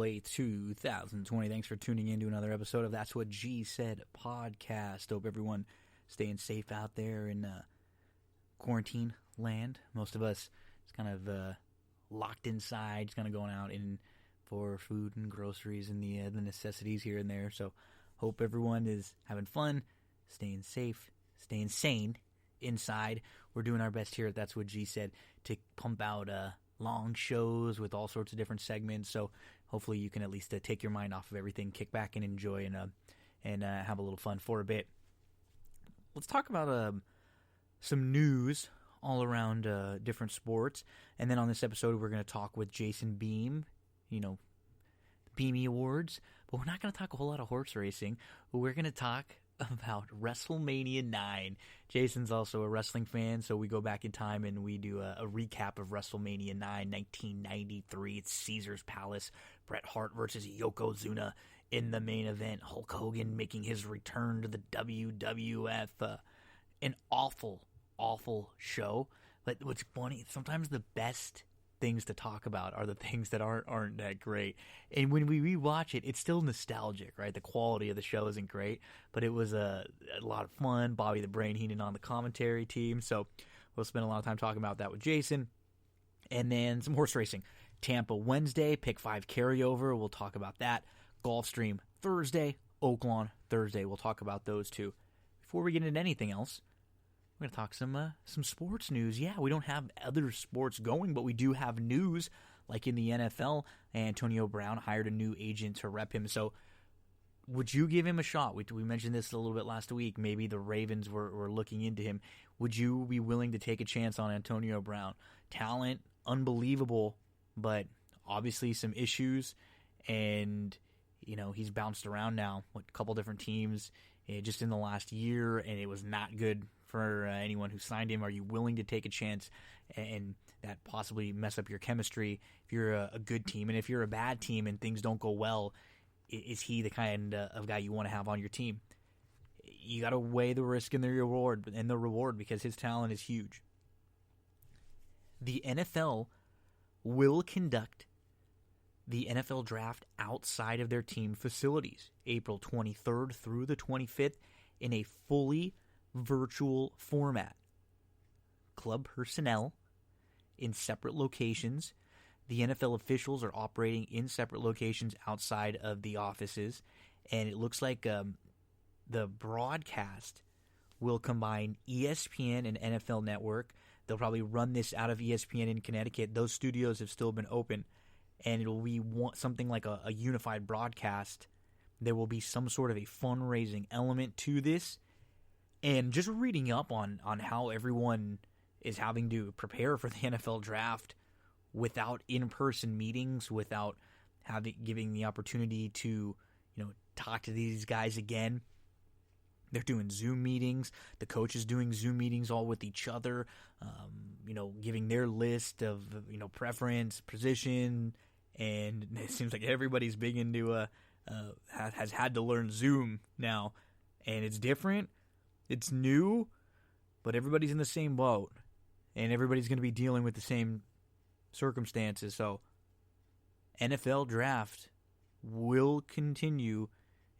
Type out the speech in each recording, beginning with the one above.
April 8th, 2020. Thanks for tuning in to another episode of That's What G Said podcast. Hope everyone staying safe out there in quarantine land. Most of us just kind of locked inside, just kind of going out in for food and groceries and the necessities here and there. So hope everyone is having fun, staying safe, staying sane inside. We're doing our best here at That's What G Said to pump out long shows with all sorts of different segments, so hopefully you can at least take your mind off of everything, kick back and enjoy, and have a little fun for a bit. Let's talk about some news all around different sports, and then on this episode we're going to talk with Jason Beem, the Beamy Awards, but we're not going to talk a whole lot of horse racing. We're going to talk about Wrestlemania 9. Jason's also a wrestling fan, so we go back in time and we do a recap of Wrestlemania 9, 1993. It's Caesar's Palace. Bret Hart versus Yokozuna in the main event. Hulk Hogan making his return to the WWF. An awful, awful show. But what's funny, sometimes the best things to talk about are the things that aren't that great. And when we rewatch it, it's still nostalgic, right? The quality of the show isn't great, but it was a lot of fun. Bobby the Brain Heenan on the commentary team, so we'll spend a lot of time talking about that with Jason. And then some horse racing. Tampa Wednesday, Pick 5 carryover, we'll talk about that. Gulfstream Thursday, Oaklawn Thursday, we'll talk about those two. Before we get into anything else, we're going to talk some sports news. Yeah, we don't have other sports going, but we do have news, like in the NFL. Antonio Brown hired a new agent to rep him. So would you give him a shot? We mentioned this a little bit last week. Maybe the Ravens were looking into him. Would you be willing to take a chance on Antonio Brown? Talent, unbelievable, but obviously some issues. And, he's bounced around now with a couple different teams just in the last year, and it was not good for anyone who signed him. Are you willing to take a chance and that possibly mess up your chemistry if you're a good team? And if you're a bad team and things don't go well, is he the kind of guy you want to have on your team? You got to weigh the risk and the reward because his talent is huge. The NFL will conduct the NFL draft outside of their team facilities, April 23rd through the 25th, in a fully virtual format. Club personnel in separate locations. The NFL officials are operating in separate locations outside of the offices, and it looks like the broadcast will combine ESPN and NFL Network. They'll probably run this out of ESPN in Connecticut. Those studios have still been open, and it'll be something like a unified broadcast. There will be some sort of a fundraising element to this. And just reading up on how everyone is having to prepare for the NFL draft without in-person meetings, without giving the opportunity to, talk to these guys again. They're doing Zoom meetings. The coach is doing Zoom meetings all with each other, giving their list of, preference, position. And it seems like everybody's big into has had to learn Zoom now. And it's different. It's new, but everybody's in the same boat, and everybody's going to be dealing with the same circumstances. So NFL draft will continue,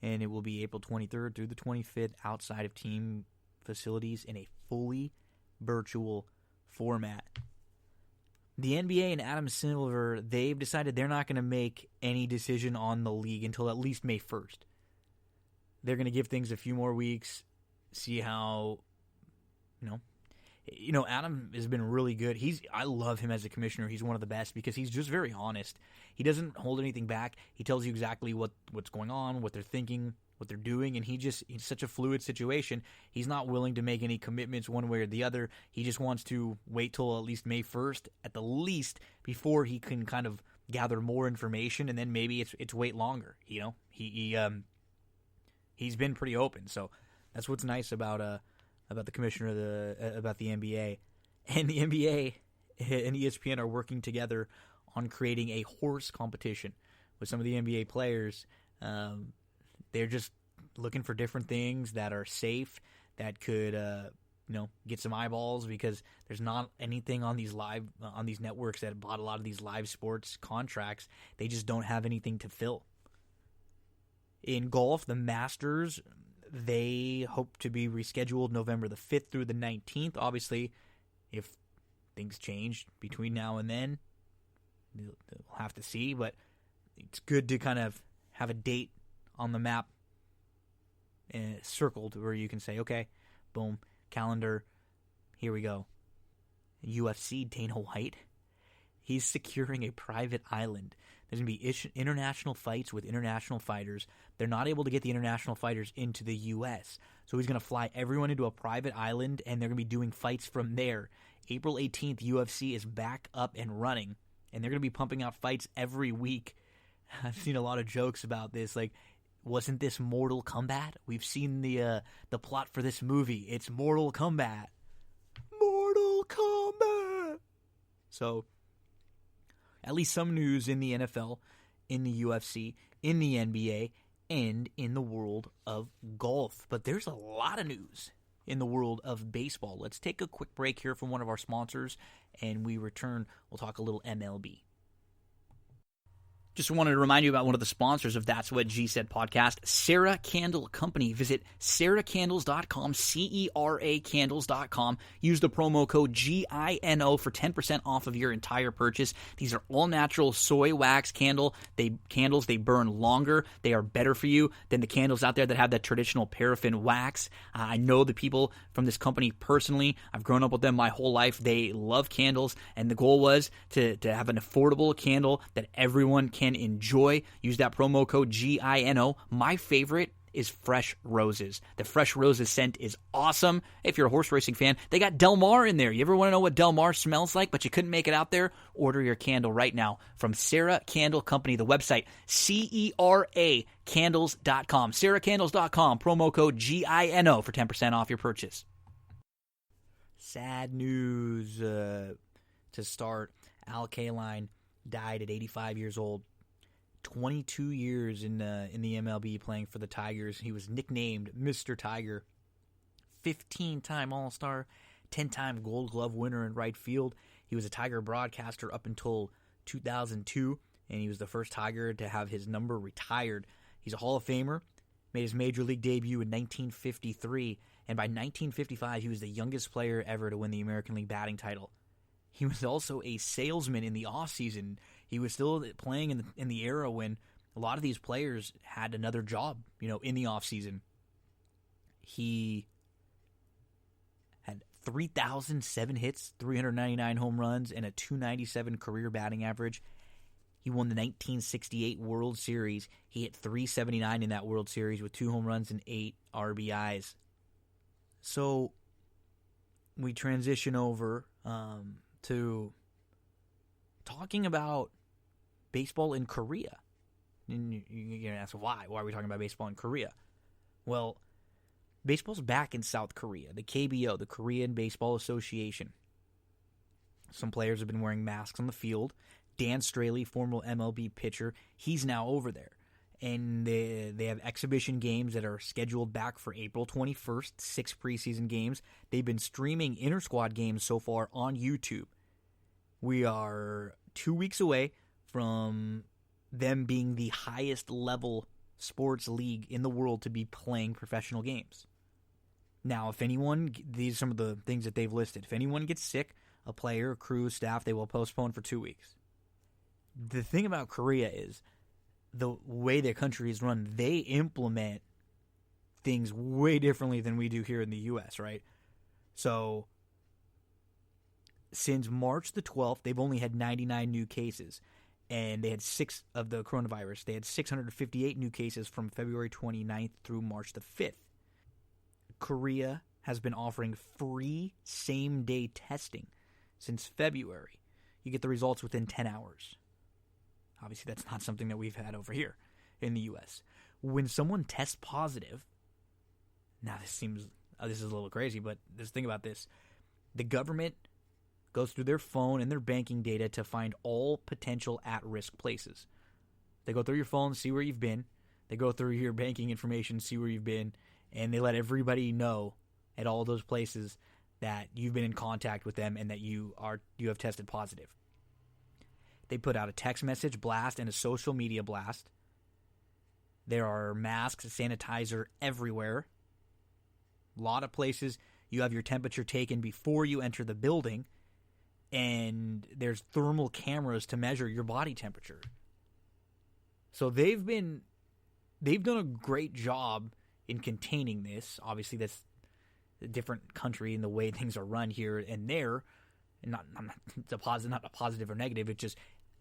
and it will be April 23rd through the 25th outside of team facilities in a fully virtual format. The NBA and Adam Silver, they've decided they're not going to make any decision on the league until at least May 1st. They're going to give things a few more weeks, see how, Adam has been really good. I love him as a commissioner. He's one of the best because he's just very honest. He doesn't hold anything back. He tells you exactly what's going on, what they're thinking, what they're doing, and he's such a fluid situation. He's not willing to make any commitments one way or the other. He just wants to wait till at least May 1st, at the least, before he can kind of gather more information, and then maybe it's wait longer. He's been pretty open, so that's what's nice about the commissioner about the NBA. And the NBA and ESPN are working together on creating a horse competition with some of the NBA players. They're just looking for different things that are safe, that could get some eyeballs, because there's not anything on these networks that bought a lot of these live sports contracts. They just don't have anything to fill. In golf, the Masters, they hope to be rescheduled November the 5th through the 19th. Obviously, if things change between now and then, we'll have to see, but it's good to kind of have a date on the map circled where you can say, okay, boom, calendar, here we go. UFC, Dana White, he's securing a private island. There's going to be international fights with international fighters. They're not able to get the international fighters into the U.S., so he's going to fly everyone into a private island, and they're going to be doing fights from there. April 18th, UFC is back up and running, and they're going to be pumping out fights every week. I've seen a lot of jokes about this, like, wasn't this Mortal Kombat? We've seen the plot for this movie. It's Mortal Kombat. Mortal Kombat! So, at least some news in the NFL, in the UFC, in the NBA, and in the world of golf. But there's a lot of news in the world of baseball. Let's take a quick break here from one of our sponsors, and we return. We'll talk a little MLB. Just wanted to remind you about one of the sponsors of That's What G Said podcast, Sarah Candle Company. Visit sarahcandles.com, CERA candles.com. Use the promo code GINO for 10% off of your entire purchase. These are all natural soy wax candles. They burn longer. They are better for you than the candles out there that have that traditional paraffin wax. I know the people from this company personally. I've grown up with them my whole life. They love candles, and the goal was to have an affordable candle that everyone can enjoy. Use that promo code GINO. My favorite is Fresh Roses. The Fresh Roses scent is awesome. If you're a horse racing fan, they got Del Mar in there. You ever want to know what Del Mar smells like, but you couldn't make it out there? Order your candle right now from Sarah Candle Company. The website, CERAcandles.com. SarahCandles.com. Promo code GINO for 10% off your purchase. Sad news to start. Al Kaline died at 85 years old. 22 years in the MLB playing for the Tigers. He was nicknamed Mr. Tiger. 15-time All-Star, 10-time Gold Glove winner in right field. He was a Tiger broadcaster up until 2002, and he was the first Tiger to have his number retired. He's a Hall of Famer, made his Major League debut in 1953, and by 1955 he was the youngest player ever to win the American League batting title. He was also a salesman in the offseason. He was still playing in the era when a lot of these players had another job, in the offseason. He had 3,007 hits, 399 home runs, and a 297 career batting average. He won the 1968 World Series. He hit 379 in that World Series with 2 home runs and 8 RBIs. So we transition over to talking about baseball in Korea. And you're going to ask, why? Why are we talking about baseball in Korea? Well, baseball's back in South Korea. The KBO, the Korean Baseball Association. Some players have been wearing masks on the field. Dan Straley, former MLB pitcher, he's now over there. And they have exhibition games that are scheduled back for April 21st, 6 preseason games. They've been streaming inter-squad games so far on YouTube. We are 2 weeks away from them being the highest level sports league in the world to be playing professional games. Now, if anyone, these are some of the things that they've listed. If anyone gets sick, a player, crew, staff, they will postpone for 2 weeks. The thing about Korea is the way their country is run, they implement things way differently than we do here in the U.S., right? So, since March the 12th, they've only had 99 new cases. And they had 6 of the coronavirus. They had 658 new cases from February 29th through March the 5th. Korea has been offering free same-day testing since February. You get the results within 10 hours. Obviously, that's not something that we've had over here in the U.S. When someone tests positive, now this is a little crazy, but just think about this. The government goes through their phone and their banking data to find all potential at-risk places. They go through your phone, see where you've been. They go through your banking information, see where you've been. And they let everybody know at all those places that you've been in contact with them and that you have tested positive. They put out a text message blast and a social media blast. There are masks and sanitizer everywhere. A lot of places you have your temperature taken before you enter the building, and there's thermal cameras to measure your body temperature. So they've done a great job in containing this. Obviously, that's a different country in the way things are run here and there. And not a positive or negative.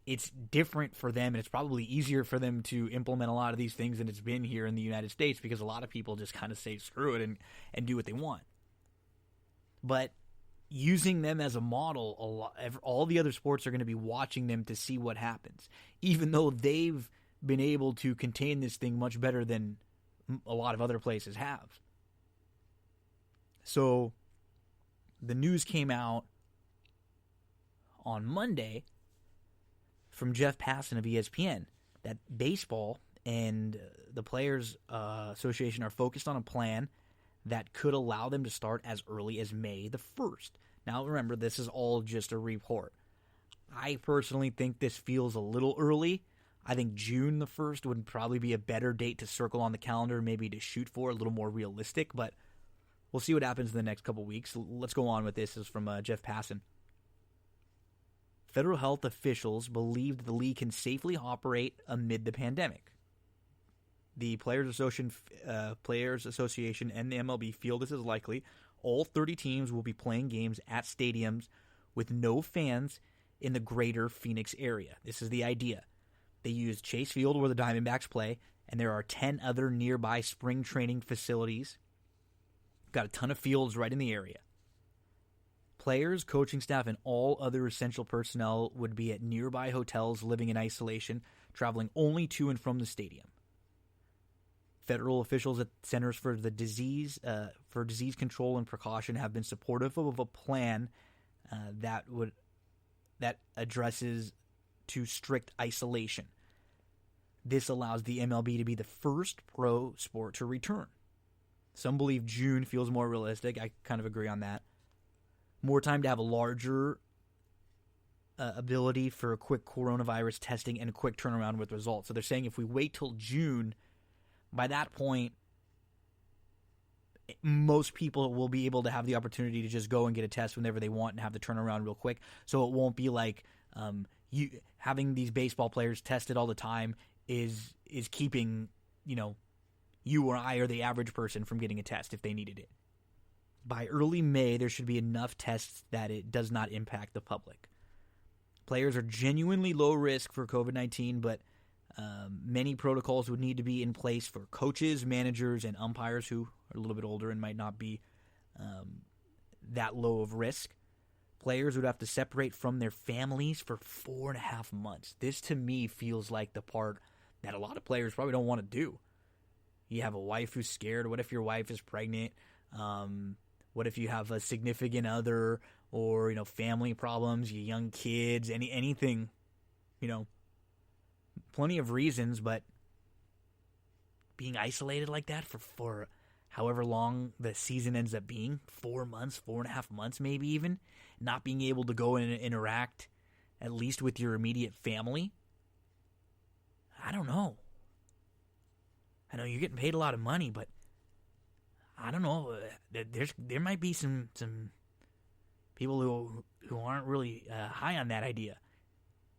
It's different for them, and it's probably easier for them to implement a lot of these things than it's been here in the United States, because a lot of people just kind of say screw it and do what they want. But using them as a model, all the other sports are going to be watching them to see what happens, even though they've been able to contain this thing much better than a lot of other places have. So the news came out on Monday from Jeff Passan of ESPN that baseball and the Players Association are focused on a plan that could allow them to start as early as May the 1st. Now remember, this is all just a report. I personally think this feels a little early. I think June the 1st would probably be a better date to circle on the calendar, maybe to shoot for, a little more realistic, but we'll see what happens in the next couple weeks. Let's go on with this. This is from Jeff Passan. Federal health officials believe the league can safely operate amid the pandemic. The Players Association and the MLB feel this is likely. All 30 teams will be playing games at stadiums with no fans in the greater Phoenix area. This is the idea. They use Chase Field where the Diamondbacks play, and there are 10 other nearby spring training facilities. Got a ton of fields right in the area. Players, coaching staff, and all other essential personnel would be at nearby hotels living in isolation, traveling only to and from the stadium. Federal officials at Centers for Disease Control and Precaution have been supportive of a plan that addresses to strict isolation. This allows the MLB to be the first pro sport to return. Some believe June feels more realistic. I kind of agree on that. More time to have a larger ability for a quick coronavirus testing and a quick turnaround with results. So they're saying if we wait till June, by that point, most people will be able to have the opportunity to just go and get a test whenever they want and have the turnaround real quick. So it won't be like you having these baseball players tested all the time is keeping, you or I or the average person from getting a test if they needed it. By early May, there should be enough tests that it does not impact the public. Players are genuinely low risk for COVID-19, but many protocols would need to be in place for coaches, managers, and umpires who are a little bit older and might not be that low of risk. Players would have to separate from their families for 4.5 months. This, to me, feels like the part that a lot of players probably don't want to do. You have a wife who's scared. What if your wife is pregnant? What if you have a significant other or, family problems, you young kids, anything, plenty of reasons, but being isolated like that for however long the season ends up being, 4 months, 4.5 months maybe even, not being able to go and interact at least with your immediate family, I don't know. I know you're getting paid a lot of money, but I don't know. There might be some people who aren't really high on that idea.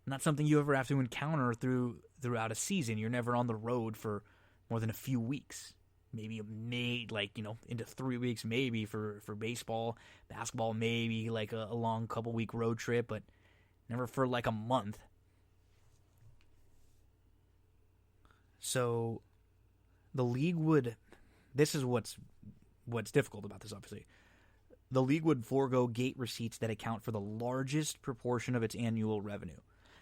Not something you ever have to encounter throughout a season. You're never on the road for more than a few weeks. Maybe into 3 weeks maybe for baseball. Basketball maybe like a long couple week road trip, but never for like a month. So the league would, this is what's difficult about this, obviously. The league would forego gate receipts that account for the largest proportion of its annual revenue.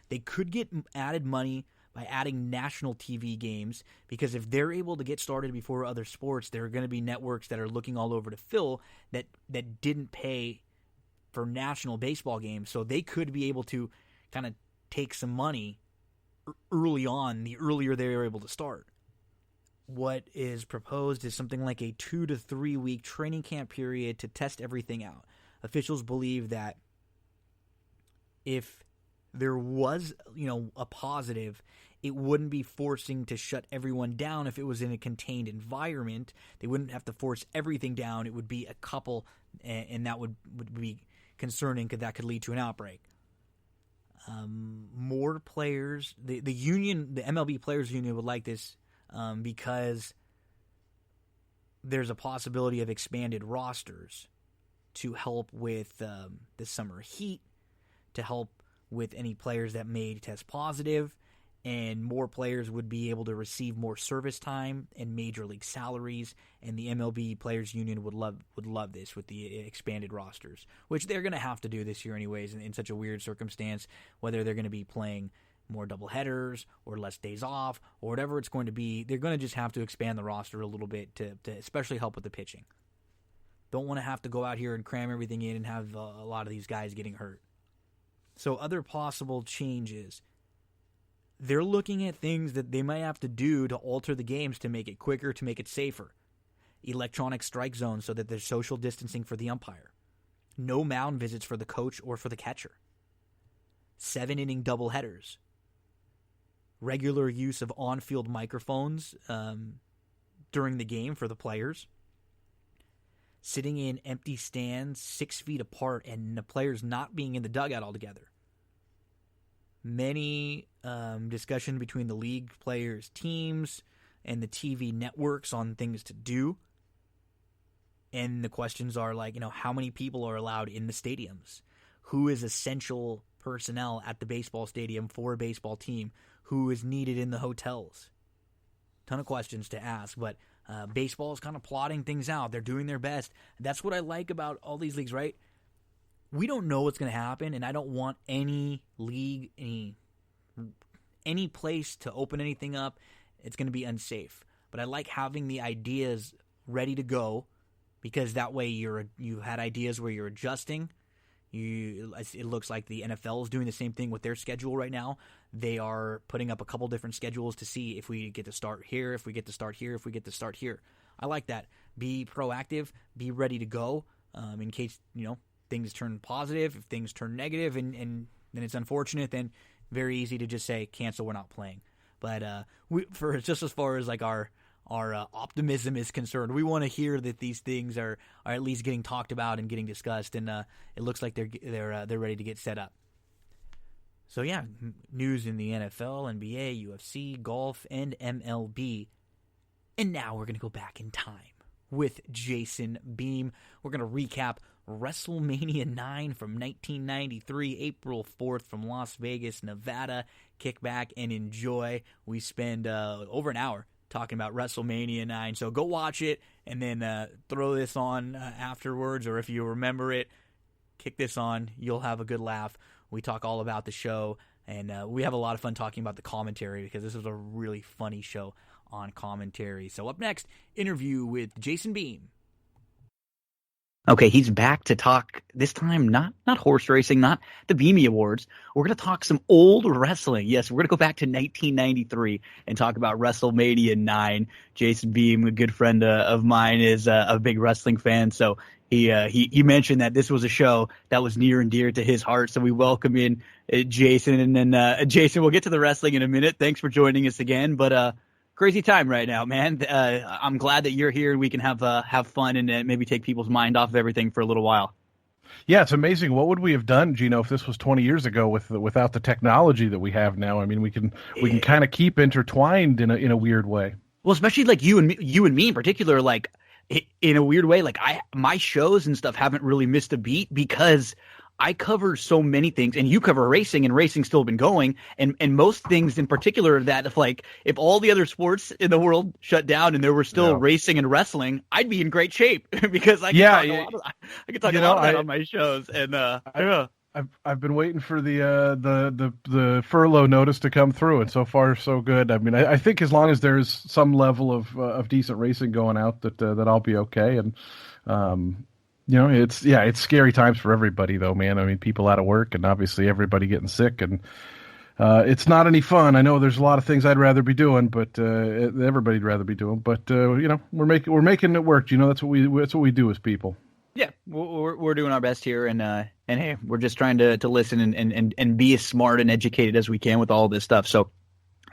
They could get added money by adding national TV games, because if they're able to get started before other sports, there are going to be networks that are looking all over to fill that didn't pay for national baseball games. So they could be able to kind of take some money early on, the earlier they are able to start. What is proposed is something like a 2 to 3 week training camp period to test everything out. officials believe that if there was, a positive, it wouldn't be forcing to shut everyone down if it was in a contained environment. They wouldn't have to force everything down. It would be a couple, and that would be concerning because that could lead to an outbreak. More players, the union, the MLB Players Union would like this because there's a possibility of expanded rosters to help with the summer heat, to help with any players that may test positive, and more players would be able to receive more service time and major league salaries, and the MLB Players Union would love this with the expanded rosters, which they're going to have to do this year anyways in such a weird circumstance, whether they're going to be playing more doubleheaders or less days off or whatever it's going to be. They're going to just have to expand the roster a little bit to especially help with the pitching. Don't want to have to go out here and cram everything in and have a lot of these guys getting hurt. So other possible changes, they're looking at things that they might have to do to alter the games to make it quicker, to make it safer. Electronic strike zones so that there's social distancing for the umpire. No mound visits for the coach or for the catcher. 7-inning doubleheaders. Regular use of on-field microphones during the game for the players. Sitting in empty stands 6 feet apart and the players not being in the dugout altogether. Many discussion between the league players' teams and the TV networks on things to do. And the questions are like, how many people are allowed in the stadiums? Who is essential personnel at the baseball stadium for a baseball team? Who is needed in the hotels? Ton of questions to ask, but baseball is kind of plotting things out. They're doing their best. That's what I like about all these leagues, right? We don't know what's going to happen, and I don't want any league, any place to open anything up. It's going to be unsafe. But I like having the ideas ready to go, because that way you had ideas where you're adjusting. It looks like the NFL is doing the same thing with their schedule right now. They are putting up a couple different schedules to see if we get to start here, if we get to start here, if we get to start here. I like that. Be proactive, be ready to go in case, things turn positive, if things turn negative, and then it's unfortunate, then very easy to just say, cancel, we're not playing. But for just as far as like our optimism is concerned, we want to hear that these things are at least getting talked about and getting discussed, and it looks like they're ready to get set up. So yeah, news in the NFL, NBA, UFC, golf, and MLB. And now we're going to go back in time with Jason Beem. We're going to recap Wrestlemania 9 from 1993, April 4th from Las Vegas, Nevada. Kick back and enjoy. We spend over an hour talking about Wrestlemania 9, so go watch it and then throw this on afterwards, or if you remember it, kick this on. You'll have a good laugh. We talk all about the show, and we have a lot of fun talking about the commentary because this was a really funny show on commentary. So up next, interview with Jason Beem. Okay, he's back to talk, this time not horse racing, not the Beamy Awards. We're going to talk some old wrestling. Yes, we're going to go back to 1993 and talk about WrestleMania 9. Jason Beem, a good friend of mine, is a big wrestling fan, so he mentioned that this was a show that was near and dear to his heart, so we welcome in Jason. And then, Jason, we'll get to the wrestling in a minute. Thanks for joining us again, but crazy time right now, man. I'm glad that you're here and we can have fun and maybe take people's mind off of everything for a little while. Yeah, it's amazing. What would we have done, Gino, if this was 20 years ago without the technology that we have now? I mean, we can kind of keep intertwined in a weird way. Well, especially like you and me in particular, like in a weird way, like my shows and stuff haven't really missed a beat because I cover so many things, and you cover racing, and racing's still been going, and most things in particular that if all the other sports in the world shut down and there were still racing and wrestling, I'd be in great shape because I could talk a lot of that on my shows. And I've been waiting for the furlough notice to come through, and so far so good. I mean, I think as long as there's some level of decent racing going out, that I'll be okay. And it's scary times for everybody, though, man. I mean, people out of work, and obviously everybody getting sick, and it's not any fun. I know there's a lot of things I'd rather be doing, but everybody'd rather be doing. But we're making it work. That's what we do as people. Yeah, we're doing our best here, and hey, we're just trying to listen and be as smart and educated as we can with all this stuff. So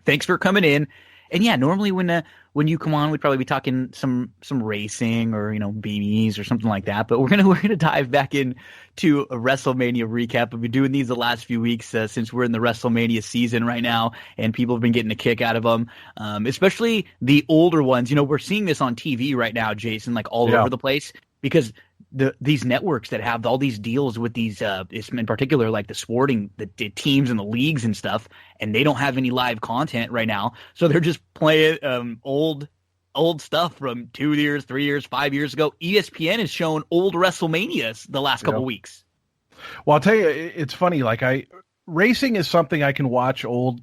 thanks for coming in. And yeah, normally when you come on, we'd probably be talking some racing or beanies or something like that. But we're gonna dive back into a WrestleMania recap. We've been doing these the last few weeks since we're in the WrestleMania season right now, and people have been getting a kick out of them, especially the older ones. We're seeing this on TV right now, Jason, like all over the place, because these networks that have all these deals with these, in particular, like the teams and the leagues and stuff, and they don't have any live content right now, so they're just playing old stuff from 2 years, 3 years, 5 years ago. ESPN has shown old WrestleManias the last couple weeks. Well, I'll tell you, it's funny. Like racing is something I can watch old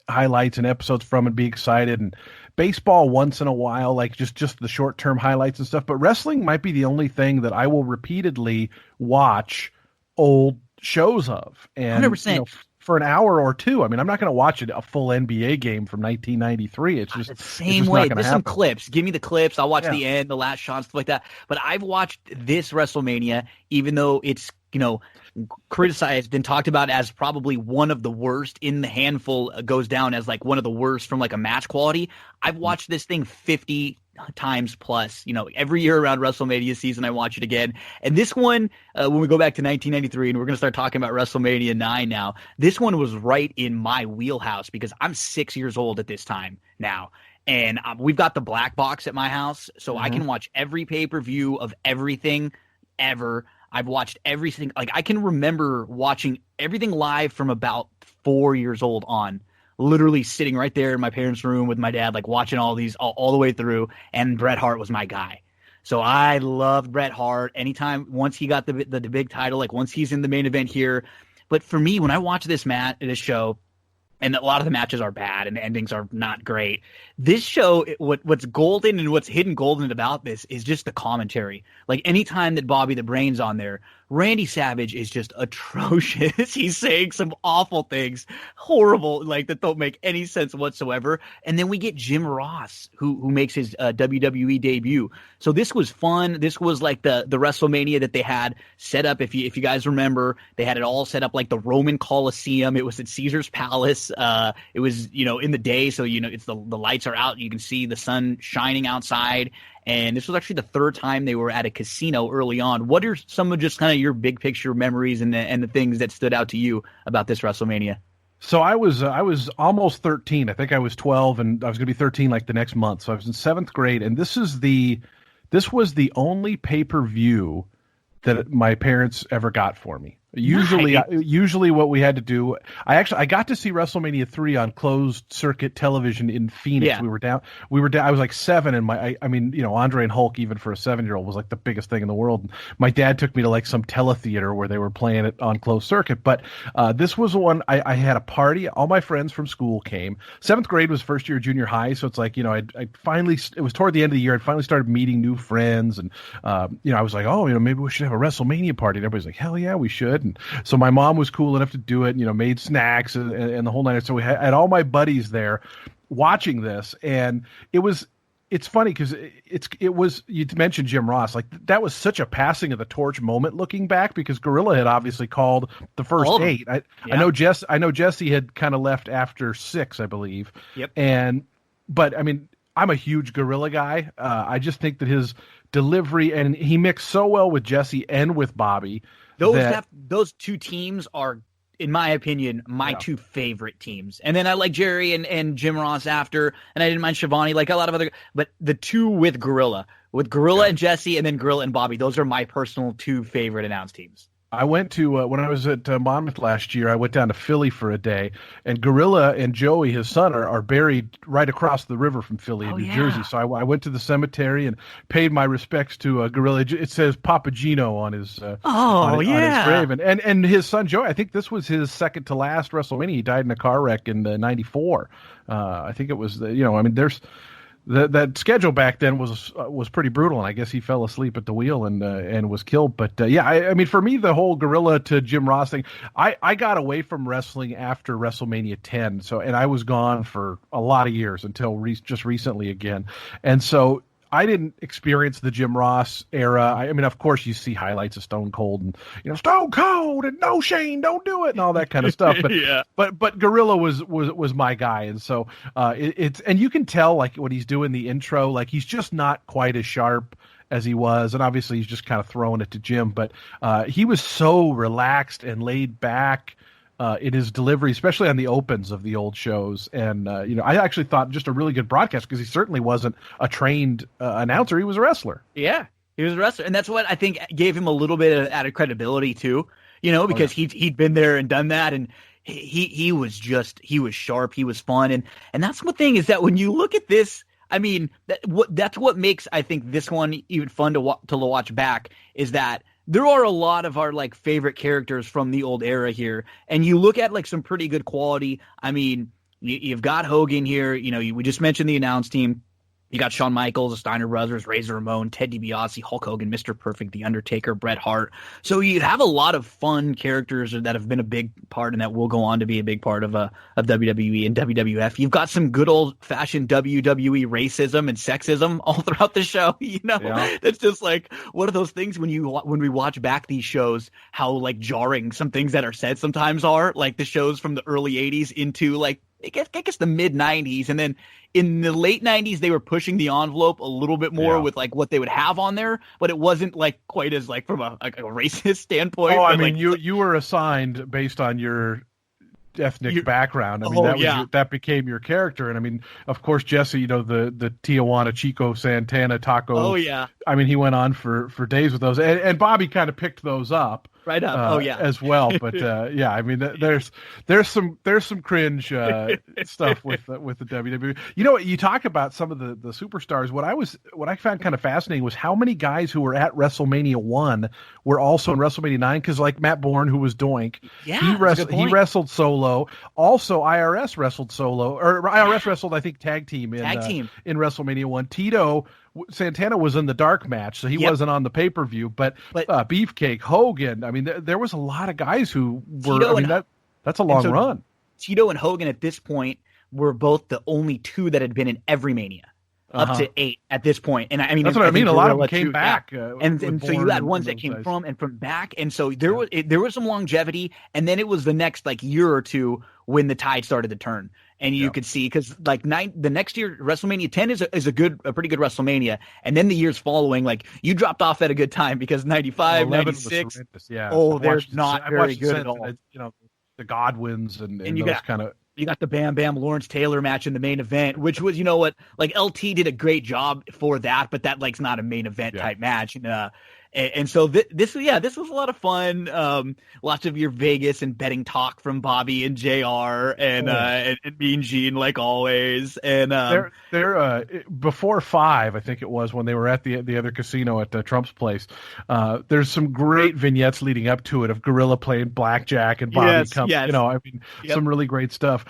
highlights and episodes from and be excited, and baseball once in a while, like just the short-term highlights and stuff. But wrestling might be the only thing that I will repeatedly watch old shows of. And 100%. For an hour or two. I mean, I'm not going to watch a full NBA game from 1993. It's just the same way. There's some clips. Give me the clips. I'll watch the end, the last shot, stuff like that. But I've watched this WrestleMania, even though it's criticized and talked about as probably one of the worst in the handful, goes down as like one of the worst from like a match quality. I've watched this thing 50 times plus. Every year around WrestleMania season, I watch it again. And this one, when we go back to 1993, and we're going to start talking about WrestleMania 9 now, this one was right in my wheelhouse because I'm 6 years old at this time now. And we've got the black box at my house, so I can watch every pay-per-view of everything ever. I've watched everything. Like, I can remember watching everything live from about 4 years old on, literally sitting right there in my parents' room with my dad, like watching all these all the way through. And Bret Hart was my guy. So I loved Bret Hart. Once he got the big title, like once he's in the main event here. But for me, when I watch this show, and a lot of the matches are bad and the endings are not great, this show, what's golden and what's hidden golden about this is just the commentary. Like anytime that Bobby the Brain's on there, Randy Savage is just atrocious. He's saying some awful things, horrible, like that don't make any sense whatsoever. And then we get Jim Ross, who makes his WWE debut. So this was fun. This was like the WrestleMania that they had set up. If you guys remember, they had it all set up like the Roman Coliseum. It was at Caesar's Palace. It was in the day, so it's the lights are out. You can see the sun shining outside. And this was actually the third time they were at a casino early on. What are some of just kind of your big picture memories and the things that stood out to you about this WrestleMania? So I was almost 13. I think I was 12, and I was going to be 13 like the next month. So I was in 7th grade, and this was the only pay-per-view that my parents ever got for me. Usually what we had to do, I got to see WrestleMania 3 on closed circuit television in Phoenix. Yeah. We were down. I was like 7, and Andre and Hulk, even for a 7-year-old, was like the biggest thing in the world. And my dad took me to like some teletheater where they were playing it on closed circuit. But this was one I had a party. All my friends from school came. 7th grade was first year junior high, so it's like I finally, it was toward the end of the year. I finally started meeting new friends, and I was like, maybe we should have a WrestleMania party. And everybody's like, hell yeah, we should. And so my mom was cool enough to do it, made snacks and the whole night. So we had all my buddies there watching this, and it's funny because it was, you mentioned Jim Ross, like that was such a passing of the torch moment looking back, because Gorilla had obviously called the first 8. I know Jesse had kind of left after 6, I believe. Yep. But I mean, I'm a huge Gorilla guy. I just think that his delivery, and he mixed so well with Jesse and with Bobby. Those two teams are, in my opinion, my two favorite teams. And then I like Jerry and Jim Ross after, and I didn't mind Shivani, like a lot of other, but the two with Gorilla and Jesse, and then Gorilla and Bobby, those are my personal 2 favorite announced teams. I went to, when I was at Monmouth last year, I went down to Philly for a day, and Gorilla and Joey, his son, are buried right across the river from Philly in New Jersey. So I went to the cemetery and paid my respects to Gorilla. It says Papagino on his on his grave, and his son Joey. I think this was his second to last WrestleMania. He died in a car wreck in '94. I think it was there's. That schedule back then was pretty brutal, and I guess he fell asleep at the wheel and was killed. But I mean, for me, the whole Gorilla to Jim Ross thing, I got away from wrestling after WrestleMania 10. And I was gone for a lot of years until just recently again. And so I didn't experience the Jim Ross era. I mean, of course, you see highlights of Stone Cold and Stone Cold and no Shane, don't do it and all that kind of stuff. But yeah. but Gorilla was my guy, and so it's and you can tell like when he's doing the intro, like he's just not quite as sharp as he was, and obviously he's just kind of throwing it to Jim. But he was so relaxed and laid back in his delivery, especially on the opens of the old shows. And, I actually thought just a really good broadcast because he certainly wasn't a trained announcer. He was a wrestler. Yeah, he was a wrestler. And that's what I think gave him a little bit of added credibility too, because he'd been there and done that. And he was sharp. He was fun. And that's one thing is that when you look at this, I mean, that's what makes, I think, this one even fun to watch back is that there are a lot of our like favorite characters from the old era here, and you look at like some pretty good quality. I mean, you've got Hogan here. We just mentioned the announce team. You got Shawn Michaels, the Steiner Brothers, Razor Ramon, Ted DiBiase, Hulk Hogan, Mr. Perfect, The Undertaker, Bret Hart. So you have a lot of fun characters that have been a big part and that will go on to be a big part of WWE and WWF. You've got some good old-fashioned WWE racism and sexism all throughout the show. Yeah. It's just like one of those things when we watch back these shows, how like jarring some things that are said sometimes are, like the shows from the early 80s into like I guess the mid 90s, and then in the late 90s they were pushing the envelope a little bit more with like what they would have on there, but it wasn't like quite as like from a racist standpoint. Oh, I mean, like, you were assigned based on your ethnic background. I mean, that became your character. And I mean, of course, Jesse, the Tijuana Chico Santana taco. Oh yeah. I mean, he went on for days with those, and Bobby kind of picked those up. Right up. As well. But I mean, there's some cringe stuff with the WWE. You talk about some of the superstars. What I found kind of fascinating was how many guys who were at WrestleMania 1 were also in WrestleMania 9. Because like Matt Bourne, who was Doink, he wrestled solo. Also, IRS wrestled solo, or IRS wrestled, I think, tag team in WrestleMania 1. Tito Santana was in the dark match, so he wasn't on the pay-per-view, but Beefcake, Hogan, I mean, there was a lot of guys who were, that's a long run. Tito and Hogan at this point were both the only two that had been in every Mania, up to 8 at this point. And I mean, that's what I mean. A lot of them came back. And so you had ones that came from back. And so there was some longevity, and then it was the next like year or two when the tide started to turn. And you could see, because like the next year, WrestleMania 10 is a pretty good WrestleMania. And then the years following, like you dropped off at a good time because 95, 96. They're not very good at all. The Godwins and you those kind of. You got the Bam Bam Lawrence Taylor match in the main event, which was, like LT did a great job for that, but that like's not a main event type match. And so this was a lot of fun. Lots of your Vegas and betting talk from Bobby and JR and Mean Gene, like always. And they're before 5, I think it was, when they were at the other casino at Trump's place. There's some great vignettes leading up to it of Gorilla playing blackjack and Bobby some really great stuff.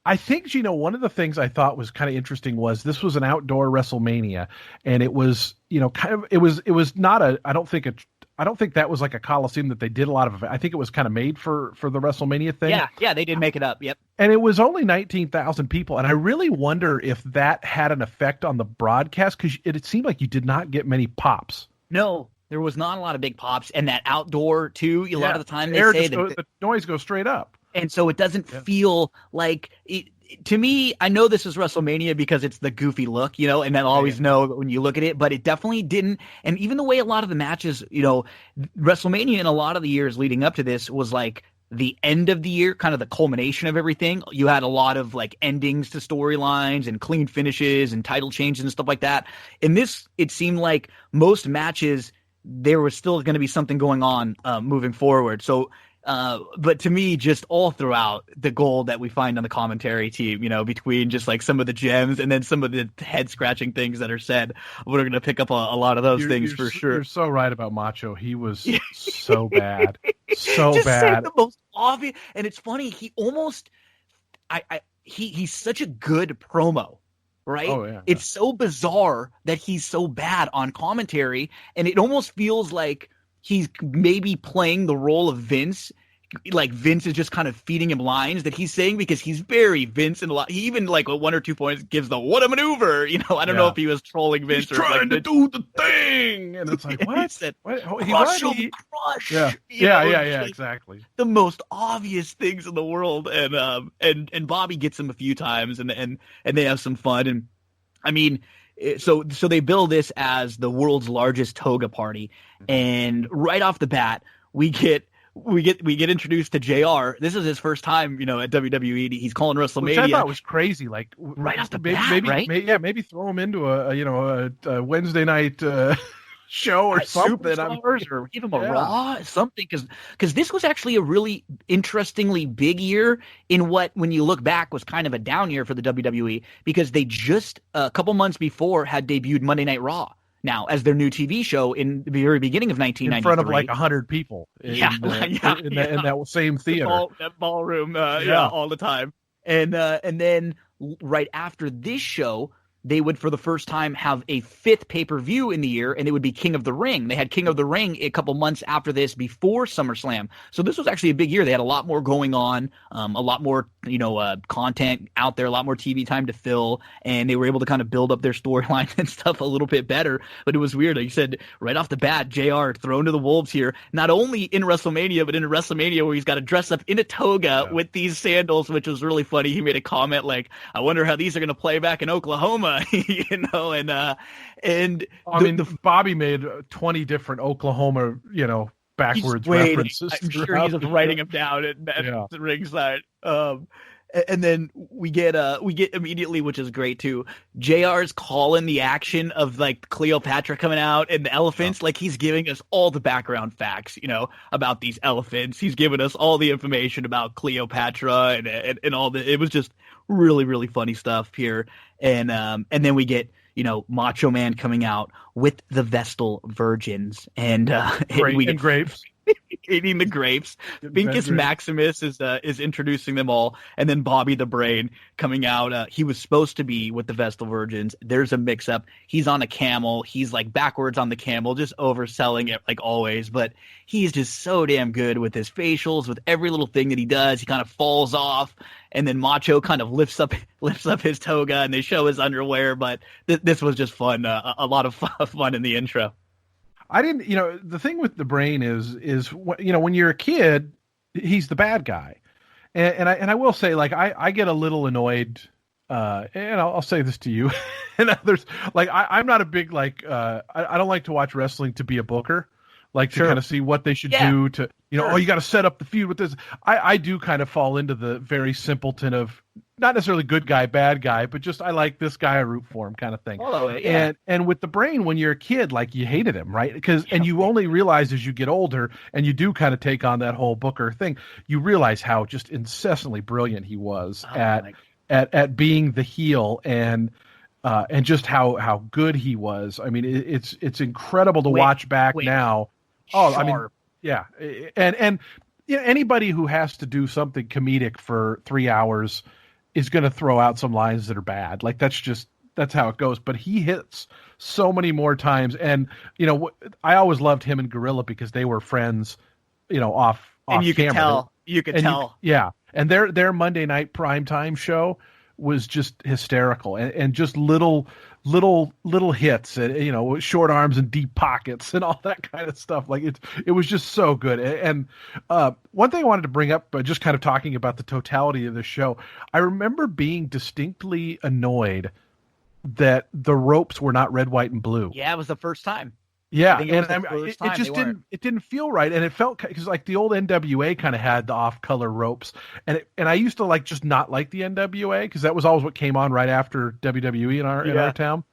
I think, one of the things I thought was kind of interesting was this was an outdoor WrestleMania, and it was, it was not I don't think that was like a Coliseum that they did a lot of. I think it was kind of made for the WrestleMania thing. Yeah, they did make it up. Yep. And it was only 19,000 people, and I really wonder if that had an effect on the broadcast, because it seemed like you did not get many pops. No, there was not a lot of big pops, and that outdoor too. A lot of the time they say that the noise goes straight up. And so it doesn't feel like to me, I know this is WrestleMania because it's the goofy look, and I always know when you look at it, but it definitely didn't. And even the way a lot of the matches, WrestleMania in a lot of the years leading up to this was like the end of the year, kind of the culmination of everything. You had a lot of like endings to storylines and clean finishes and title changes and stuff like that. In this, it seemed like most matches, there was still going to be something going on moving forward. So, but to me, just all throughout the gold that we find on the commentary team, between just like some of the gems and then some of the head scratching things that are said, we're going to pick up a lot of those things for sure. You're so right about Macho. He was so bad, so just bad. The most obvious, and it's funny. He almost, he's such a good promo. Right? Oh, yeah. It's so bizarre that he's so bad on commentary, and it almost feels like he's maybe playing the role of Vince like Vince is just kind of feeding him lines that he's saying because he's very Vince and a lot. He even like at 1 or 2 points gives the what a maneuver. You know, I don't know if he was trolling Vince he's or trying like, to do the thing, and it's like what? He said, what? Crush. Yeah, exactly. The most obvious things in the world, and Bobby gets him a few times, and they have some fun, and I mean. So they bill this as the world's largest toga party, and right off the bat, we get introduced to JR. This is his first time, you know, at WWE. He's calling WrestleMania. Which I thought was crazy. Like right off the bat, right? Maybe throw him into a Wednesday night show or something. Or give him a Raw, something, because this was actually a really interestingly big year in what, when you look back, was kind of a down year for the WWE because they just a couple months before had debuted Monday Night Raw. Now, as their new TV show in the very beginning of 1993. In front of like 100 people. In that same theater. That ballroom, all the time. And then right after this show, they would, for the first time, have a 5th pay-per-view in the year, and it would be King of the Ring. They had King of the Ring a couple months after this, before SummerSlam. So this was actually a big year. They had a lot more going on, a lot more, content out there, a lot more TV time to fill, and they were able to kind of build up their storyline and stuff a little bit better. But it was weird. Like you said, right off the bat, JR thrown to the wolves here, not only in WrestleMania, but in a WrestleMania where he's got to dress up in a toga with these sandals, which was really funny. He made a comment like, I wonder how these are going to play back in Oklahoma. Bobby made 20 different Oklahoma, backwards references. I'm sure he's just writing them down at the ringside. And then we get immediately, which is great too, JR's calling the action of like Cleopatra coming out and the elephants. Like he's giving us all the background facts, about these elephants. He's giving us all the information about Cleopatra and all the, it was just really, really funny stuff here. And then we get, Macho Man coming out with the Vestal Virgins and grapes. Eating the grapes. Binkus Maximus is introducing them all, and then Bobby the Brain coming out. He was supposed to be with the Vestal Virgins. There's a mix-up. He's on a camel. He's like backwards on the camel, just overselling it like always. But he's just so damn good with his facials, with every little thing that he does. He kind of falls off, and then Macho kind of lifts up his toga, and they show his underwear. But this was just fun. A lot of fun in the intro. I didn't, the thing with the Brain is when you're a kid, he's the bad guy. And I will say, like, I get a little annoyed, and I'll say this to you and others, like, I'm not a big, like, I don't like to watch wrestling to be a booker, like to kind of see what they should do to, you got to set up the feud with this. I do kind of fall into the very simpleton of, not necessarily good guy, bad guy, but just I like this guy, I root for him kind of thing. Follow it, yeah. And with the Brain, when you're a kid, like you hated him, right? And you only realize as you get older, and you do kind of take on that whole Booker thing, you realize how just incessantly brilliant he was at being the heel and just how good he was. I mean, it's incredible to watch back now. Sharp. I mean, yeah, and anybody who has to do something comedic for 3 hours is going to throw out some lines that are bad. Like that's how it goes. But he hits so many more times. And, I always loved him and Gorilla because they were friends, off and you camera. You could tell. And their Monday night primetime show was just hysterical and just little hits and, short arms and deep pockets and all that kind of stuff. Like it was just so good. And one thing I wanted to bring up, just kind of talking about the totality of the show, I remember being distinctly annoyed that the ropes were not red, white, and blue. Yeah, it was the first time. Yeah, it didn't feel right, and it felt because like the old NWA kind of had the off-color ropes, and I used to like just not like the NWA because that was always what came on right after WWE in our town,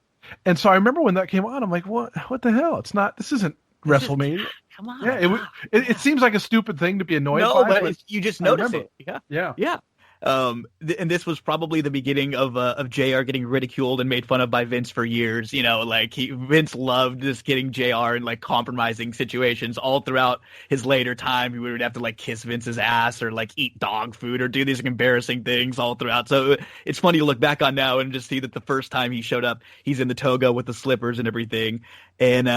and so I remember when that came on, I'm like, what the hell? This isn't WrestleMania. Come on. Yeah, it seems like a stupid thing to be annoyed by. No, but you just notice it. Yeah. And this was probably the beginning of JR getting ridiculed and made fun of by Vince for years. Vince loved just getting JR in like compromising situations all throughout his later time. He would have to like kiss Vince's ass or like eat dog food or do these embarrassing things all throughout. So it's funny to look back on now and just see that the first time he showed up, he's in the toga with the slippers and everything. And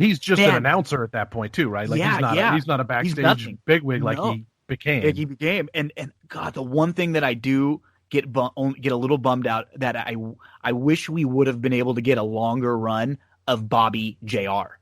he's just an announcer at that point too, right? Like he's not a backstage bigwig like became. He became, and God, the one thing that I do get a little bummed out that I wish we would have been able to get a longer run of Bobby JR.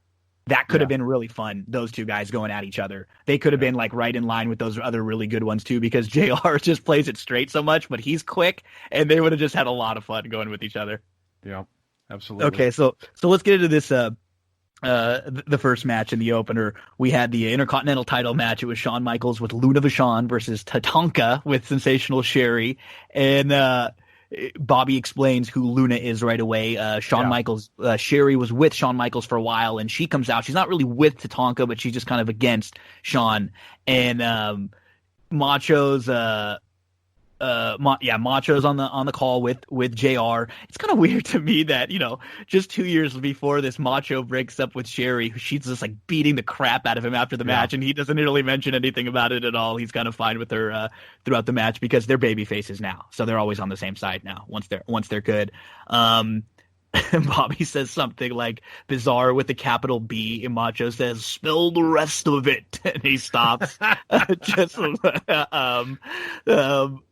That could have been really fun. Those two guys going at each other. They could have been like right in line with those other really good ones too, because JR just plays it straight so much, but he's quick, and they would have just had a lot of fun going with each other. Yeah, absolutely. Okay, so let's get into this. The first match in the opener, we had the Intercontinental title match. It was Shawn Michaels with Luna Vachon versus Tatanka with Sensational Sherry, and Bobby explains who Luna is right away. Shawn Michaels, Sherry was with Shawn Michaels for a while, and she comes out. She's not really with Tatanka, but she's just kind of against Shawn. And Macho's Macho's on the call with JR. It's kind of weird to me that, just 2 years before this, Macho breaks up with Sherry. She's just like beating the crap out of him after the match, and he doesn't really mention anything about it at all. He's kind of fine with her throughout the match because they're baby faces now, so they're always on the same side now once they're good. Bobby says something like bizarre with the capital B, and Macho says, "Spill the rest of it," and he stops.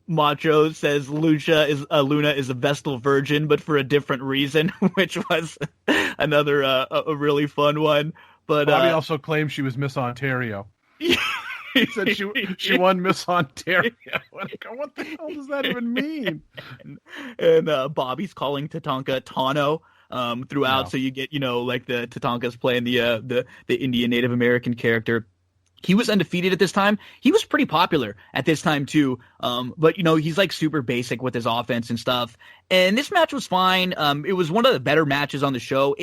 Macho says Luna is a Vestal Virgin, but for a different reason, which was another a really fun one. But Bobby also claimed she was Miss Ontario. He said she won Miss Ontario. What the hell does that even mean? And Bobby's calling Tatanka Tano throughout, so you get like the Tatanka's playing the Indian Native American character. He was undefeated at this time. He was pretty popular at this time too. But he's like super basic with his offense and stuff. And this match was fine. It was one of the better matches on the show.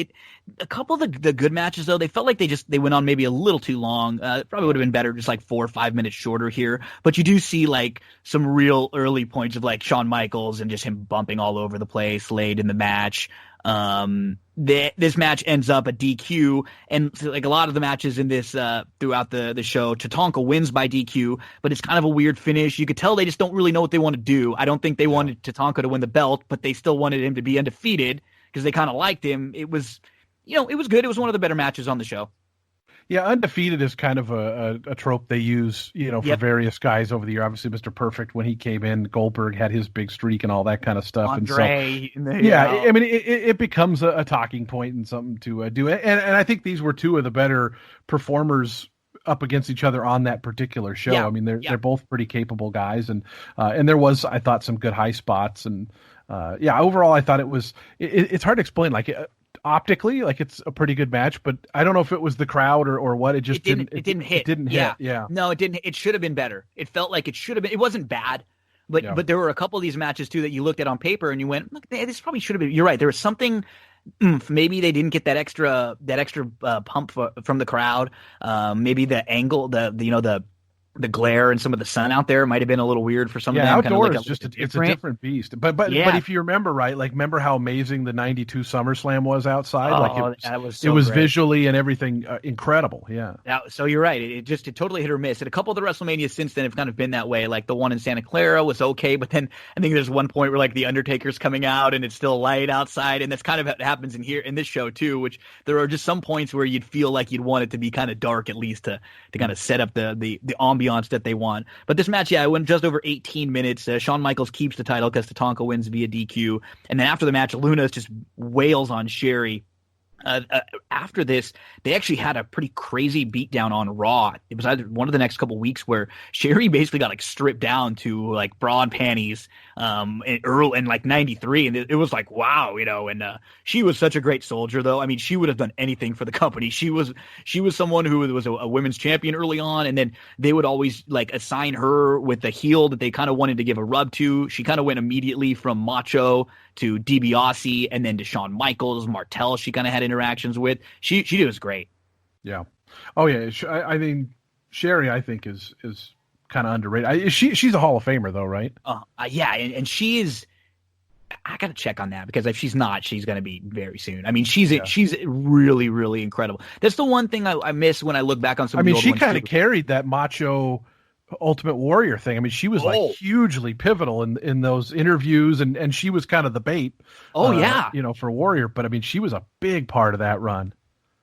A couple of the good matches though, they felt like they went on maybe a little too long. It probably would have been better just like 4 or 5 minutes shorter here. But you do see like some real early points of like Shawn Michaels and just him bumping all over the place late in the match. This match ends up a DQ, and like a lot of the matches in this throughout the show, Tatanka wins by DQ, but it's kind of a weird finish. You could tell they just don't really know what they want to do. I don't think they wanted Tatanka to win the belt, but they still wanted him to be undefeated because they kind of liked him. It was good. It was one of the better matches on the show. Yeah, undefeated is kind of a trope they use, for various guys over the year. Obviously, Mr. Perfect, when he came in, Goldberg had his big streak and all that kind of stuff. Andre. And so, I mean, it becomes a talking point and something to do. And I think these were two of the better performers up against each other on that particular show. Yeah. I mean, they're both pretty capable guys, and there was, I thought, some good high spots. And overall, I thought it's hard to explain. Like, optically, like it's a pretty good match, but I don't know if it was the crowd or what. It just didn't hit. It didn't hit. Yeah. No, it didn't. It should have been better. It felt like it should have been. It wasn't bad, but there were a couple of these matches too that you looked at on paper and you went, look, this probably should have been. You're right. There was something. Maybe they didn't get that extra pump from the crowd. Maybe the angle, the glare and some of the sun out there might have been a little weird for some of them. Outdoors, it's a different beast. But if you remember right, like remember how amazing the '92 SummerSlam was outside? It was great. Visually and everything incredible. Yeah. So you're right. It totally hit or miss. And a couple of the WrestleManias since then have kind of been that way. Like the one in Santa Clara was okay, but then I think there's one point where like the Undertaker's coming out and it's still light outside, and that's kind of what happens in this show too. Which there are just some points where you'd feel like you'd want it to be kind of dark at least to kind of set up the ambiance that they want. But this match, it went just over 18 minutes. Shawn Michaels keeps the title because Tatanka wins via DQ. And then after the match, Luna just wails on Sherry. After this, they actually had a pretty crazy beatdown on Raw. It was either one of the next couple weeks where Sherry basically got like stripped down to like bra and panties in like 93, and it was like wow, and she was such a great soldier though. I mean, she would have done anything for the company. She was someone who was a women's champion early on, and then they would always like assign her with the heel that they kind of wanted to give a rub to. She kind of went immediately from Macho to DiBiase and then to Shawn Michaels, Martel she kind of had interactions with. She was great. Yeah. Oh yeah. I mean, Sherry, I think is kind of underrated. She's a Hall of Famer though, right? Yeah. And she is, I got to check on that because if she's not, she's going to be very soon. I mean, she's really, really incredible. That's the one thing I miss when I look back on some of the old ones. She kind of carried that Macho Ultimate Warrior thing. I mean, she was like hugely pivotal in those interviews, and she was kind of the bait. For Warrior, but I mean, she was a big part of that run.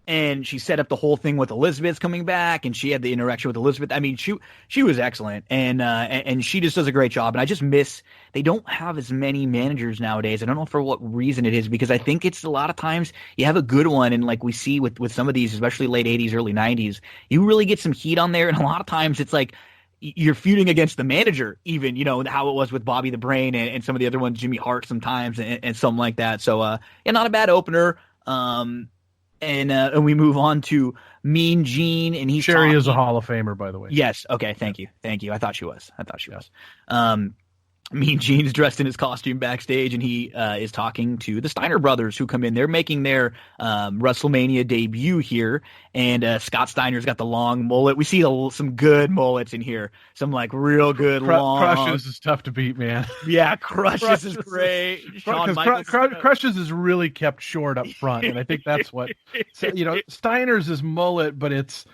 and she set up the whole thing with Elizabeth coming back, and she had the interaction with Elizabeth. I mean, she was excellent, and she just does a great job. And I just miss they don't have as many managers nowadays. I don't know for what reason it is, because I think it's a lot of times you have a good one, and like we see with some of these, especially late 80s, early 90s, you really get some heat on there, and a lot of times it's like you're feuding against the manager, even, you know, how it was with Bobby the Brain and some of the other ones, Jimmy Hart sometimes, and something like that. So, yeah, not a bad opener. And we move on to Mean Gene, and he's Sherry is a Hall of Famer, by the way. Yes. Okay. Thank you. I thought she was. Mean Gene's dressed in his costume backstage, and he is talking to the Steiner brothers, who come in. They're making their WrestleMania debut here, and Scott Steiner's got the long mullet. We see some good mullets in here, some like real good long. Crushes is tough to beat, man. Yeah, Crushes is great. Crushes is really kept short up front, and I think that's what Steiner's is mullet, but it's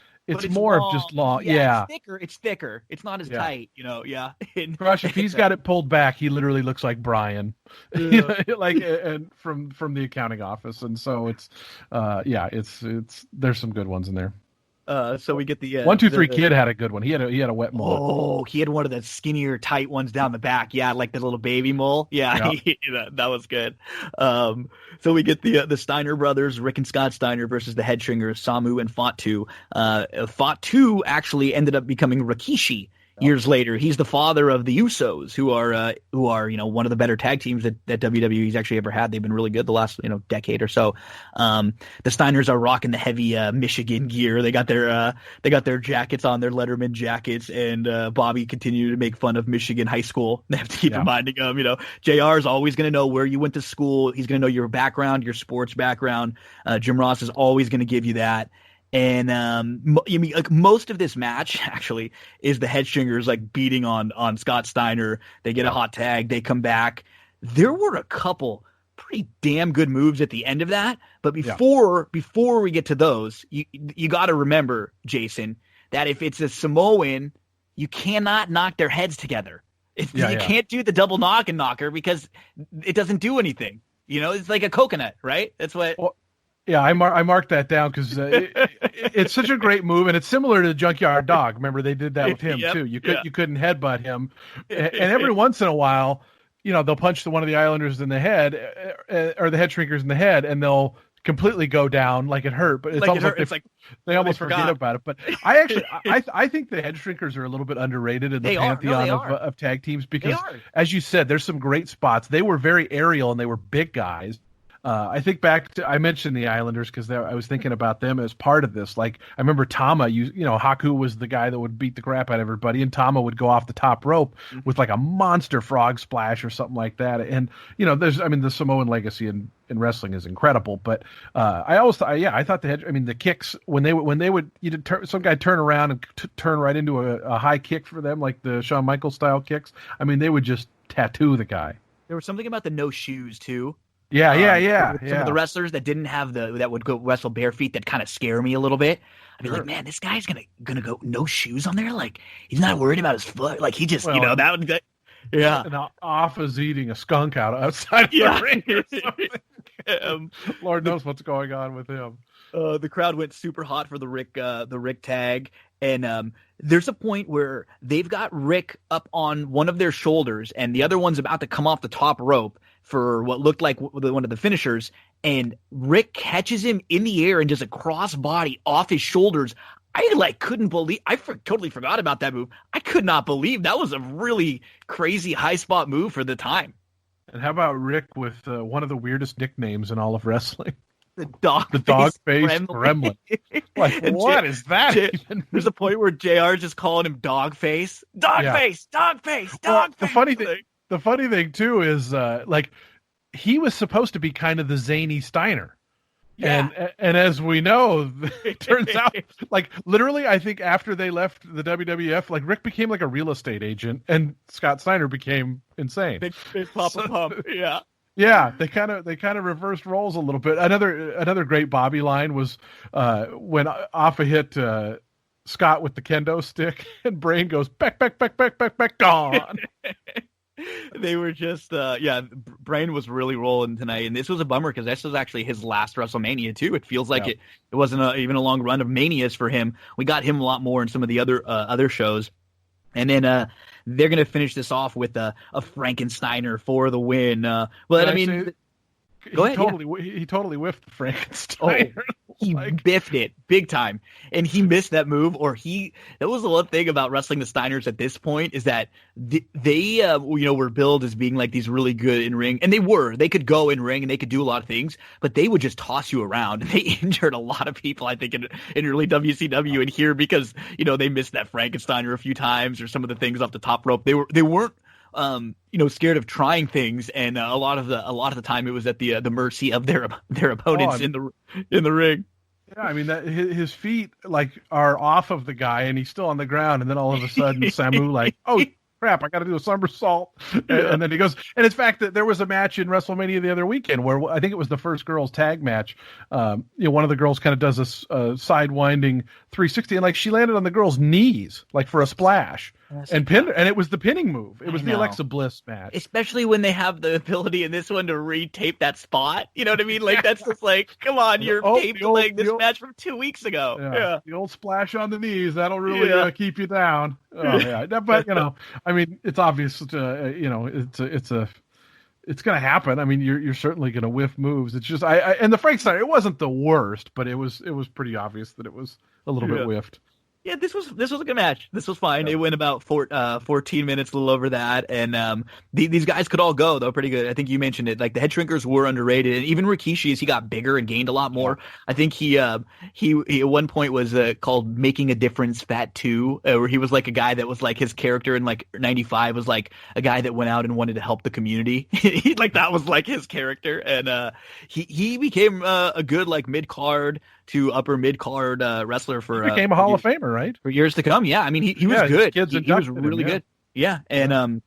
more long. Of just long. Yeah. It's thicker. It's not as tight, Yeah. Crush, if he's got it pulled back, he literally looks like Brian, and from the accounting office. And so it's there's some good ones in there. So we get the 1, 2, 3 Kid had a good one. He had a wet mullet. Oh, he had one of the skinnier, tight ones down the back. Yeah, like the little baby mole. Yeah, that was good. So we get the Steiner brothers, Rick and Scott Steiner, versus the Headstringers, Samu and Fatu. Fatu actually ended up becoming Rikishi years later. He's the father of the Usos, who are one of the better tag teams that WWE's actually ever had. They've been really good the last decade or so. The Steiners are rocking the heavy Michigan gear. They got their jackets on, their Letterman jackets, and Bobby continued to make fun of Michigan high school. They have to keep reminding him, JR is always going to know where you went to school. He's going to know your background, your sports background. Jim Ross is always going to give you that. And most of this match actually is the Headstringers like beating on Scott Steiner. They get a hot tag. They come back. There were a couple pretty damn good moves at the end of that. But before we get to those, you got to remember, Jason, that if it's a Samoan, you cannot knock their heads together. You can't do the double knock and knocker because it doesn't do anything. It's like a coconut, right? That's what. Well, yeah, I marked that down because it's such a great move, and it's similar to Junkyard Dog. Remember, they did that with him too. You couldn't headbutt him, and every once in a while, they'll punch one of the Islanders in the head, or the Headshrinkers in the head, and they'll completely go down like it hurt. But it's they almost forget about it. But I think the Headshrinkers are a little bit underrated in the pantheon of tag teams because, as you said, there's some great spots. They were very aerial and they were big guys. I think I mentioned the Islanders because I was thinking about them as part of this. Like, I remember Tama, Haku was the guy that would beat the crap out of everybody, and Tama would go off the top rope with like a monster frog splash or something like that. And, the Samoan legacy in wrestling is incredible. But I thought the kicks, when they would some guy turn around and turn right into a high kick for them, like the Shawn Michaels style kicks, they would just tattoo the guy. There was something about the no shoes, too. Yeah. Some of the wrestlers that didn't have that would go wrestle bare feet that kind of scare me a little bit. I'd be like, man, this guy's gonna go no shoes on there. Like, he's not worried about his foot. Like, he just that would And Alpha's eating a skunk outside of the ring or something. Lord knows what's going on with him. The crowd went super hot for the Rick tag, and there's a point where they've got Rick up on one of their shoulders, and the other one's about to come off the top rope for what looked like one of the finishers, and Rick catches him in the air and does a crossbody off his shoulders. I couldn't believe – totally forgot about that move. I could not believe that was a really crazy high spot move for the time. And how about Rick with one of the weirdest nicknames in all of wrestling? The dog face gremlin. Like, what is that? There's a point where JR just calling him dog face. Dog face. The funny thing too is he was supposed to be kind of the zany Steiner. Yeah. And as we know, it turns out, like, literally, I think after they left the WWF, like, Rick became like a real estate agent and Scott Steiner became insane. Big Papa Pump. Yeah. Yeah, they kind of reversed roles a little bit. Another great Bobby line was when Alpha hit Scott with the kendo stick, and Brain goes back, gone. They were just, Brain was really rolling tonight, and this was a bummer because this was actually his last WrestleMania too. It feels like it wasn't even a long run of Manias for him. We got him a lot more in some of the other shows, and then they're gonna finish this off with a Frankensteiner for the win. But I mean. Go ahead. He totally whiffed the Frankenstein. He biffed it big time, and he missed that move. That was the one thing about wrestling the Steiners at this point is that they were billed as being like these really good in ring, and they could go in ring and they could do a lot of things, but they would just toss you around. They injured a lot of people, I think, in early WCW and here because they missed that Frankensteiner a few times or some of the things off the top rope. They weren't. Scared of trying things, and a lot of the time it was at the mercy of their opponents in the ring. Yeah, I mean that his feet are off of the guy, and he's still on the ground, and then all of a sudden Samu oh crap, I got to do a somersault, and then he goes. And in fact, there was a match in WrestleMania the other weekend where I think it was the first girls tag match. One of the girls kind of does a sidewinding 360, and she landed on the girl's knees for a splash. And pinned her, and it was the pinning move. It was the Alexa Bliss match. Especially when they have the ability in this one to retape that spot. You know what I mean? That's just come on, you're taping this match from 2 weeks ago. Yeah. The old splash on the knees, that'll really keep you down. Oh, yeah. But, I mean, it's obvious, it's going to happen. I mean, you're certainly going to whiff moves. It's just, and the Frankenstein, it wasn't the worst, but it was pretty obvious that it was a little bit whiffed. Yeah, this was a good match. This was fine. It went about 14 minutes, a little over that, and these guys could all go though, pretty good. I think you mentioned it. The head shrinkers were underrated, and even Rikishi, as he got bigger and gained a lot more. I think he at one point was called Making a Difference Fat 2, where he was a guy that was his character in '95 was a guy that went out and wanted to help the community. That was his character, and he became a good mid card to upper mid card wrestler for he became a Hall of Famer, right? For years to come. Yeah, I mean he was good. He was really good. Yeah, and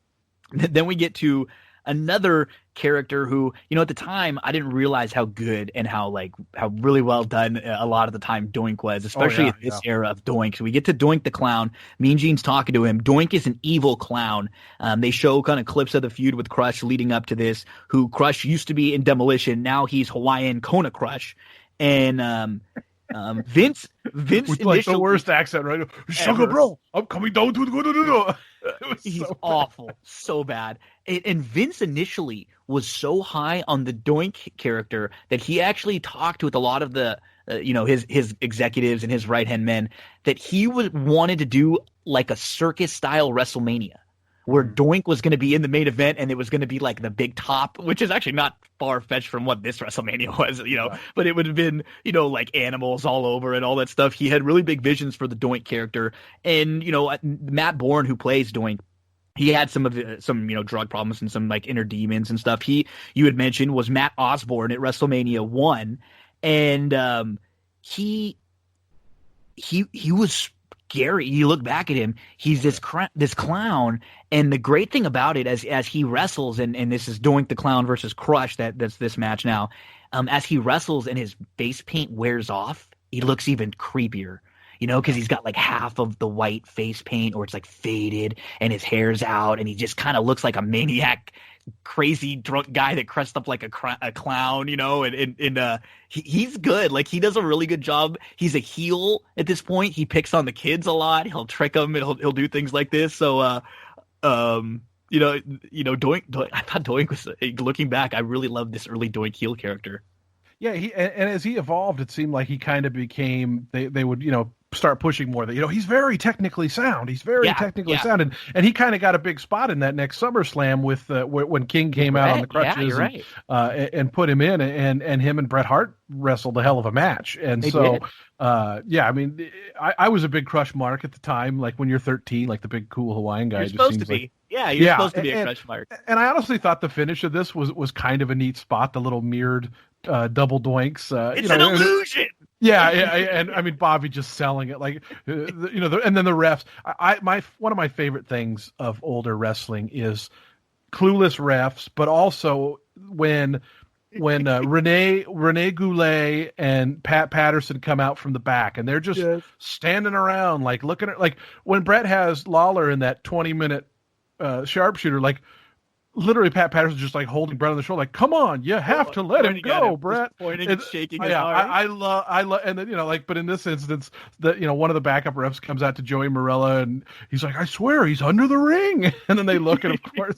then we get to another character who, at the time I didn't realize how good and how really well done a lot of the time Doink was, especially at this era of Doink. So we get to Doink the Clown. Mean Gene's talking to him. Doink is an evil clown. They show kind of clips of the feud with Crush leading up to this, who Crush used to be in Demolition. Now he's Hawaiian Kona Crush. And Vince with the worst accent, right? Sugar bro, I'm coming down to the He's so awful, so bad. And Vince initially was so high on the Doink character that he actually talked with a lot of the his executives and his right hand men that he wanted to do a circus style WrestleMania, where Doink was going to be in the main event and it was going to be the big top, which is actually not far-fetched from what this WrestleMania was, but it would have been, animals all over and all that stuff. He had really big visions for the Doink character. And, Matt Bourne, who plays Doink, he had some drug problems and some inner demons and stuff. You had mentioned was Matt Osborne at WrestleMania 1. And he was scary. You look back at him, he's this clown, and the great thing about it as he wrestles, and this is Doink the Clown versus Crush, that's this match now, as he wrestles and his face paint wears off, he looks even creepier, because he's got half of the white face paint, or it's faded, and his hair's out, and he just kind of looks like a maniac, crazy drunk guy that cressed up like a clown, and he's good. He does a really good job. He's a heel at this point. He picks on the kids a lot. He'll trick them and he'll do things like this. So, Doink, I thought Doink was, looking back, I really loved this early Doink heel character. Yeah, and as he evolved, it seemed like he kind of became, they would, start pushing more that, he's very technically sound. He's very technically sound. And he kind of got a big spot in that next SummerSlam with when King came out on the crutches and put him in, and him and Bret Hart wrestled a hell of a match. And I mean, I was a big Crush mark at the time, when you're 13, the big cool Hawaiian guy. You're supposed to be. Yeah, you're supposed to be a Crush mark. And I honestly thought the finish of this was kind of a neat spot, the little mirrored double doinks. It's an illusion. Yeah, and I mean Bobby just selling it, and then the refs. One of my favorite things of older wrestling is clueless refs, but also when Rene Goulet and Pat Patterson come out from the back and they're just standing around looking at when Brett has Lawler in that 20-minute sharpshooter, literally Pat Patterson's just like holding Brett on the shoulder, like, come on, you have to let him go, Brett. Pointing and shaking his yeah, arm. I love, and then, but in this instance, one of the backup refs comes out to Joey Morella, and he's like, I swear he's under the ring. And then they look, and of course,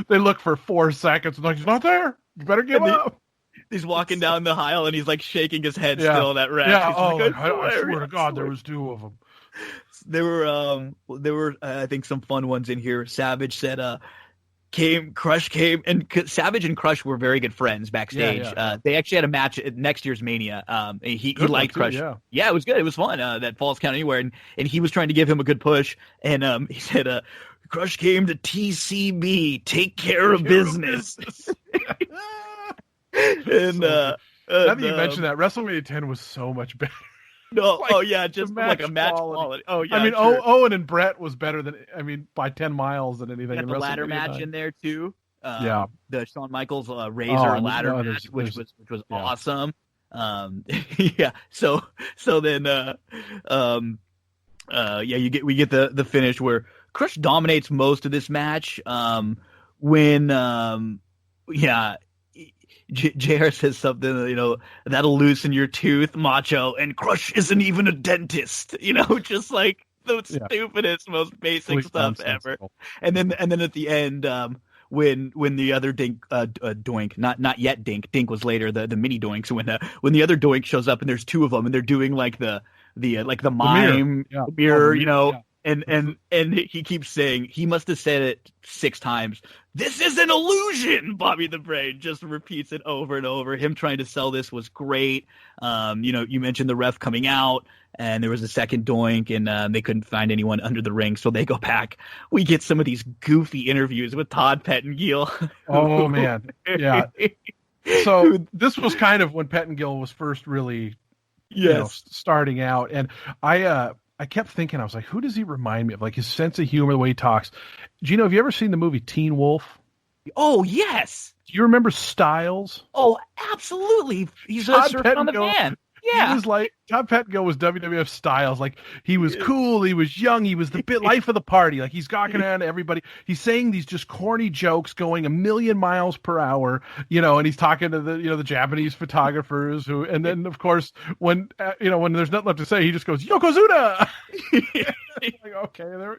they look for 4 seconds, and like, he's not there. You better give up. He's walking down the aisle, and he's like shaking his head still, that ref. Yeah, like, I swear to God, there was 2 of them. There were I think some fun ones in here. Savage said, Crush came, and Savage and Crush were very good friends backstage. They actually had a match at next year's Mania. He liked Crush. Yeah, it was good. It was fun. That Falls Count Anywhere, and he was trying to give him a good push. And he said, Crush came to TCB, take care of business. And now that you mentioned that, WrestleMania 10 was so much better. No, just like a match quality. Oh yeah, I mean, Owen and Brett was better than, by 10 miles than anything. Got the ladder match in there too. The Shawn Michaels Razor ladder match, which was awesome. So then we get the finish where Crush dominates most of this match. When JR says something, that'll loosen your tooth, Macho, and Crush isn't even a dentist, just like the stupidest, most basic stuff ever. And then at the end, when the other Doink, not yet Dink was later, the mini Doink. So when the other Doink shows up and there's 2 of them and they're doing like the mime mirror, And he keeps saying, he must have said it 6 times, this is an illusion. Bobby the Brain just repeats it over and over. Him trying to sell this was great. You mentioned the ref coming out, and there was a second Doink, and they couldn't find anyone under the ring, so they go back. We get some of these goofy interviews with Todd Pettengill. Oh, man. Yeah. So this was kind of when Pettengill was first really starting out. And I kept thinking, I was like, who does he remind me of? Like his sense of humor, the way he talks. Gino, have you ever seen the movie Teen Wolf? Oh, yes. Do you remember Styles? Oh, absolutely. He's on the van. Yeah. He was like, Todd Pettengill was WWF Styles. Like, he was cool, he was young, he was the life of the party. Like, he's gawking around to everybody. He's saying these just corny jokes going 1,000,000 miles per hour, and he's talking to the Japanese photographers and then, of course, when there's nothing left to say, he just goes, Yokozuna! Like, okay, there,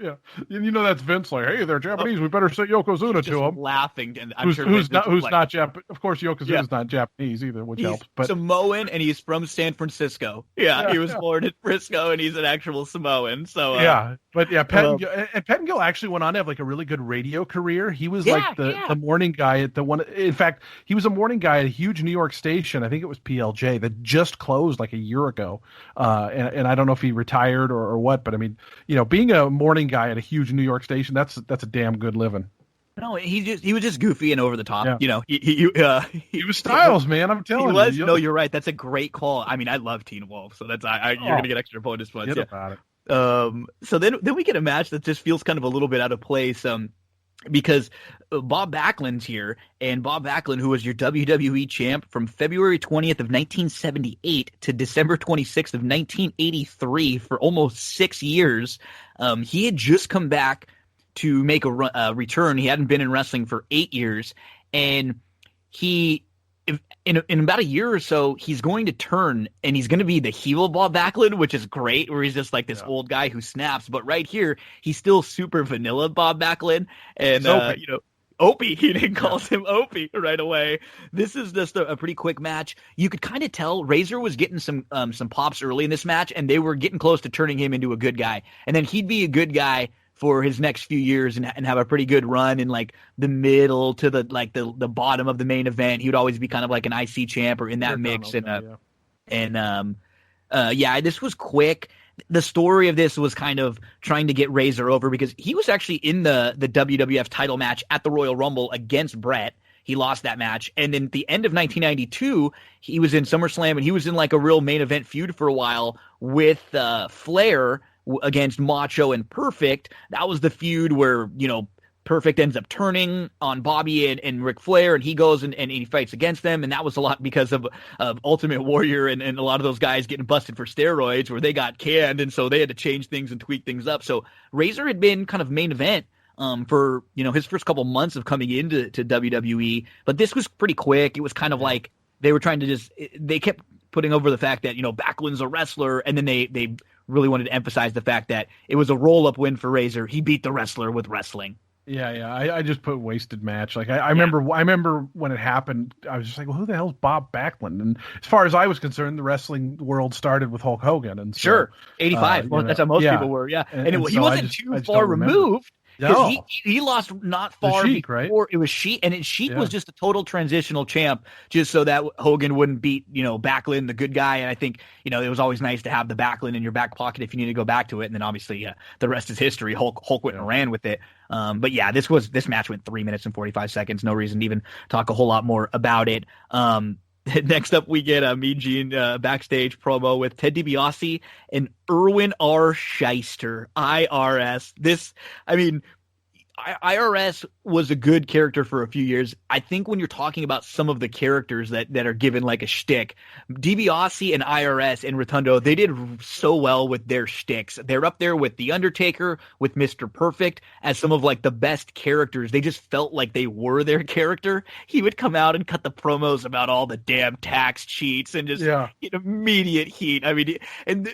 that's Vince. Like, hey, they're Japanese. We better say Yokozuna to them. Laughing, and I'm sure who's not Japanese. Of course, Yokozuna's not Japanese either, which helps. But Samoan, and he's from San Francisco. Yeah, he was born in Frisco, and he's an actual Samoan. So Pettengill actually went on to have like a really good radio career. He was the morning guy at the one. In fact, he was a morning guy at a huge New York station. I think it was PLJ that just closed like a year ago. And I don't know if he retired or what, but I mean, being a morning guy at a huge New York station, that's a damn good living. No, he was just goofy and over the top. Yeah. He was Styles, man. I'm telling you. No, you're right. That's a great call. I mean, I love Teen Wolf, so that's you're gonna get extra bonus points. About it. So then we get a match that just feels kind of a little bit out of place. Because Bob Backlund's here, and Bob Backlund, who was your WWE champ from February 20th of 1978 to December 26th of 1983 for almost 6 years, he had just come back to make a return. He hadn't been in wrestling for 8 years, and in about a year or so, he's going to turn, and he's going to be the heel Bob Backlund, which is great, where he's just like this old guy who snaps. But right here, he's still super vanilla Bob Backlund, and Opie. He calls him Opie right away. This is just a pretty quick match. You could kind of tell Razor was getting some pops early in this match, and they were getting close to turning him into a good guy, and then he'd be a good guy for his next few years and have a pretty good run in like the middle to the bottom of the main event. He would always be kind of like an IC champ or in that mix. This was quick. The story of this was kind of trying to get Razor over because he was actually in the WWF title match at the Royal Rumble against Brett. He lost that match. And in the end of 1992, he was in SummerSlam, and he was in like a real main event feud for a while with Flair against Macho and Perfect. That was the feud where, Perfect ends up turning on Bobby and Ric Flair, and he goes and he fights against them. And that was a lot because of Ultimate Warrior and a lot of those guys getting busted for steroids where they got canned. And so they had to change things and tweak things up. So Razor had been kind of main event for, his first couple months of coming into WWE. But this was pretty quick. It was kind of like they were trying to they kept putting over the fact that, Backlund's a wrestler. And then they really wanted to emphasize the fact that it was a roll-up win for Razor. He beat the wrestler with wrestling. Yeah. I just put wasted match. Like I remember when it happened, I was just like, well, who the hell's Bob Backlund? And as far as I was concerned, the wrestling world started with Hulk Hogan. And so, 85. That's how most people were. Yeah. And he wasn't too far removed. No. He lost not far Sheik, before. Right? It was Sheik, and Sheik was just a total transitional champ, just so that Hogan wouldn't beat, Backlund, the good guy. And I think, it was always nice to have the Backlund in your back pocket if you need to go back to it. And then obviously the rest is history. Hulk went and ran with it. But yeah, this match went 3 minutes and 45 seconds. No reason to even talk a whole lot more about it. Next up, we get a Mean Gene backstage promo with Ted DiBiase and Erwin R. Shyster, IRS. IRS was a good character for a few years. I think when you're talking about some of the characters that are given like a shtick, DiBiase and IRS and Rotundo, they did so well with their shticks. They're up there with The Undertaker, with Mr. Perfect, as some of like the best characters. They just felt like they were their character. He would come out and cut the promos about all the damn tax cheats and just immediate heat. I mean, and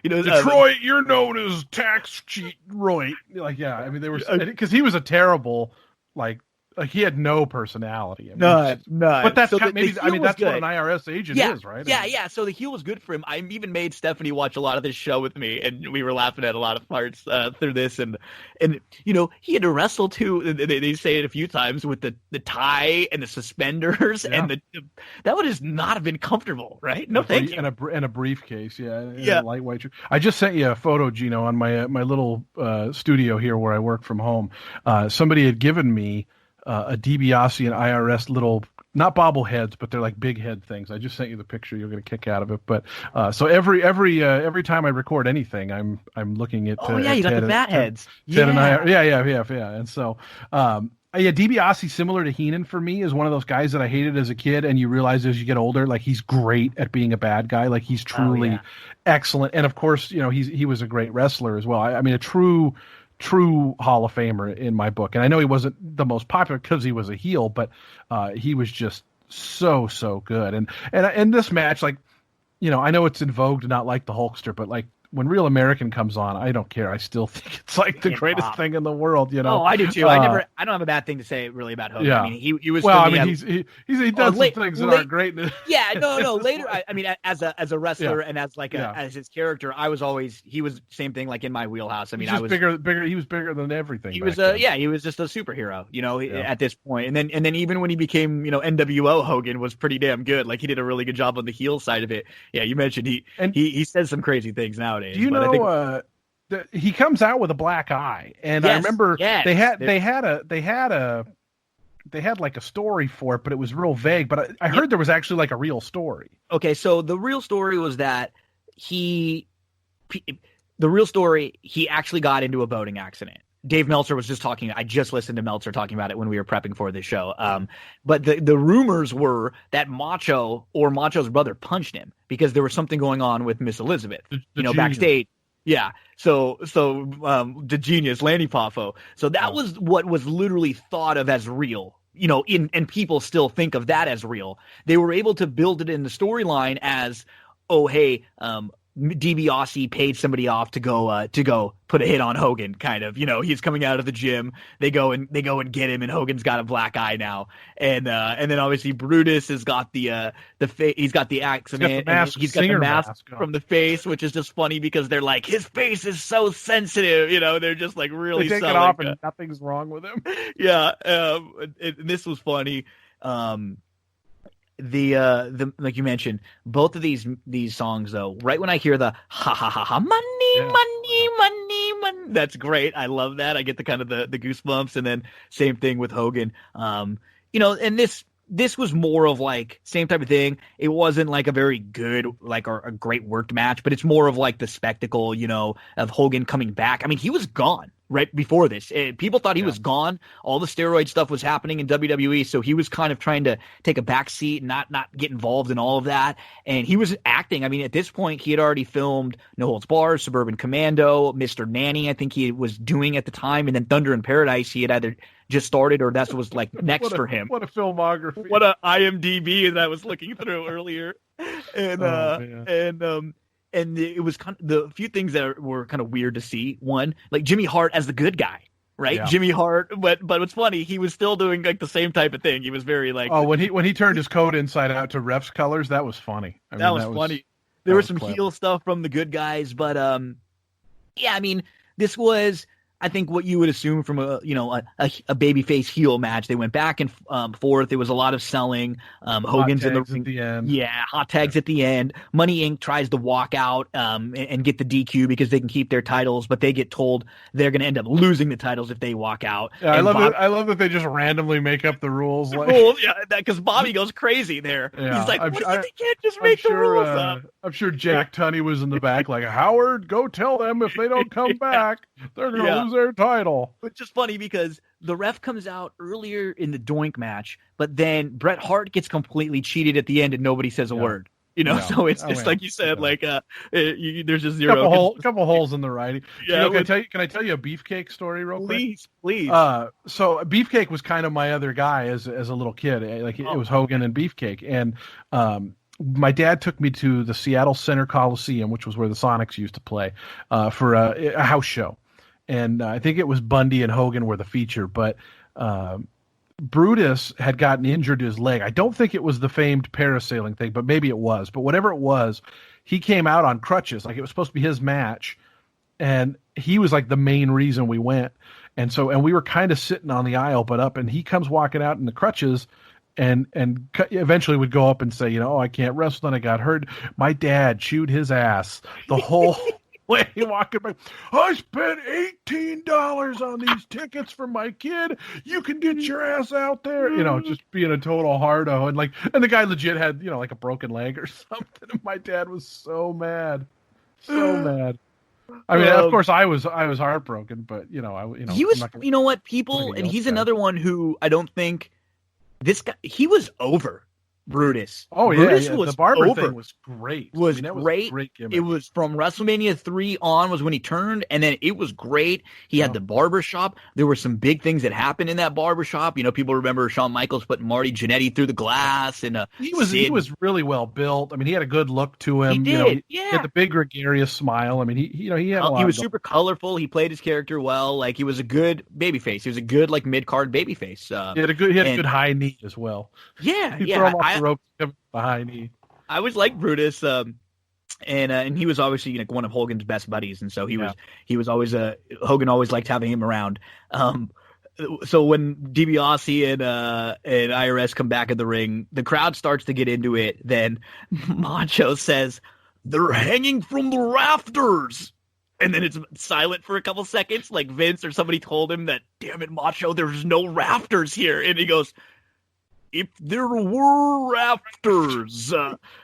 Detroit, you're known as tax cheat Roy. Like, yeah, I mean, they were because he was a terrible, like he had no personality. None. But that's so maybe. that's good. What an IRS agent is, right? Yeah. So the heel was good for him. I even made Stephanie watch a lot of this show with me, and we were laughing at a lot of parts through this. And he had to wrestle too. They say it a few times with the tie and the suspenders, and that would just not have been comfortable, right? No, thank you. And a briefcase, a lightweight. I just sent you a photo, Gino, on my little studio here where I work from home. Somebody had given me a DiBiase and IRS little, not bobbleheads, but they're like big head things. I just sent you the picture. You'll get a kick out of it. But so every time I record anything, I'm looking at. You got the bat heads. Ted and I, yeah. And so, DiBiase, similar to Heenan for me, is one of those guys that I hated as a kid, and you realize as you get older, like he's great at being a bad guy. Like he's truly excellent, and of course, he was a great wrestler as well. I mean, a true Hall of Famer in my book. And I know he wasn't the most popular because he was a heel, but he was just so good. And this match, like, I know it's in vogue to not like the Hulkster, but like when Real American comes on, I don't care. I still think it's like the greatest thing in the world, Oh, I do too. I don't have a bad thing to say really about Hogan. Yeah. I mean, he was. Well, I mean, he does some things that aren't great. Yeah, no. Later, I mean, as a wrestler and as like as his character, he was same thing like in my wheelhouse. I mean, I was bigger. He was bigger than everything. He was he was just a superhero, at this point. And then even when he became, NWO Hogan was pretty damn good. Like he did a really good job on the heel side of it. Yeah, you mentioned he says some crazy things nowadays. Do you know? He comes out with a black eye, and I remember they had like a story for it, but it was real vague. But I heard there was actually like a real story. Okay, so the real story was that he actually got into a boating accident. Dave Meltzer was just talking. I just listened to Meltzer talking about it when we were prepping for this show. But the rumors were that Macho or Macho's brother punched him because there was something going on with Miss Elizabeth, backstage. Yeah. So the genius, Lanny Poffo. So that was what was literally thought of as real, and people still think of that as real. They were able to build it in the storyline as, oh, hey, DiBiase paid somebody off to go put a hit on Hogan, kind of. He's coming out of the gym. They go and get him, and Hogan's got a black eye now. And then obviously Brutus has got he's got the accident. He's got the mask from the face, which is just funny because they're like, his face is so sensitive. They're just like really. They take it off and nothing's wrong with him. Yeah, this was funny. The like you mentioned, both of these songs though, right when I hear the ha ha ha ha money, that's great. I love that. I get the kind of the goosebumps. And then same thing with Hogan. And this was more of like same type of thing. It wasn't like a very good or a great worked match, but it's more of like the spectacle, of Hogan coming back. I mean, he was gone. right before this. People thought he was gone. All the steroid stuff was happening in WWE, so he was kind of trying to take a back seat and not get involved in all of that. And he was acting. I mean, at this point, he had already filmed No Holds Barred, Suburban Commando, Mr. Nanny, I think he was doing at the time, and then Thunder in Paradise he had either just started or that was like next for him. What a filmography. What a IMDb that I was looking through earlier. And it was kind of the few things that were kind of weird to see. One, like Jimmy Hart as the good guy, right? Yeah. Jimmy Hart, but what's funny, he was still doing like the same type of thing. He was very like, when he turned his coat inside out to ref's colors, that was funny. That was funny. There was some heel stuff from the good guys, but yeah, I mean, this was, I think, what you would assume from a babyface heel match. They went back and forth. There was a lot of selling. Hogan's in the ring. At the end. Yeah, hot tags at the end. Money Inc. tries to walk out and get the DQ because they can keep their titles, but they get told they're going to end up losing the titles if they walk out. Yeah, I love that they just randomly make up the rules. Because Bobby goes crazy there. Yeah, he's like, they can't just make the rules up. I'm sure Jack Tunney was in the back like, Howard, go tell them if they don't come back, they're going to lose their title. Which is funny because the ref comes out earlier in the Doink match, but then Bret Hart gets completely cheated at the end and nobody says a word. So it's like you said, like there's just zero. Couple holes in the writing. Yeah, can I tell you a Beefcake story real quick? Please. So Beefcake was kind of my other guy as a little kid. Like it was Hogan and Beefcake, and my dad took me to the Seattle Center Coliseum, which was where the Sonics used to play, for a house show. And I think it was Bundy and Hogan were the feature, but Brutus had gotten injured to his leg. I don't think it was the famed parasailing thing, but maybe it was. But whatever it was, he came out on crutches. Like it was supposed to be his match, and he was like the main reason we went. And we were kind of sitting on the aisle, but up, and he comes walking out in the crutches, and eventually would go up and say, I can't wrestle, and I got hurt. My dad chewed his ass the whole way walking back. I spent $18 on these tickets for my kid. You can get your ass out there. Just being a total hardo. And the guy legit had, like a broken leg or something. And my dad was so mad. So mad. I mean, of course I was heartbroken, but he was, people, and he's another one who I don't think this guy, he was over Brutus. Oh, Brutus yeah. Was the barber over. thing was great. That was great. Great gimmick. It was from WrestleMania 3 on was when he turned, and then it was great. He had the barber shop. There were some big things that happened in that barber shop. People remember Shawn Michaels putting Marty Jannetty through the glass, and he was really well built. I mean, he had a good look to him. He did. He had the big gregarious smile. I mean, he had a lot. He was super colorful. He played his character well. Like he was a good babyface. He was a good mid card babyface. He had a good high knee as well. Yeah, He'd throw him off the rope. Behind me. I was like Brutus, and he was obviously one of Hogan's best buddies, and so he was always Hogan always liked having him around. So when DiBiase and IRS come back in the ring, the crowd starts to get into it. Then Macho says, "They're hanging from the rafters." And then it's silent for a couple seconds, like Vince or somebody told him that, "Damn it, Macho, there's no rafters here." And he goes, "If there were rafters,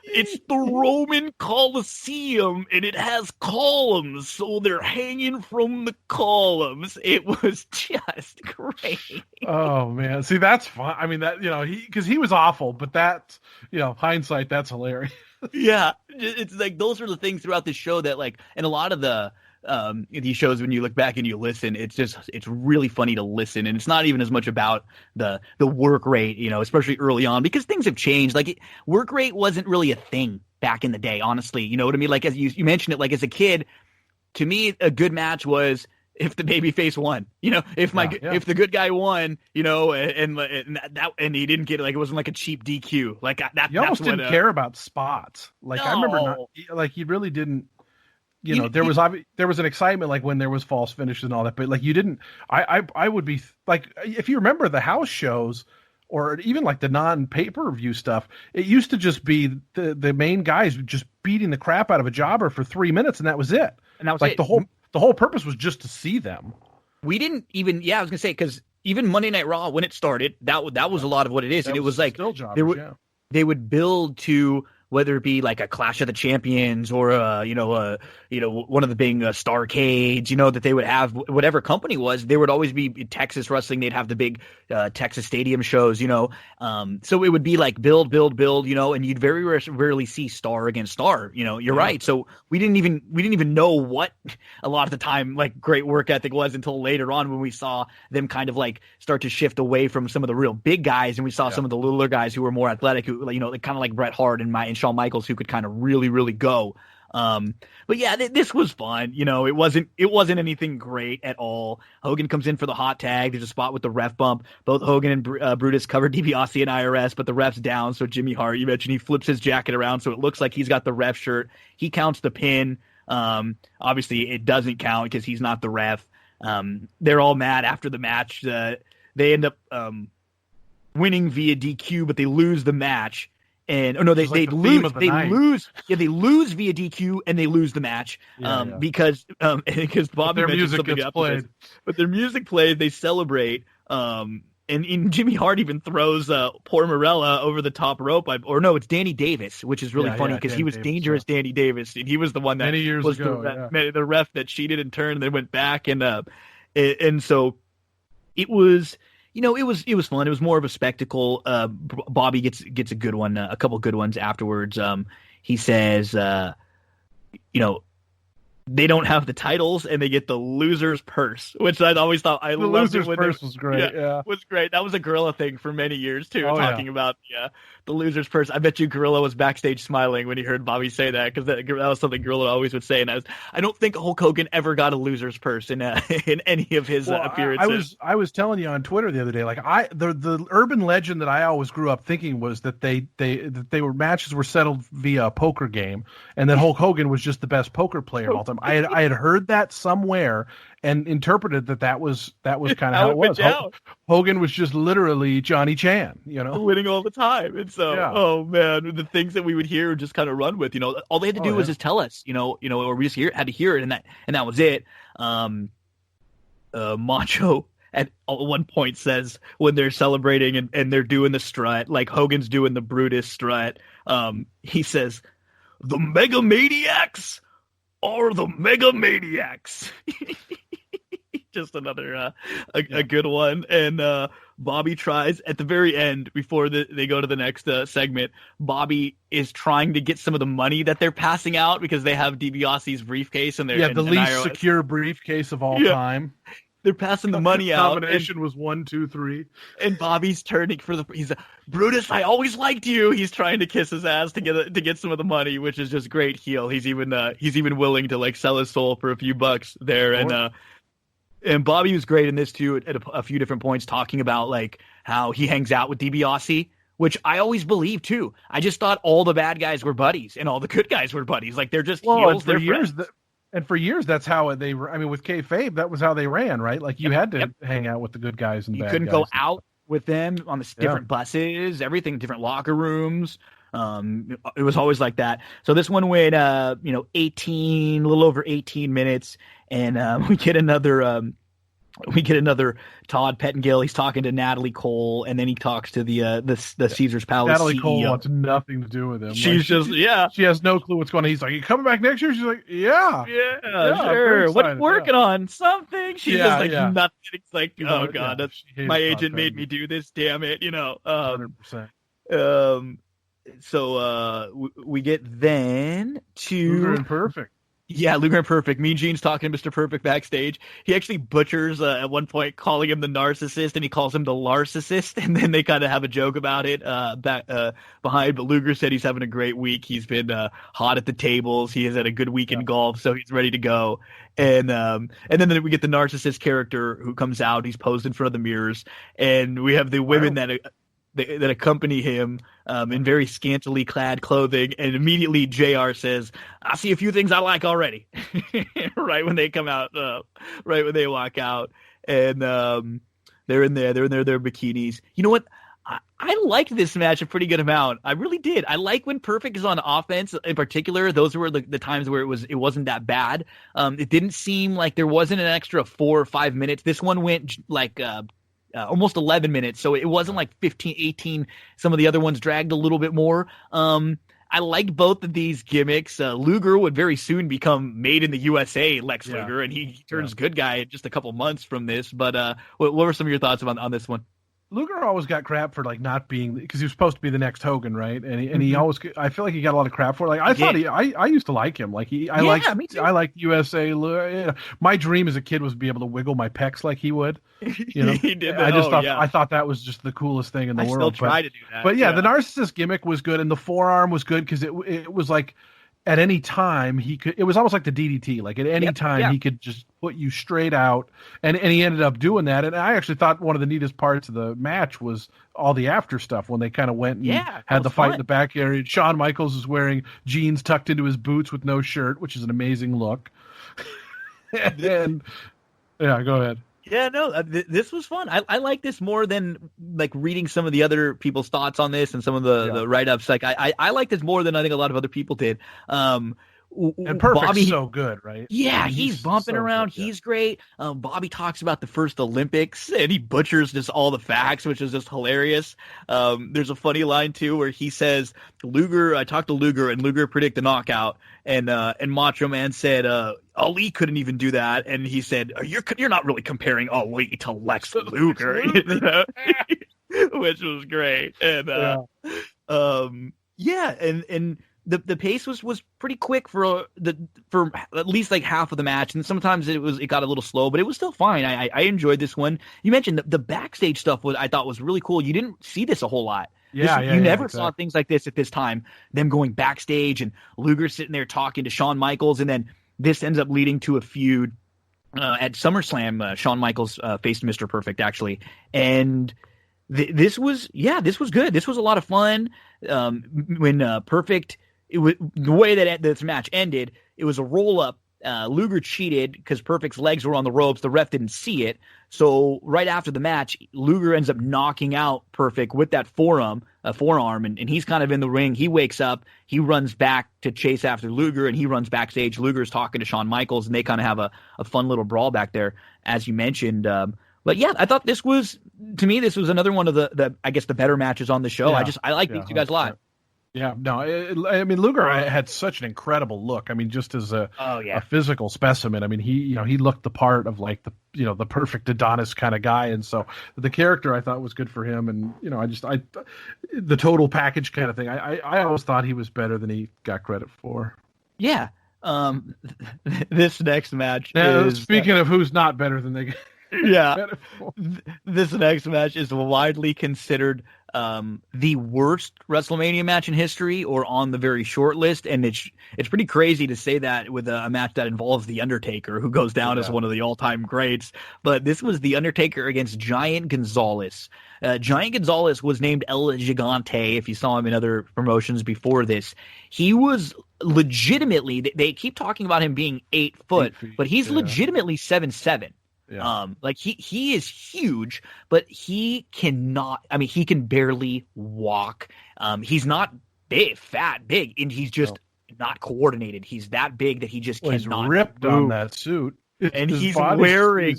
it's the Roman Colosseum, and it has columns, so they're hanging from the columns." It was just great. Oh man, see that's fun. I mean because he was awful, but that's hindsight, that's hilarious. Yeah, it's like those are the things throughout the show that and a lot of the these shows, when you look back and you listen, it's really funny to listen, and it's not even as much about the work rate, especially early on, because things have changed. Like work rate wasn't really a thing back in the day, honestly. You know what I mean? Like as you mentioned it, like as a kid, to me a good match was if the babyface won, if the good guy won, and he didn't get it, like it wasn't like a cheap DQ, like that. You almost didn't care about spots. Like no. I remember, you really didn't. There was an excitement like when there was false finishes and all that, but like you didn't. I would be like, if you remember the house shows or even like the non-pay-per-view stuff, it used to just be the main guys just beating the crap out of a jobber for 3 minutes, and that was it. And that was like it. The whole purpose was just to see them. We didn't even. Yeah, I was gonna say, because even Monday Night Raw when it started, that was a lot of what it is, and it was like still jobbers, they would build to whether it be like a Clash of the Champions or one of the big Starcades, that they would have, whatever company was, there would always be Texas wrestling. They'd have the big Texas stadium shows, so it would be like build, and you'd very rarely see star against star. You're right. So we didn't even know what a lot of the time like great work ethic was until later on when we saw them kind of like start to shift away from some of the real big guys, and we saw some of the littler guys who were more athletic, who kind of like Bret Hart and Shawn Michaels, who could kind of really, really go. But yeah, this was fun. It wasn't anything great at all. Hogan comes in for the hot tag. There's a spot with the ref bump. Both Hogan and Brutus cover DiBiase and IRS, but the ref's down. So Jimmy Hart, you mentioned, he flips his jacket around, so it looks like he's got the ref shirt. He counts the pin. Obviously it doesn't count because he's not the ref. They're all mad after the match. They end up winning via DQ, but they lose the match. And they lose via DQ and they lose the match because Bobby their mentioned music something gets up. played. But their music plays, they celebrate. And Jimmy Hart even throws poor Morella over the top rope. It's Danny Davis, which is really funny because he was Davis, Dangerous Danny Davis, and he was the one that many years was ago, the ref that cheated and turned and then went back, and so it was. It was fun. It was more of a spectacle. Bobby gets a good one, a couple good ones afterwards. He says, they don't have the titles and they get the loser's purse, which I always thought the loser's purse was great. Was great. That was a Gorilla thing for many years too, talking about the loser's purse. I bet you Gorilla was backstage smiling when he heard Bobby say that, because that was something Gorilla always would say. And I don't think Hulk Hogan ever got a loser's purse in any of his appearances. I was telling you on Twitter the other day, like the urban legend that I always grew up thinking was that matches were settled via a poker game, and that Hulk Hogan was just the best poker player of all time. I had heard that somewhere and interpreted that was kind of how it was. Hogan was just literally Johnny Chan, winning all the time. And so, oh man, the things that we would hear and just kind of run with, all they had to do was just tell us, or we just had to hear it, and that was it. Macho at one point says, when they're celebrating and they're doing the strut, like Hogan's doing the Brutus strut, he says, "The Mega Maniacs are the Mega Maniacs." Just another a good one. And Bobby tries at the very end, before they go to the next segment, Bobby is trying to get some of the money that they're passing out, because they have DiBiase's briefcase and they're the least secure briefcase of all time. They're passing the money out. Combination was 1, 2, 3. And Bobby's turning he's Brutus, I always liked you. He's trying to kiss his ass to get some of the money, which is just great heel. He's even willing to like sell his soul for a few bucks there. And Bobby was great in this too at a few different points, talking about like how he hangs out with DiBiase, which I always believed too. I just thought all the bad guys were buddies and all the good guys were buddies. Like they're just heels. And for years, that's how they were. I mean, with kayfabe, that was how they ran, right? Like you had to hang out with the good guys and bad guys. You couldn't go out with them on the different buses, everything, different locker rooms. It was always like that. So this one went, a little over 18 minutes, and we get another Todd Pettengill. He's talking to Natalie Cole, and then he talks to the Caesar's Palace Natalie CEO. Cole wants nothing to do with him. She's she has no clue what's going on. He's like, "You coming back next year?" She's like, "Yeah, sure. What are you working on? Something." She's just like nothing. It's like, oh god, my agent made me do this. Damn it, 100%. So we get then to Luger and Perfect. Yeah, Luger and Perfect. Mean Gene's talking to Mr. Perfect backstage. He actually butchers at one point, calling him the narcissist, and he calls him the larcissist, and then they kind of have a joke about it behind. But Luger said he's having a great week. He's been hot at the tables. He has had a good week in golf, so he's ready to go. And then we get the narcissist character who comes out. He's posed in front of the mirrors, and we have the women that accompany him in very scantily clad clothing, and immediately JR says, "I see a few things I like already." Right when they come out, right when they walk out, and they're in their bikinis. You know what? I liked this match a pretty good amount. I really did. I like when Perfect is on offense in particular. Those were the times where it wasn't that bad. It didn't seem like there wasn't an extra 4 or 5 minutes. This one went like almost 11 minutes, so it wasn't like 15, 18. Some of the other ones dragged a little bit more. I liked both of these gimmicks. Luger would very soon become made in the USA Lex Luger, and he turns good guy in just a couple months from this. But what were some of your thoughts on this one? Luger always got crap for like not being, because he was supposed to be the next Hogan, right? And he always, I feel like he got a lot of crap for it. Like I thought I used to like him. Like I liked USA. My dream as a kid was to be able to wiggle my pecs like he would. You know, he did. I thought that was just the coolest thing in the world. Still try to do that. But the narcissist gimmick was good, and the forearm was good because it was like at any time he could. It was almost like the DDT. Like at any time he could just put you straight out, and he ended up doing that. And I actually thought one of the neatest parts of the match was all the after stuff when they kind of went and had the fight in the back area. Shawn Michaels is wearing jeans tucked into his boots with no shirt, which is an amazing look. And then, go ahead. Yeah, no, this was fun. I like this more than like reading some of the other people's thoughts on this and some of the write-ups. Like I like this more than I think a lot of other people did. And Perfect's so good, right? Yeah, he's bumping around. He's great. Bobby talks about the first Olympics, and he butchers just all the facts, which is just hilarious. There's a funny line, too, where he says, I talked to Luger, and Luger predicted a knockout, and Macho Man said, Ali couldn't even do that, and he said, you're not really comparing Ali to Lex Luger, which was great. And and the pace was pretty quick for at least like half of the match, and sometimes it got a little slow, but it was still fine. I enjoyed this one. You mentioned the backstage stuff I thought was really cool. You didn't see this a whole lot. You never saw things like this at this time. Them going backstage and Luger sitting there talking to Shawn Michaels, and then this ends up leading to a feud at SummerSlam. Shawn Michaels faced Mr. Perfect actually, and this was good. This was a lot of fun. When Perfect. The way that this match ended, it was a roll-up. Luger cheated because Perfect's legs were on the ropes. The ref didn't see it. So right after the match, Luger ends up knocking out Perfect with that forearm, and he's kind of in the ring. He wakes up. He runs back to chase after Luger, and he runs backstage. Luger's talking to Shawn Michaels, and they kind of have a fun little brawl back there, as you mentioned. But yeah, I thought this was another one of the I guess the better matches on the show. Yeah, I like these two guys a lot. Yeah, no, I mean Luger had such an incredible look. I mean, just as a physical specimen. I mean, he looked the part of like the perfect Adonis kind of guy, and so the character I thought was good for him, and the total package kind of thing. I always thought he was better than he got credit for. Yeah. This next match. Yeah, speaking of who's not better than they. Yeah, this next match is widely considered the worst WrestleMania match in history, or on the very short list, and it's pretty crazy to say that with a match that involves The Undertaker, who goes down as one of the all-time greats. But this was The Undertaker against Giant Gonzalez. Giant Gonzalez was named El Gigante, if you saw him in other promotions before this. He was legitimately, they keep talking about him being 8 foot, but he's legitimately 7'7". Yeah. Like he is huge, but he cannot. I mean, he can barely walk. He's not big, and he's just not coordinated. He's that big that he just cannot. He's ripped move. On that suit, and he's wearing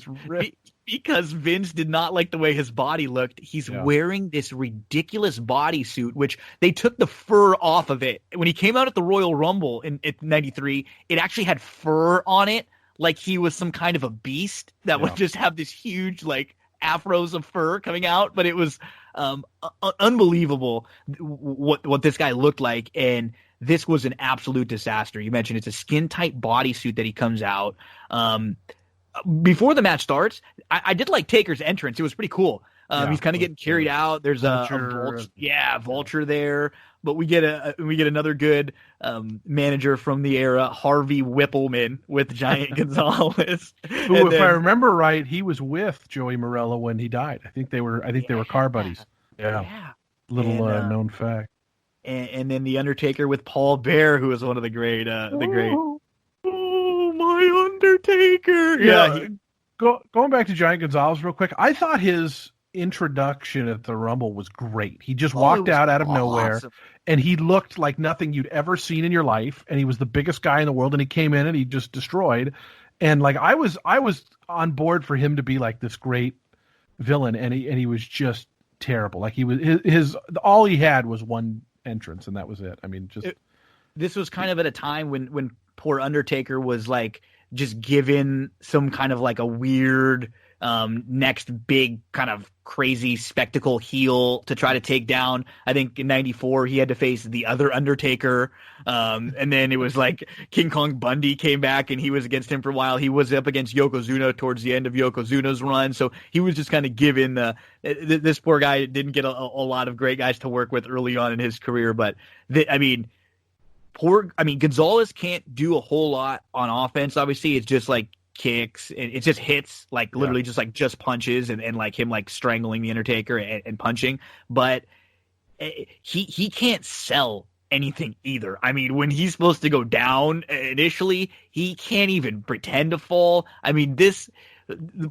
because Vince did not like the way his body looked. He's wearing this ridiculous bodysuit, which they took the fur off of it when he came out at the Royal Rumble in '93. It actually had fur on it. Like he was some kind of a beast that would just have this huge like afros of fur coming out, but it was unbelievable what this guy looked like, and this was an absolute disaster. You mentioned it's a skin tight bodysuit that he comes out. Before the match starts, I did like Taker's entrance. It was pretty cool. He's kind of getting carried out. There's a vulture there. But we get another good manager from the era, Harvey Whippleman, with Giant Gonzalez. Who, if I remember right, he was with Joey Morello when he died. I think they were car buddies. Yeah. Little known fact. And then the Undertaker with Paul Bear, who was one of the great Oh, my Undertaker. Yeah. Going back to Giant Gonzalez real quick, I thought his introduction at the Rumble was great. He just walked out of nowhere, and he looked like nothing you'd ever seen in your life, and he was the biggest guy in the world, and he came in and he just destroyed. And like I was on board for him to be like this great villain, and he was just terrible. Like he was his all he had was one entrance, and that was it. I mean, this was kind of at a time when poor Undertaker was like just given some kind of like a weird next big kind of crazy spectacle heel to try to take down. I think in 94 he had to face the other Undertaker. And then it was like King Kong Bundy came back and he was against him for a while. He was up against Yokozuna towards the end of Yokozuna's run. So he was just kind of given this poor guy didn't get a lot of great guys to work with early on in his career. But Gonzalez can't do a whole lot on offense. Obviously it's just like kicks and it just hits like literally just punches and like him like strangling the Undertaker and punching, but he can't sell anything either. I mean, when he's supposed to go down initially, he can't even pretend to fall. I mean, the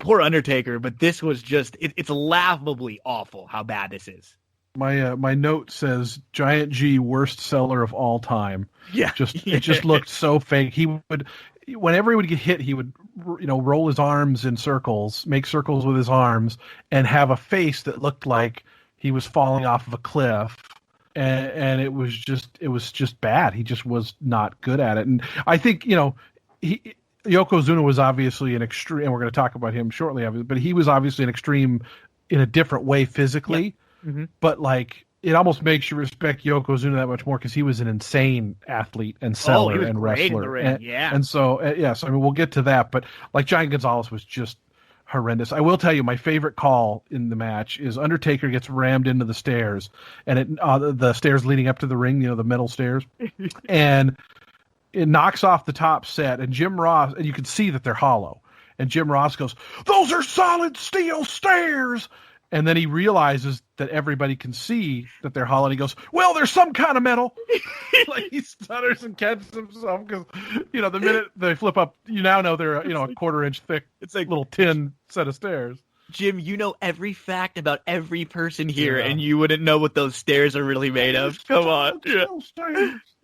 poor Undertaker, but this was just it's laughably awful how bad this is. My note says Giant G worst seller of all time. Yeah, it just looked so fake. He would, whenever he would get hit, he would roll his arms in circles, make circles with his arms, and have a face that looked like he was falling off of a cliff. And it was just bad. He just was not good at it. And I think Yokozuna was obviously an extreme, and we're going to talk about him shortly, but he was obviously an extreme in a different way physically. Yep. Mm-hmm. But like it almost makes you respect Yokozuna that much more because he was an insane athlete and seller and wrestler. And so yes, I mean we'll get to that. But like Giant Gonzalez was just horrendous. I will tell you my favorite call in the match is Undertaker gets rammed into the stairs and the stairs leading up to the ring, the metal stairs, and it knocks off the top set. And Jim Ross, and you can see that they're hollow. And Jim Ross goes, "Those are solid steel stairs." And then he realizes that everybody can see that they're hollow. And he goes, "Well, there's some kind of metal." Like he stutters and catches himself because, the minute they flip up, you now know they're a quarter-inch thick. It's like little tin set of stairs. Jim, you know every fact about every person here, and you wouldn't know what those stairs are really made of. Come on. Yeah.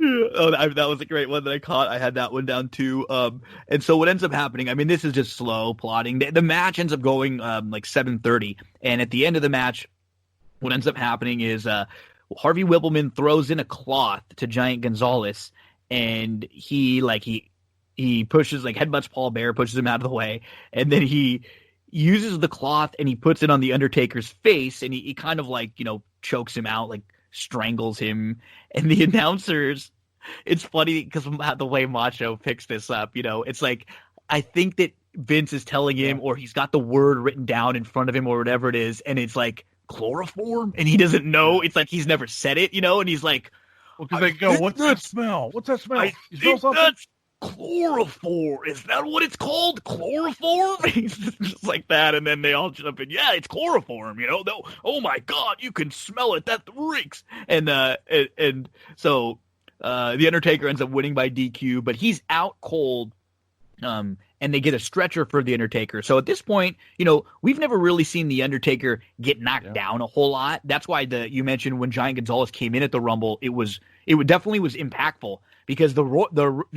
Oh, that was a great one that I caught. I had that one down too. And so what ends up happening, I mean, this is just slow plotting. The match ends up going like 7:30, and at the end of the match, what ends up happening is Harvey Whippleman throws in a cloth to Giant Gonzalez, and he pushes, like headbutts Paul Bear, pushes him out of the way, and then he uses the cloth and he puts it on the Undertaker's face, and he kind of like, chokes him out, like strangles him. And the announcers, it's funny because the way Macho picks this up, it's like, I think that Vince is telling him, or he's got the word written down in front of him or whatever it is, and it's like chloroform, and he doesn't know. It's like he's never said it, and he's like, well, because they go, "What's that smell? What's that smell? You smell something?" That's chloroform. Is that what it's called? Chloroform? Just like that, and then they all jump in. Yeah, it's chloroform. Oh my God, you can smell it. That reeks. And so the Undertaker ends up winning by DQ, but he's out cold. And they get a stretcher for the Undertaker. So at this point, we've never really seen the Undertaker get knocked down a whole lot. That's why you mentioned when Giant Gonzalez came in at the Rumble, it definitely was impactful because the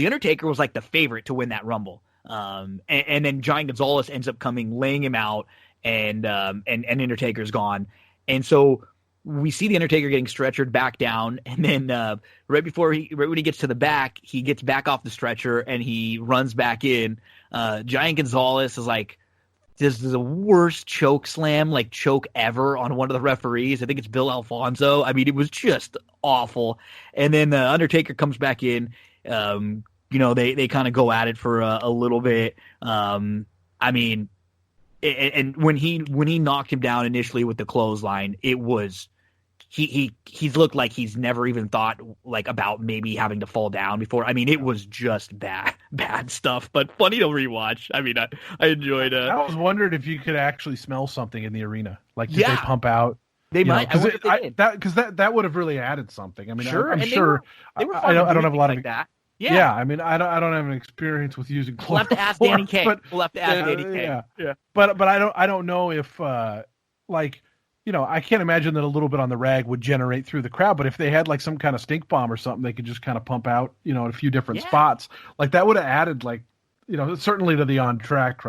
Undertaker was like the favorite to win that Rumble. And then Giant Gonzalez ends up laying him out, and Undertaker's gone. And so we see the Undertaker getting stretchered back down, and then right when he gets to the back, he gets back off the stretcher and he runs back in. Giant Gonzalez is like, this is the worst choke ever on one of the referees. I think it's Bill Alfonso. I mean, it was just awful. And then the Undertaker comes back in. They kind of go at it for a little bit. I mean, and when he knocked him down initially with the clothesline, it was he's looked like he's never even thought like about maybe having to fall down before. I mean, it was just bad stuff, but funny to rewatch. I mean, I enjoyed it. I was wondering if you could actually smell something in the arena. Like, did they pump out? They might. Because that would have really added something. I mean, sure. I'm sure. They were I don't have a lot like of that. Yeah, I mean, I don't have an experience with using chloroform. We'll have to ask Danny Kaye. Danny Kaye. Yeah. But I don't know if I can't imagine that a little bit on the rag would generate through the crowd. But if they had like some kind of stink bomb or something, they could just kind of pump out, in a few different spots. Like that would have added certainly to the On Track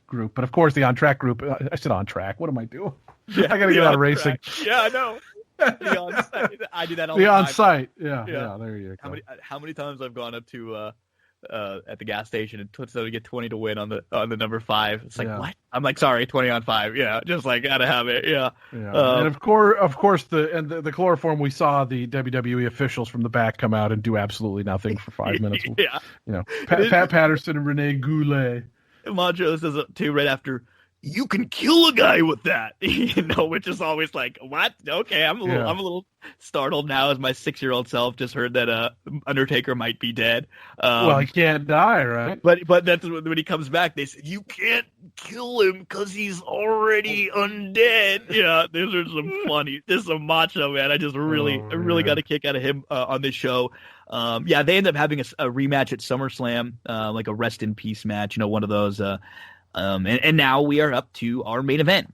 group. But of course, the On Track group. I said On Track. What am I doing? I got to get out of racing. Yeah, I know. The on-site. I do that all the the time. on-site. Yeah, there you go. How many times I've gone up to at the gas station and so to get 20 to win on the number 5. It's like, what? I'm like, sorry, 20 on 5. Yeah, just like gotta have it. Yeah. And of course, the chloroform, we saw the WWE officials from the back come out and do absolutely nothing for 5 minutes. Yeah. You know, Pat Patterson and Renee Goulet. Macho says it too right after, you can kill a guy with that, which is always like, what? Okay, I'm a little startled now as my 6-year-old self just heard that Undertaker might be dead. Well, he can't die, right? But that's when he comes back. They say you can't kill him because he's already undead. Yeah, there's some macho, man. I just really got a kick out of him on this show. They end up having a rematch at SummerSlam, like a rest in peace match, one of those. And now we are up to our main event.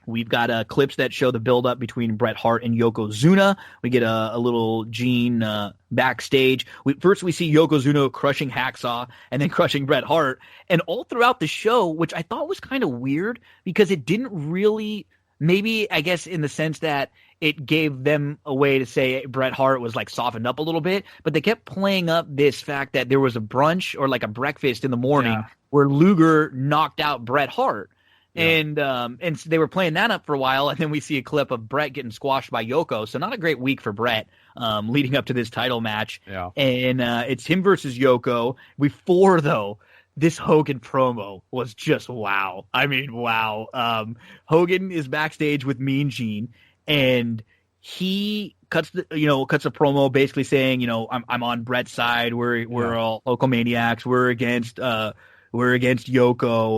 We've got clips that show the build-up between Bret Hart and Yokozuna. We get a little Gene backstage. First we see Yokozuna crushing Hacksaw and then crushing Bret Hart. And all throughout the show, which I thought was kind of weird because it didn't really – maybe I guess in the sense that it gave them a way to say Bret Hart was like softened up a little bit. But they kept playing up this fact that there was a brunch or like a breakfast in the morning where Luger knocked out Bret Hart. And so they were playing that up for a while, and then we see a clip of Bret getting squashed by Yoko. So not a great week for Bret leading up to this title match. Yeah. And it's him versus Yoko. Before, though, this Hogan promo was just wow. I mean, wow. Hogan is backstage with Mean Gene, and he cuts a promo basically saying, I'm on Bret's side. We're all local maniacs. We're against Yoko,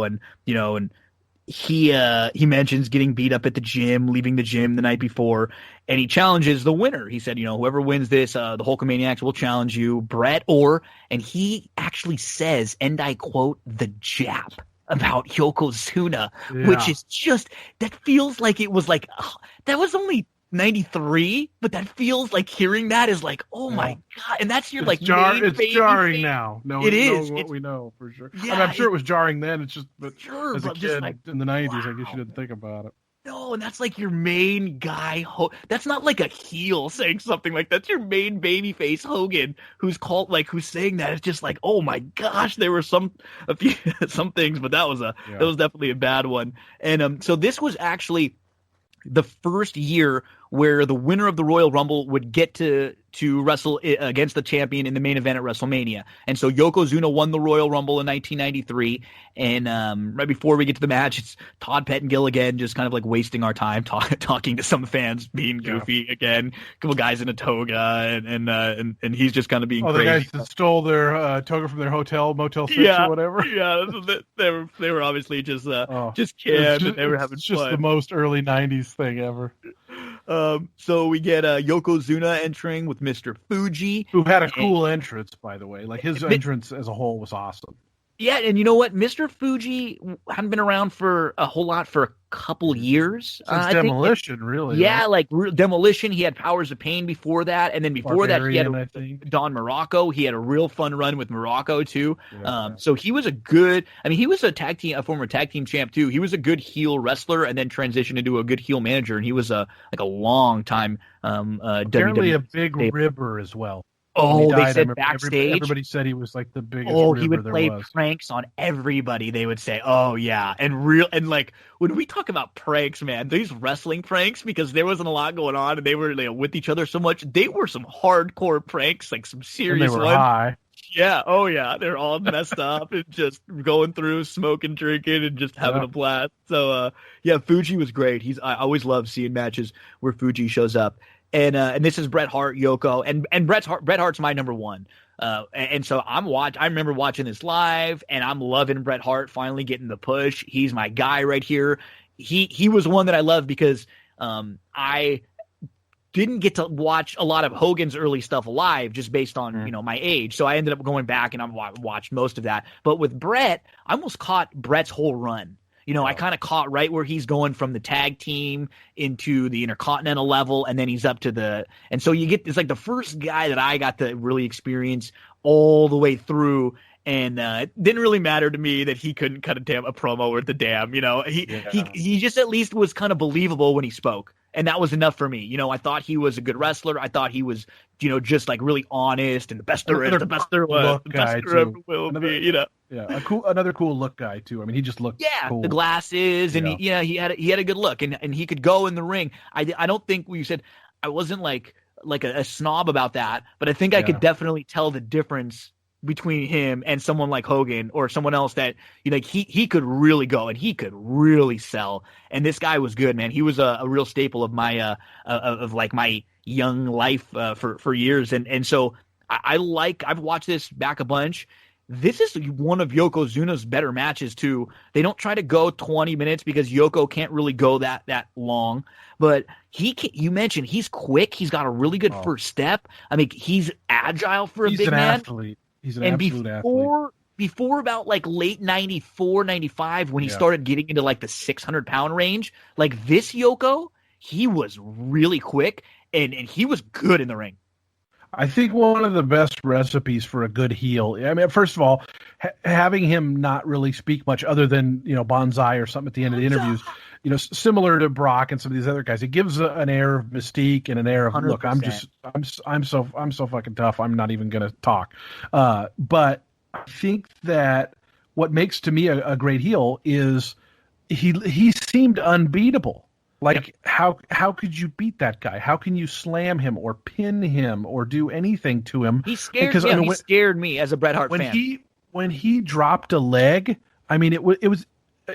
and he mentions getting beat up at the gym, leaving the gym the night before, and he challenges the winner. He said, whoever wins this, the Hulkamaniacs will challenge you, Bret, and he actually says, and I quote, the Jap about Yokozuna, which is just, that feels like it was like, that was only 93, but that feels like hearing that is like, oh my God. And that's your it's jarring now. No, it is. What we know for sure. Yeah, I'm sure it was jarring then. It's just, as a kid like, in the 90s, I guess you didn't think about it. No, and that's like your main guy. That's not like a heel saying something like that's your main babyface Hogan who's saying that. It's just like, oh my gosh, there were some things, but that was definitely a bad one. And so this was actually the first year where the winner of the Royal Rumble would get to wrestle against the champion in the main event at WrestleMania. And so Yokozuna won the Royal Rumble in 1993. And right before we get to the match, it's Todd Pettengill again, just kind of like wasting our time talking to some fans, being goofy again. A couple guys in a toga, and he's just kind of being crazy. The guys that stole their toga from their Motel 6 or whatever. Yeah, they were obviously just kids, and they were having fun. It's just the most early 90s thing ever. So we get Yokozuna entering with Mr. Fuji, who had a cool entrance, by the way. Like his entrance as a whole was awesome. Yeah, and you know what? Mr. Fuji hadn't been around for a whole lot for a couple years. Since Demolition, really. Yeah, like Demolition. He had Powers of Pain before that, and then before Barbarian, that, he had Don Morocco. He had a real fun run with Morocco too. Yeah. So he was he was a former tag team champ too. He was a good heel wrestler, and then transitioned into a good heel manager. And he was a long time apparently a big ribber as well. Oh, they said backstage. Everybody said he was like the biggest. Oh, he would play pranks on everybody. They would say, "Oh yeah," and like when we talk about pranks, man, these wrestling pranks, because there wasn't a lot going on and they were with each other so much. They were some hardcore pranks, like some serious and they were ones. High. Yeah. Oh yeah, they're all messed up and just going through, smoking, drinking, and just having a blast. So Fuji was great. I always love seeing matches where Fuji shows up. And this is Bret Hart, Yoko, and Bret Hart's my number one. And so I remember watching this live, and I'm loving Bret Hart finally getting the push. He's my guy right here. He was one that I love because I didn't get to watch a lot of Hogan's early stuff live just based on my age. So I ended up going back and I watched most of that. But with Bret, I almost caught Bret's whole run. I kind of caught right where he's going from the tag team into the Intercontinental level, and then he's up to and so it's like the first guy that I got to really experience all the way through, and it didn't really matter to me that he couldn't cut a promo worth a damn. He just at least was kind of believable when he spoke. And that was enough for me. You know, I thought he was a good wrestler. I thought he was, you know, just like really honest and the best there is, the best there was, the best there ever will be, you know. Yeah, another cool look guy too. I mean, he just looked cool. The glasses, and he had a good look, and he could go in the ring. I don't think you said I wasn't like a snob about that, but I think I could definitely tell the difference between him and someone like Hogan or someone else that, you know, like he could really go and he could really sell. And this guy was good, man. He was a real staple of my of like my young life for years. And so I've watched this back a bunch. This is one of Yokozuna's better matches too. They don't try to go 20 minutes because Yoko can't really go that long. But you mentioned he's quick. He's got a really good first step. I mean, he's agile for a big man. Athlete. He's an absolute athlete. Before about like late 94, 95, when he started getting into like the 600-pound range, like this Yoko, he was really quick and he was good in the ring. I think one of the best recipes for a good heel, I mean, first of all, having him not really speak much other than, you know, bonsai or something at the end of the interviews, you know, similar to Brock and some of these other guys, it gives an air of mystique and an air of, 100%. Look, I'm so fucking tough. I'm not even going to talk. But I think that what makes to me a great heel is he seemed unbeatable. Like, how could you beat that guy? How can you slam him or pin him or do anything to him? He scared me as a Bret Hart fan. When he dropped a leg, I mean, it was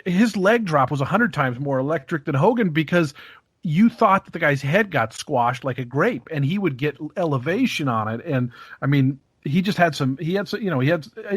his leg drop was 100 times more electric than Hogan, because you thought that the guy's head got squashed like a grape, and he would get elevation on it. And I mean, he had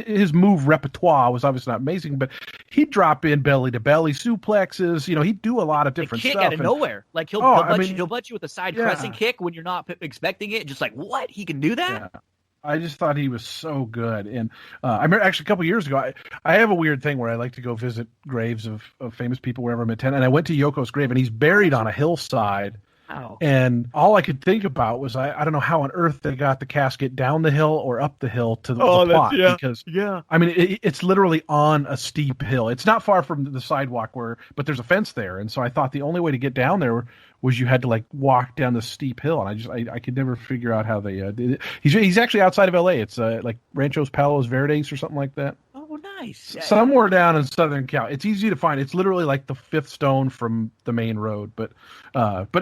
his move repertoire was obviously not amazing, but he'd drop in belly to belly suplexes. You know, he'd do a lot of different kick stuff. Out of nowhere. Like he'll butt you with a side crescent kick when you're not expecting it. Just like, what? He can do that? Yeah. I just thought he was so good. And I remember actually a couple of years ago, I have a weird thing where I like to go visit graves of famous people wherever I'm at 10. And I went to Yoko's grave, and he's buried on a hillside. Wow. And all I could think about was I don't know how on earth they got the casket down the hill or up the hill to the plot. Because I mean, it's literally on a steep hill. It's not far from the sidewalk but there's a fence there. And so I thought the only way to get down there was you had to like walk down the steep hill. And I could never figure out how they did it. He's actually outside of LA. It's like Ranchos Palos Verdes or something like that. Oh, nice. Somewhere down in Southern Cal. It's easy to find. It's literally like the fifth stone from the main road. But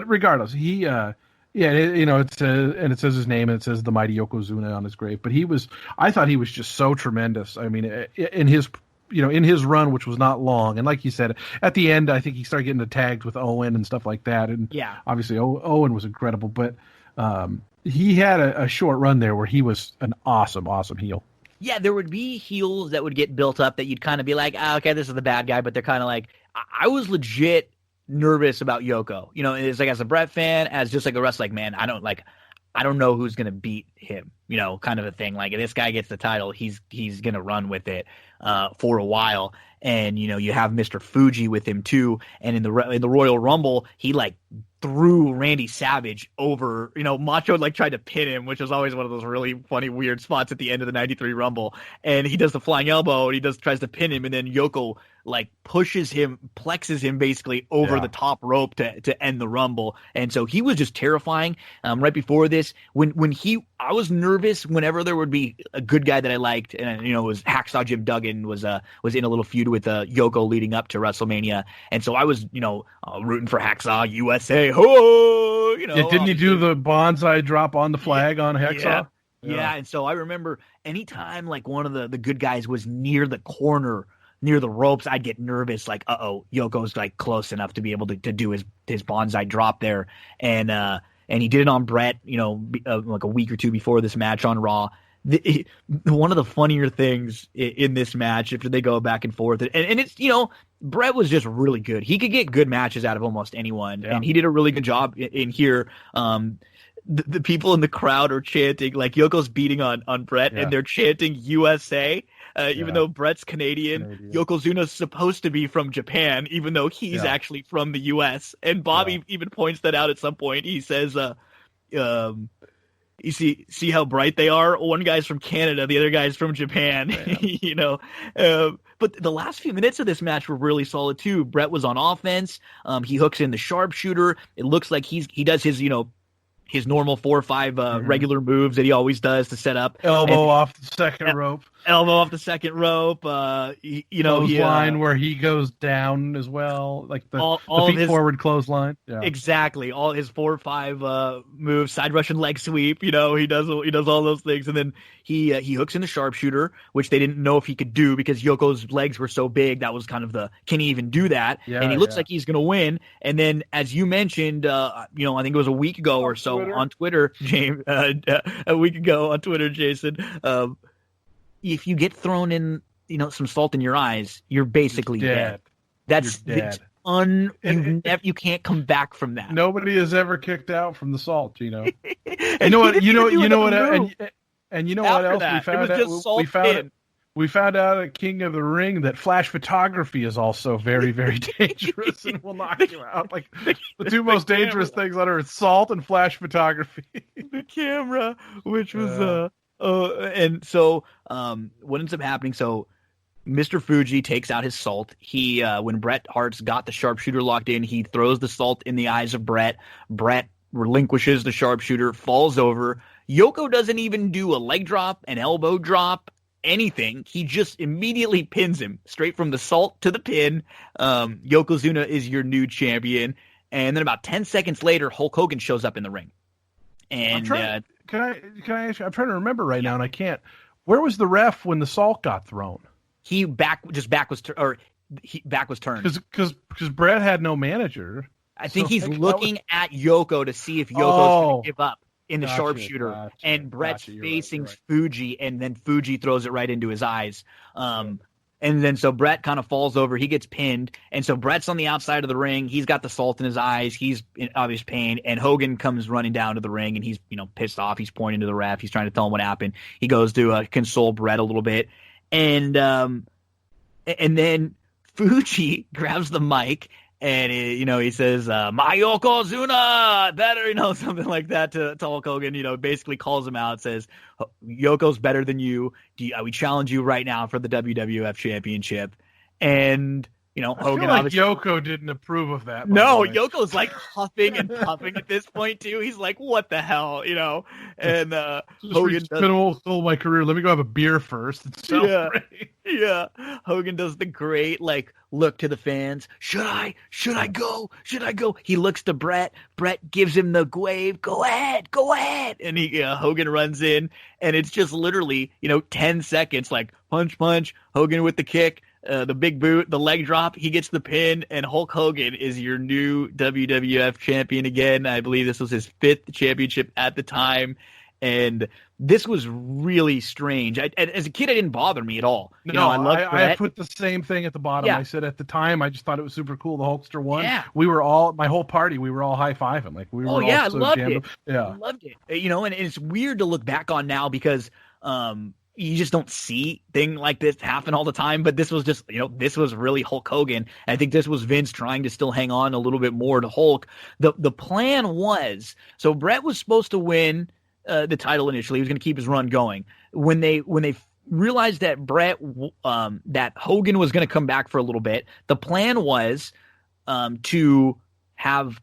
regardless, he it says his name, and it says the mighty Yokozuna on his grave. But I thought he was just so tremendous. I mean, in his run, which was not long, and like you said, at the end, I think he started getting the tags with Owen and stuff like that. And obviously Owen was incredible, but he had a short run there where he was an awesome heel. Yeah, there would be heels that would get built up that you'd kind of be like, okay, this is the bad guy, but they're kind of like, I was legit nervous about Yoko. You know, it's like as a Bret fan, as just like a wrestler, like, man, I don't know who's going to beat him, you know, kind of a thing. Like, if this guy gets the title, he's going to run with it for a while. And, you know, you have Mr. Fuji with him too. And in the Royal Rumble, he like threw Randy Savage over, you know, Macho like tried to pin him, which was always one of those really funny, weird spots at the end of the 93 Rumble. And he does the flying elbow and he tries to pin him. And then Yoko like plexes him basically over the top rope to end the Rumble. And so he was just terrifying. Right before this, I was nervous whenever there would be a good guy that I liked. And, you know, it was Hacksaw Jim Duggan was in a little feud with Yoko leading up to WrestleMania. And so I was, you know, rooting for Hacksaw USA. Oh, you know, didn't you do the bonsai drop on the flag on Hacksaw? Yeah. And so I remember anytime like one of the good guys was near the corner, near the ropes, I'd get nervous. Like, Yoko's like close enough to be able to do his bonsai drop there. And he did it on Bret, you know, like a week or two before this match on Raw. One of the funnier things in this match, after they go back and forth, and it's, you know, Bret was just really good. He could get good matches out of almost anyone, and he did a really good job in here. The people in the crowd are chanting, like Yoko's beating on Bret, and they're chanting USA. Even though Bret's Canadian, Yokozuna's supposed to be from Japan, even though he's actually from the U.S. And Bobby even points that out at some point. He says, you see how bright they are. One guy's from Canada, the other guy's from Japan. But the last few minutes of this match were really solid too. Brett was on offense. He hooks in the sharpshooter. It looks like he does his his normal 4 or 5 regular moves that he always does to set up. Elbow off the second rope. Elbow off the second rope. Clothesline where he goes down as well, like the feet forward clothesline. Yeah. Exactly. All his 4 or 5 moves, side Russian leg sweep. He does all those things, and then he hooks in the sharpshooter, which they didn't know if he could do because Yoko's legs were so big. That was kind of can he even do that? Yeah, and he looks like he's going to win. And then, as you mentioned, I think it was a week ago or so on Twitter, James. A week ago on Twitter, Jason. If you get thrown in, some salt in your eyes, you're basically dead. That's dead. You can't come back from that. Nobody has ever kicked out from the salt, You know what? You know what? And you know what else we found out? We found out at King of the Ring that flash photography is also very, very dangerous and will knock you out. Like the two most dangerous things on earth: salt and flash photography. The camera, which was and so what ends up happening? So Mr. Fuji takes out his salt. He when Bret Hart's got the sharpshooter locked in, he throws the salt in the eyes of Bret. Bret relinquishes the sharpshooter, falls over. Yoko doesn't even do a leg drop, an elbow drop, anything. He just immediately pins him straight from the salt to the pin. Yokozuna is your new champion. And then about 10 seconds later, Hulk Hogan shows up in the ring. And can I ask you, I'm trying to remember right now and I can't. Where was the ref when the salt got thrown? Back was turned. Because Bret had no manager. I think he's looking at Yoko to see if Yoko's going to give up in the sharpshooter, and Bret's facing Fuji, and then Fuji throws it right into his eyes. And then so Bret kind of falls over, he gets pinned, and so Bret's on the outside of the ring, he's got the salt in his eyes, he's in obvious pain, and Hogan comes running down to the ring, and he's pissed off, he's pointing to the ref, he's trying to tell him what happened. He goes to console Bret a little bit, and then Fuji grabs the mic, and he says, "My Yokozuna, better," something like that to Hulk Hogan. Basically calls him out, says, "Yoko's better than you. We challenge you right now for the WWF Championship." And Hogan, feel like Yoko didn't approve of that. No, Yoko's like huffing and puffing at this point too. He's like, "What the hell," And Hogan does, been all my career. Let me go have a beer first. Yeah. Hogan does the great look to the fans. Should I go? Should I go? He looks to Bret. Bret gives him the wave. Go ahead. And Hogan runs in, and it's just literally 10 seconds. Punch. Hogan with the kick. The big boot, the leg drop, he gets the pin, and Hulk Hogan is your new WWF champion again. I believe this was his 5th championship at the time, and this was really strange. As a kid, it didn't bother me at all. I put the same thing at the bottom. Yeah. I said at the time, I just thought it was super cool. The Hulkster won. Yeah. We were all, my whole party, we were all high-fiving. I loved it. Yeah. I loved it. And it's weird to look back on now because you just don't see thing like this happen all the time, but this was just, this was really Hulk Hogan. And I think this was Vince trying to still hang on a little bit more to Hulk. The plan was, so Bret was supposed to win the title initially. He was going to keep his run going. When they realized that that Hogan was going to come back for a little bit, the plan was to have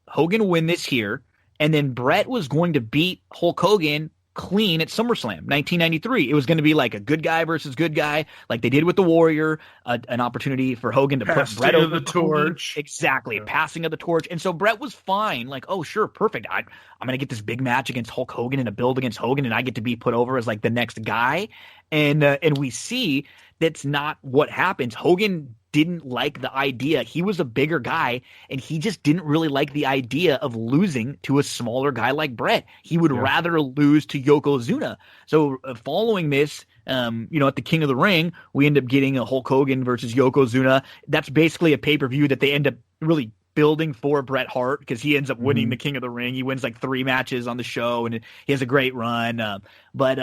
Hogan win this here, and then Bret was going to beat Hulk Hogan clean at SummerSlam 1993. It was going to be like a good guy versus good guy, like they did with the Warrior, an opportunity for Hogan to put Bret over the torch. Exactly, passing of the torch. And so Bret was fine, like, oh sure, perfect. I'm going to get this big match against Hulk Hogan and a build against Hogan, and I get to be put over as like the next guy. And we see that's not what happens. Hogan didn't like the idea. He was a bigger guy, and he just didn't really like the idea of losing to a smaller guy like Bret. He would rather lose to Yokozuna. So following this, at the King of the Ring, we end up getting a Hulk Hogan versus Yokozuna. That's basically a pay-per-view that they end up really building for Bret Hart because he ends up winning the King of the Ring. He wins like 3 matches on the show, and he has a great run. But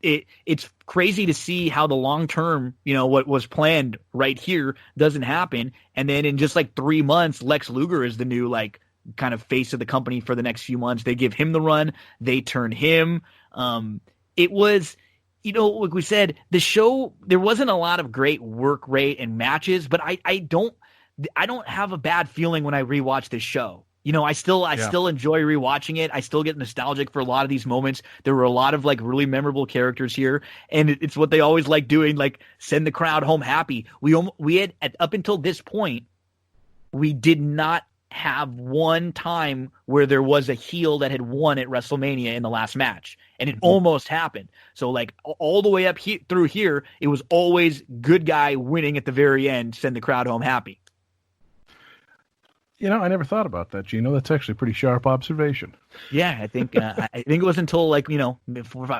it's crazy to see how the long term, what was planned right here doesn't happen. And then in just like 3 months, Lex Luger is the new kind of face of the company for the next few months. They give him the run. They turn him. It was, like we said, the show, there wasn't a lot of great work rate and matches, but I don't have a bad feeling when I rewatch this show. I still enjoy rewatching it. I still get nostalgic for a lot of these moments. There were a lot of like really memorable characters here, and it's what they always like doing, like send the crowd home happy. We had up until this point, we did not have one time where there was a heel that had won at WrestleMania in the last match, and it almost happened. So like all the way up through here, it was always good guy winning at the very end, send the crowd home happy. I never thought about that, Gino. That's actually a pretty sharp observation. Yeah, I think it was until like 4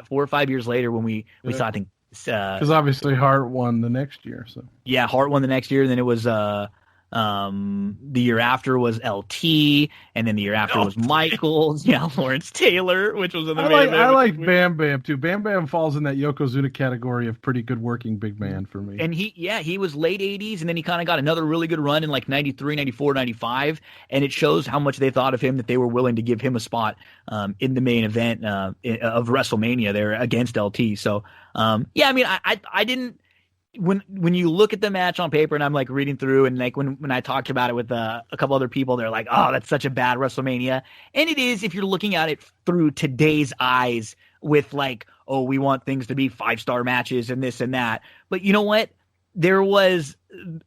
or 5 years later when we saw, I think, because obviously Hart won the next year. So yeah, Hart won the next year, and then it was the year after was LT, and then the year after was Michaels. Yeah, Lawrence Taylor, which was in the main event. I like Bam Bam too. Bam Bam falls in that Yokozuna category of pretty good working big man for me. And he was late 80s, and then he kind of got another really good run in like 93, 94, 95, and it shows how much they thought of him, that they were willing to give him a spot in the main event of WrestleMania there against LT. So yeah, I mean, I didn't. When you look at the match on paper, and I'm like reading through, and like when I talked about it with a couple other people, they're like, "Oh, that's such a bad WrestleMania," and it is if you're looking at it through today's eyes, with like, "Oh, we want things to be 5-star matches and this and that." But you know what? There was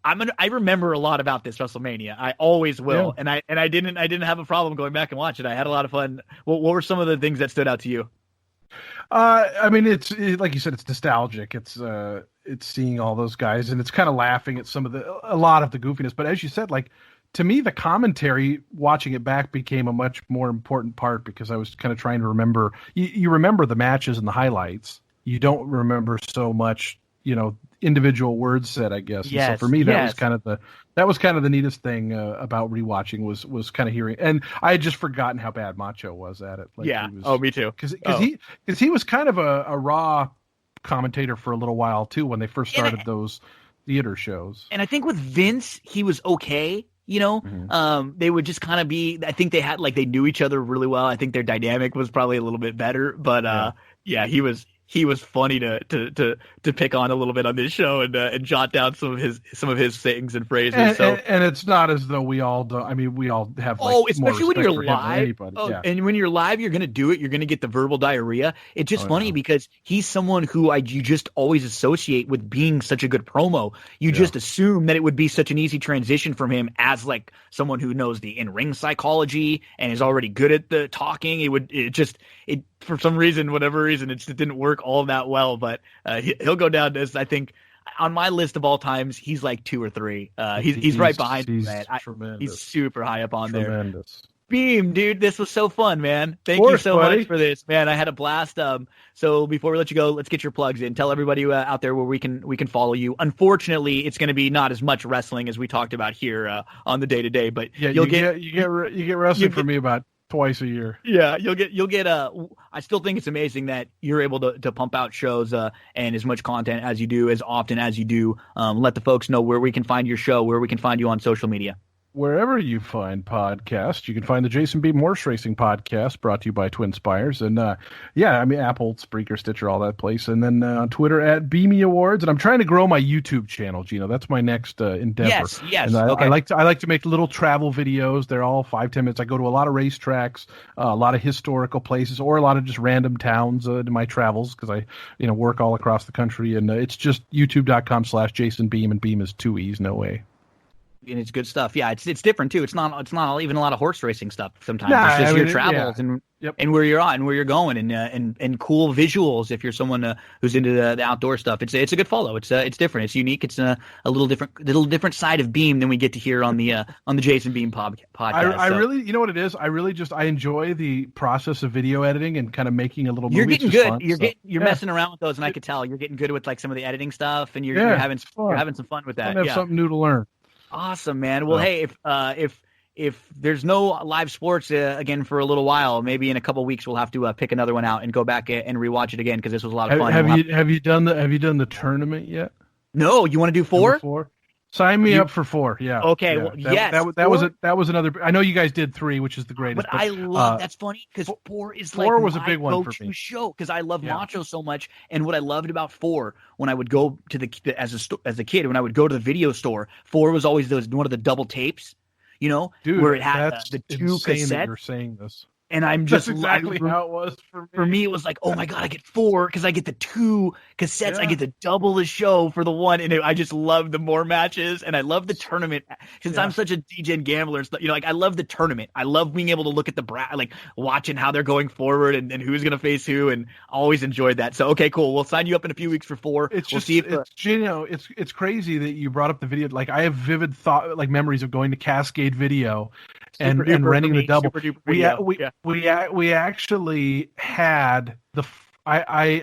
I remember a lot about this WrestleMania. I always will, yeah. and I didn't have a problem going back and watching it. I had a lot of fun. What were some of the things that stood out to you? I mean, it's like you said, it's nostalgic. It's seeing all those guys, and it's kind of laughing at a lot of the goofiness. But as you said, like, to me, the commentary watching it back became a much more important part, because I was kind of trying to remember. You remember the matches and the highlights. You don't remember so much, individual words said, I guess. Yes, and so for me, that was kind of the neatest thing about rewatching was kind of hearing. And I had just forgotten how bad Macho was at it. Like, yeah. Me too. Because he was kind of a raw commentator for a little while too, when they first started those theater shows. And I think with Vince, he was okay. They would just kind of be. I think they knew each other really well. I think their dynamic was probably a little bit better. But yeah, he was funny to pick on a little bit on this show, and jot down some of his sayings and phrases. And it's not as though we all don't. I mean, we all have especially when you're live. Yeah. And when you're live, you're gonna do it. You're gonna get the verbal diarrhea. It's just funny because he's someone who you just always associate with being such a good promo. You just assume that it would be such an easy transition from him as like someone who knows the in-ring psychology and is already good at the talking. It for some reason, whatever reason, it just didn't work all that well. But he'll go down as, I think, on my list of all times, he's like 2 or 3. He's right behind me, man. He's super high up on there. Beem, dude, this was so fun, man. Thank you so much for this, man. I had a blast. So before we let you go, let's get your plugs in. Tell everybody out there where we can follow you. Unfortunately, it's going to be not as much wrestling as we talked about here on the day-to-day, but yeah, you get wrestling for me about twice a year. Yeah, you'll get I still think it's amazing that you're able to pump out shows and as much content as you do, as often as you do. Let the folks know where we can find your show, where we can find you on social media. Wherever you find podcasts, you can find the Jason Beem Horse Racing Podcast, brought to you by Twin Spires. And Apple, Spreaker, Stitcher, all that place. And then on Twitter at Beamy Awards. And I'm trying to grow my YouTube channel, Gino. That's my next endeavor. Yes. And I like to make little travel videos. They're all 5-10 minutes. I go to a lot of racetracks, a lot of historical places, or a lot of just random towns in my travels, because I work all across the country. And it's just youtube.com/Jason Beem, and Beem is 2 E's, no A. And it's good stuff. Yeah, it's different too. It's not even a lot of horse racing stuff sometimes. It's just your travels and where you're at and where you're going, and cool visuals if you're someone who's into the outdoor stuff. It's a good follow. It's different. It's unique. It's a little different side of Beem than we get to hear on the Jason Beem podcast. I really, you know what it is? I enjoy the process of video editing and kind of making a little movie. You're getting good. Fun, you're messing around with those, and I could tell you're getting good with like some of the editing stuff, and you're having some fun with that. I have something new to learn. Awesome, man. Well, hey, if there's no live sports again for a little while, maybe in a couple weeks we'll have to pick another one out and go back and rewatch it again, because this was a lot of fun. Have you done the tournament yet? No, you want to do 4? Sign me up for 4. Yeah. Okay, yeah. well, yes. That was another. I know you guys did 3, which is the greatest. But I love that's funny because 4 is 4 like was my a big one for go-to me. show because I love Macho so much. And what I loved about 4 when I would go to as a kid when I would go to the video store, 4 was always one of the double tapes, Dude, where it had that's the 2 insane that cassettes. you're saying this. And I'm just That's exactly how it was for me. For me, it was like, oh my God, I get 4 because I get the 2 cassettes. Yeah. I get to double the show for the 1. And I just love the more matches. And I love the tournament since I'm such a DGen gambler. Like, I love the tournament. I love being able to look at like watching how they're going forward and who's going to face who. And always enjoyed that. So, okay, cool. We'll sign you up in a few weeks for 4. It's we'll just, see if, it's crazy that you brought up the video. Like, I have vivid memories of going to Cascade Video and renting the double. We actually had I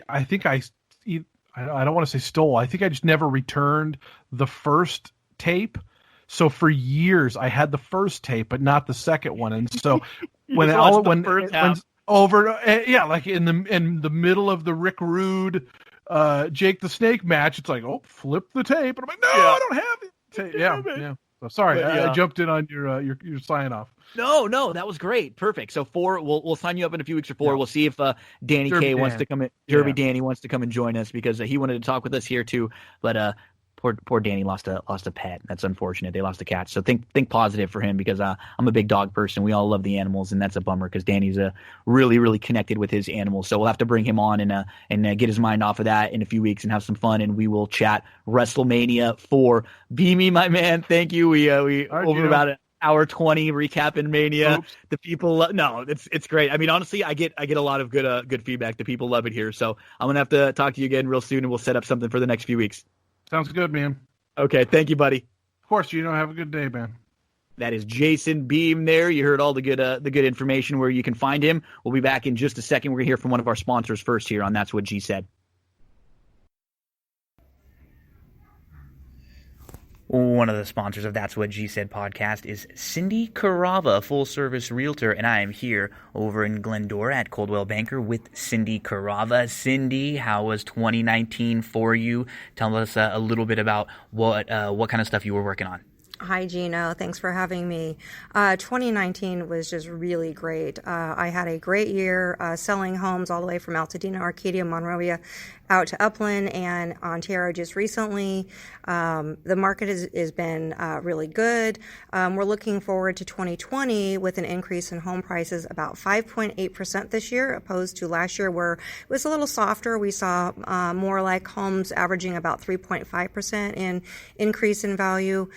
don't want to say stole. I think I just never returned the first tape. So for years I had the first tape, but not the second one. And so like in the middle of the Rick Rude, Jake the Snake match, it's like, oh, flip the tape, and I'm like, no, I don't have it. Yeah. So sorry, I jumped in on your sign off. No, that was great. Perfect. So 4, we'll sign you up in a few weeks for 4. Yeah. We'll see if Danny Derby K wants to come in. Derby Danny wants to come and join us because he wanted to talk with us here too. But poor Danny lost a pet. That's unfortunate. They lost a cat. So think positive for him because I'm a big dog person. We all love the animals, and that's a bummer because Danny's really, really connected with his animals. So we'll have to bring him on and get his mind off of that in a few weeks and have some fun. And we will chat Wrestlemania 4. Beamy, my man. Thank you. We over about it. Hour 20 recapping Mania. Oops. The people it's great. I mean, honestly, I get a lot of good feedback. The people love it here. So I'm gonna have to talk to you again real soon, and we'll set up something for the next few weeks. Sounds good, man. Okay, thank you, buddy. Of course, have a good day, man. That is Jason Beem there. You heard all the good information where you can find him. We'll be back in just a second. We're gonna hear from one of our sponsors first here on That's What G Said. One of the sponsors of That's What G Said podcast is Cindy Carava, full-service realtor, and I am here over in Glendora at Coldwell Banker with Cindy Carava. Cindy, how was 2019 for you? Tell us a little bit about what kind of stuff you were working on. Hi, Gino. Thanks for having me. 2019 was just really great. I had a great year selling homes all the way from Altadena, Arcadia, Monrovia, out to Upland and Ontario just recently. The market has been really good. We're looking forward to 2020 with an increase in home prices about 5.8% this year, opposed to last year where it was a little softer. We saw more like homes averaging about 3.5% in increase in value.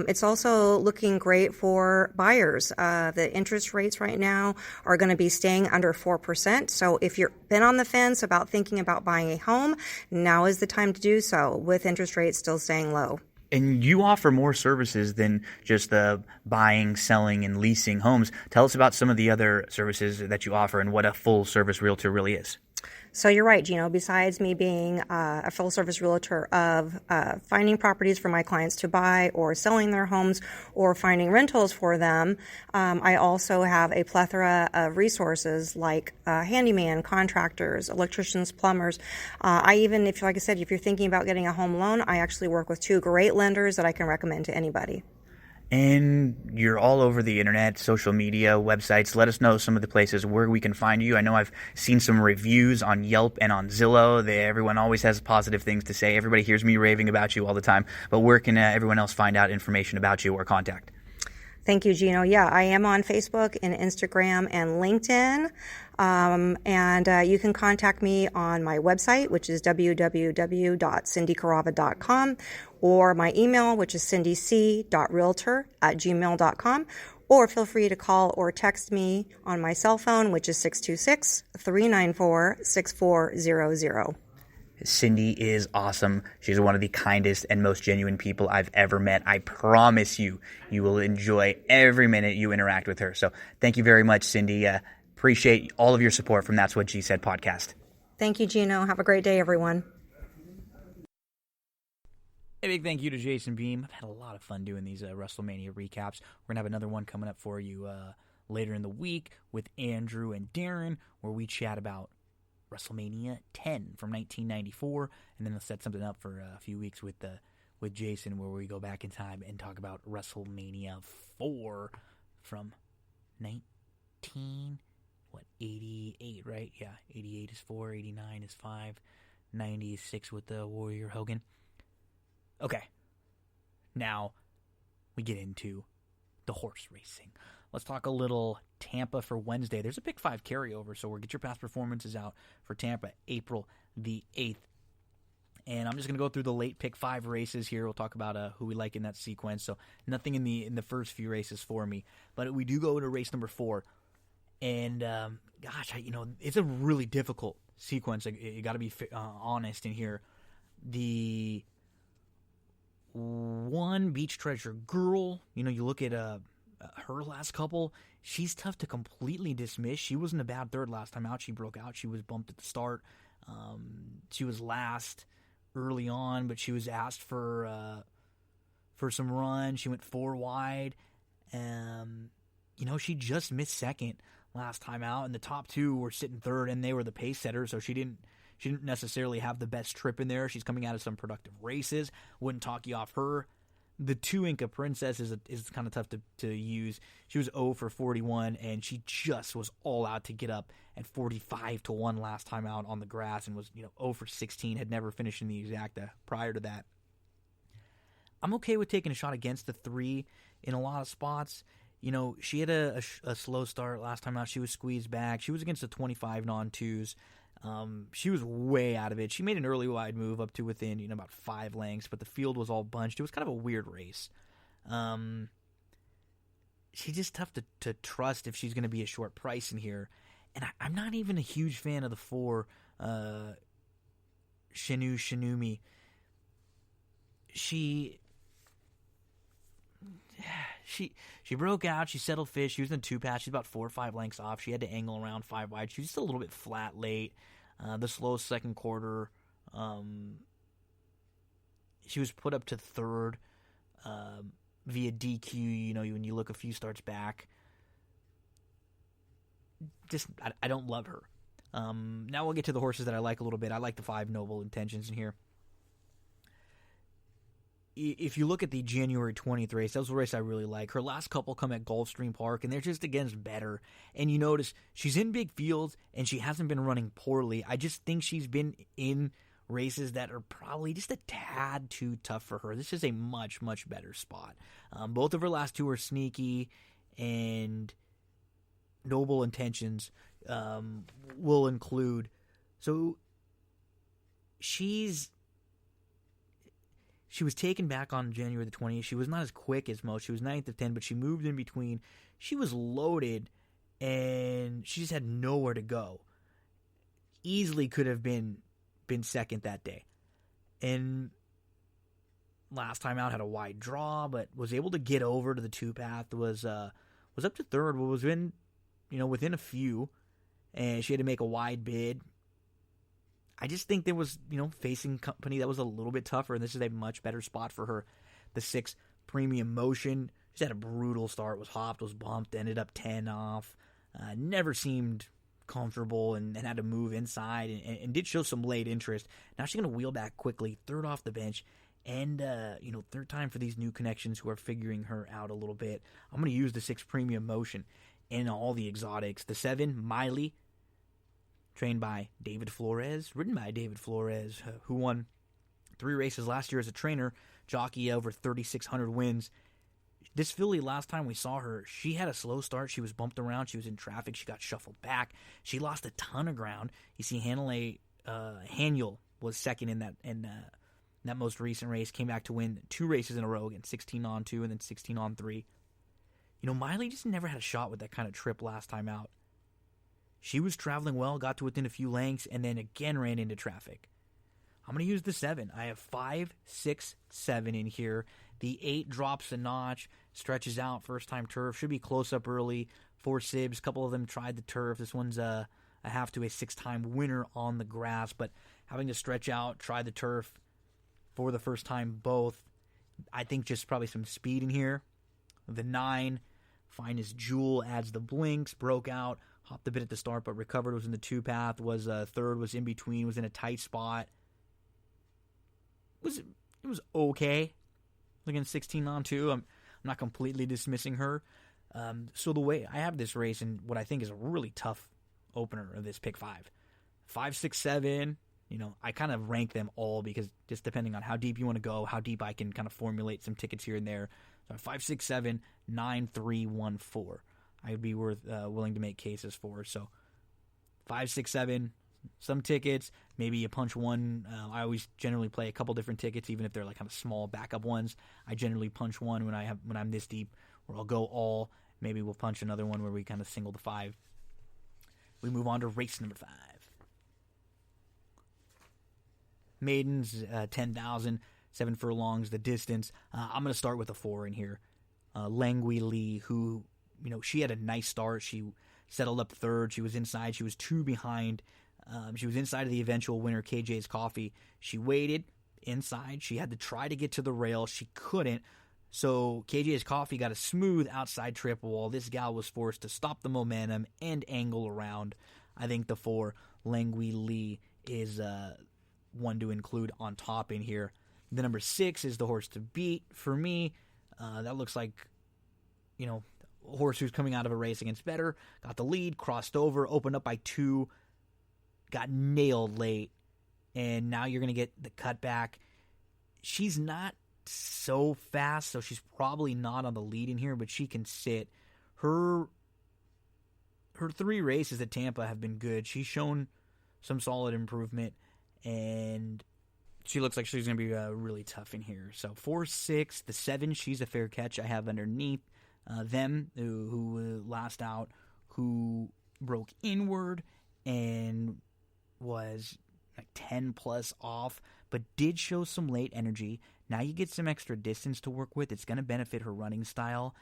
It's also looking great for buyers. The interest rates right now are going to be staying under 4%. So if you've been on the fence about thinking about buying a home, now is the time to do so with interest rates still staying low. And you offer more services than just the buying, selling, and leasing homes. Tell us about some of the other services that you offer and what a full-service realtor really is. So you're right, Gino. Besides me being a full-service realtor of finding properties for my clients to buy or selling their homes or finding rentals for them, I also have a plethora of resources like handyman, contractors, electricians, plumbers. Like I said, if you're thinking about getting a home loan, I actually work with 2 great lenders that I can recommend to anybody. And you're all over the internet, social media, websites. Let us know some of the places where we can find you. I know I've seen some reviews on Yelp and on Zillow. Everyone always has positive things to say. Everybody hears me raving about you all the time. But where can everyone else find out information about you or contact? Thank you, Gino. Yeah, I am on Facebook and Instagram and LinkedIn. And you can contact me on my website, which is www.cindycarava.com, or my email, which is cindyc.realtor@gmail.com, or feel free to call or text me on my cell phone, which is 626-394-6400. Cindy is awesome. She's one of the kindest and most genuine people I've ever met. I promise you, you will enjoy every minute you interact with her. So thank you very much, Cindy. Appreciate all of your support from That's What G Said podcast. Thank you, Gino. Have a great day, everyone. A big thank you to Jason Beem. I've had a lot of fun doing these WrestleMania recaps. We're going to have another one coming up for you later in the week with Andrew and Darren, where we chat about Wrestlemania 10 from 1994, and then I'll set something up for a few weeks with with Jason, where we go back in time and talk about WrestleMania 4 from 88, right? Yeah, 88 is 4, 89 is 5, 90 is 6 with the Warrior Hogan. Okay, now we get into the horse racing. Let's talk a little Tampa for Wednesday. There's a Pick 5 carryover, so we'll get your past performances out for Tampa April the 8th. And I'm just going to go through the late Pick 5 races here. We'll talk about who we like in that sequence. So nothing in the first few races for me. But we do go to race number 4. And, it's a really difficult sequence. You got to be honest in here. The one Beach Treasure girl, you look at her last couple, she's tough to completely dismiss. She wasn't a bad third last time out. She broke out. She was bumped at the start. She was last early on, but she was asked for some run. She went 4 wide. She just missed second last time out, and the top 2 were sitting third, and they were the pace setters, so she didn't necessarily have the best trip in there. She's coming out of some productive races. Wouldn't talk you off her. The 2 Inca Princess is kind of tough to use. She was 0 for 41, and she just was all out to get up at 45-1 last time out on the grass, and was 0 for 16. Had never finished in the exacta prior to that. I'm okay with taking a shot against the 3 in a lot of spots. She had a slow start last time out. She was squeezed back. She was against the 25 non-2s. She was way out of it. She made an early wide move up to within, about 5 lengths, but the field was all bunched. It was kind of a weird race. She's just tough to trust if she's going to be a short price in here. And I'm not even a huge fan of the 4, Shinumi. She broke out. She settled fish. She was in the 2-pass. She's about 4 or 5 lengths off. She had to angle around 5 wide. She was just a little bit flat late. The slow second quarter. She was put up to third via DQ. When you look a few starts back. I don't love her. Now we'll get to the horses that I like a little bit. I like the 5 Noble Intentions in here. If you look at the January 20th race, that was a race I really like. Her last couple come at Gulfstream Park, and they're just against better. And you notice she's in big fields, and she hasn't been running poorly. I just think she's been in races that are probably just a tad too tough for her. This is a much, much better spot. Both of her last 2 are sneaky, and Noble Intentions will include. So she was taken back on January the 20th. She was not as quick as most. She was 9th of 10, but she moved in between. She was loaded, and she just had nowhere to go. Easily could have been second that day. And last time out had a wide draw, but was able to get over to the 2-path. Was up to third, but was within a few, and she had to make a wide bid. I just think there was, facing company that was a little bit tougher, and this is a much better spot for her. The 6 Premium Motion, she had a brutal start, was hopped, was bumped, ended up 10 off, never seemed comfortable, and had to move inside, and did show some late interest. Now she's going to wheel back quickly, third off the bench, and, third time for these new connections who are figuring her out a little bit. I'm going to use the 6 Premium Motion in all the exotics. The 7, Miley, trained by David Flores, ridden by David Flores, who won 3 races last year as a trainer, jockey over 3,600 wins. This filly, last time we saw her, she had a slow start. She was bumped around. She was in traffic. She got shuffled back. She lost a ton of ground. You see, Haniel was second in that most recent race, came back to win 2 races in a row again, 16 on 2 and then 16 on 3. Miley just never had a shot with that kind of trip last time out. She was traveling well, got to within a few lengths, and then again ran into traffic. I'm going to use the 7. I have 5, 6, 7 in here. The 8 drops a notch, stretches out, first-time turf. Should be close up early. 4 sibs, a couple of them tried the turf. This one's a half to a 6-time winner on the grass, but having to stretch out, try the turf for the first time both. I think just probably some speed in here. The 9, Finest Jewel, adds the blinks, broke out, hopped a bit at the start, but recovered, was in the 2-path, was third, was in between, was in a tight spot. Was it was okay. Looking 16 on 2. I'm not completely dismissing her. So the way I have this race and what I think is a really tough opener of this pick 5. 5, 6, 7, I kind of rank them all because just depending on how deep you want to go, how deep I can kind of formulate some tickets here and there. So 5, 6, 7, 9, 3, 1, 4. I would be willing to make cases for. So 5, 6, 7, some tickets. Maybe you punch one. I always generally play a couple different tickets, even if they're like kind of small backup ones. I generally punch one when I'm this deep, or I'll go all. Maybe we'll punch another one where we kind of single the 5. We move on to race number 5. Maidens, 10,000, 7 furlongs, the distance. I'm going to start with a 4 in here. Langui Lee, who, she had a nice start. She settled up third. She was inside. She was 2 behind. She was inside of the eventual winner, KJ's Coffee. She waited inside. She had to try to get to the rail. She couldn't. So KJ's Coffee got a smooth outside triple wall. This gal was forced to stop the momentum and angle around. I think the 4, Langui Lee, is one to include on top in here. The number 6 is the horse to beat. For me, that looks like, a horse who's coming out of a race against better. Got the lead, crossed over, opened up by 2, got nailed late, and now you're going to get the cutback. She's not so fast, so she's probably not on the lead in here, but she can sit. Her 3 races at Tampa have been good. She's shown some solid improvement, and she looks like she's going to be really tough in here. So 4, 6, the 7, she's a fair catch. I have underneath them who last out, who broke inward and was like 10 plus off, but did show some late energy. Now you get some extra distance to work with. It's going to benefit her running style.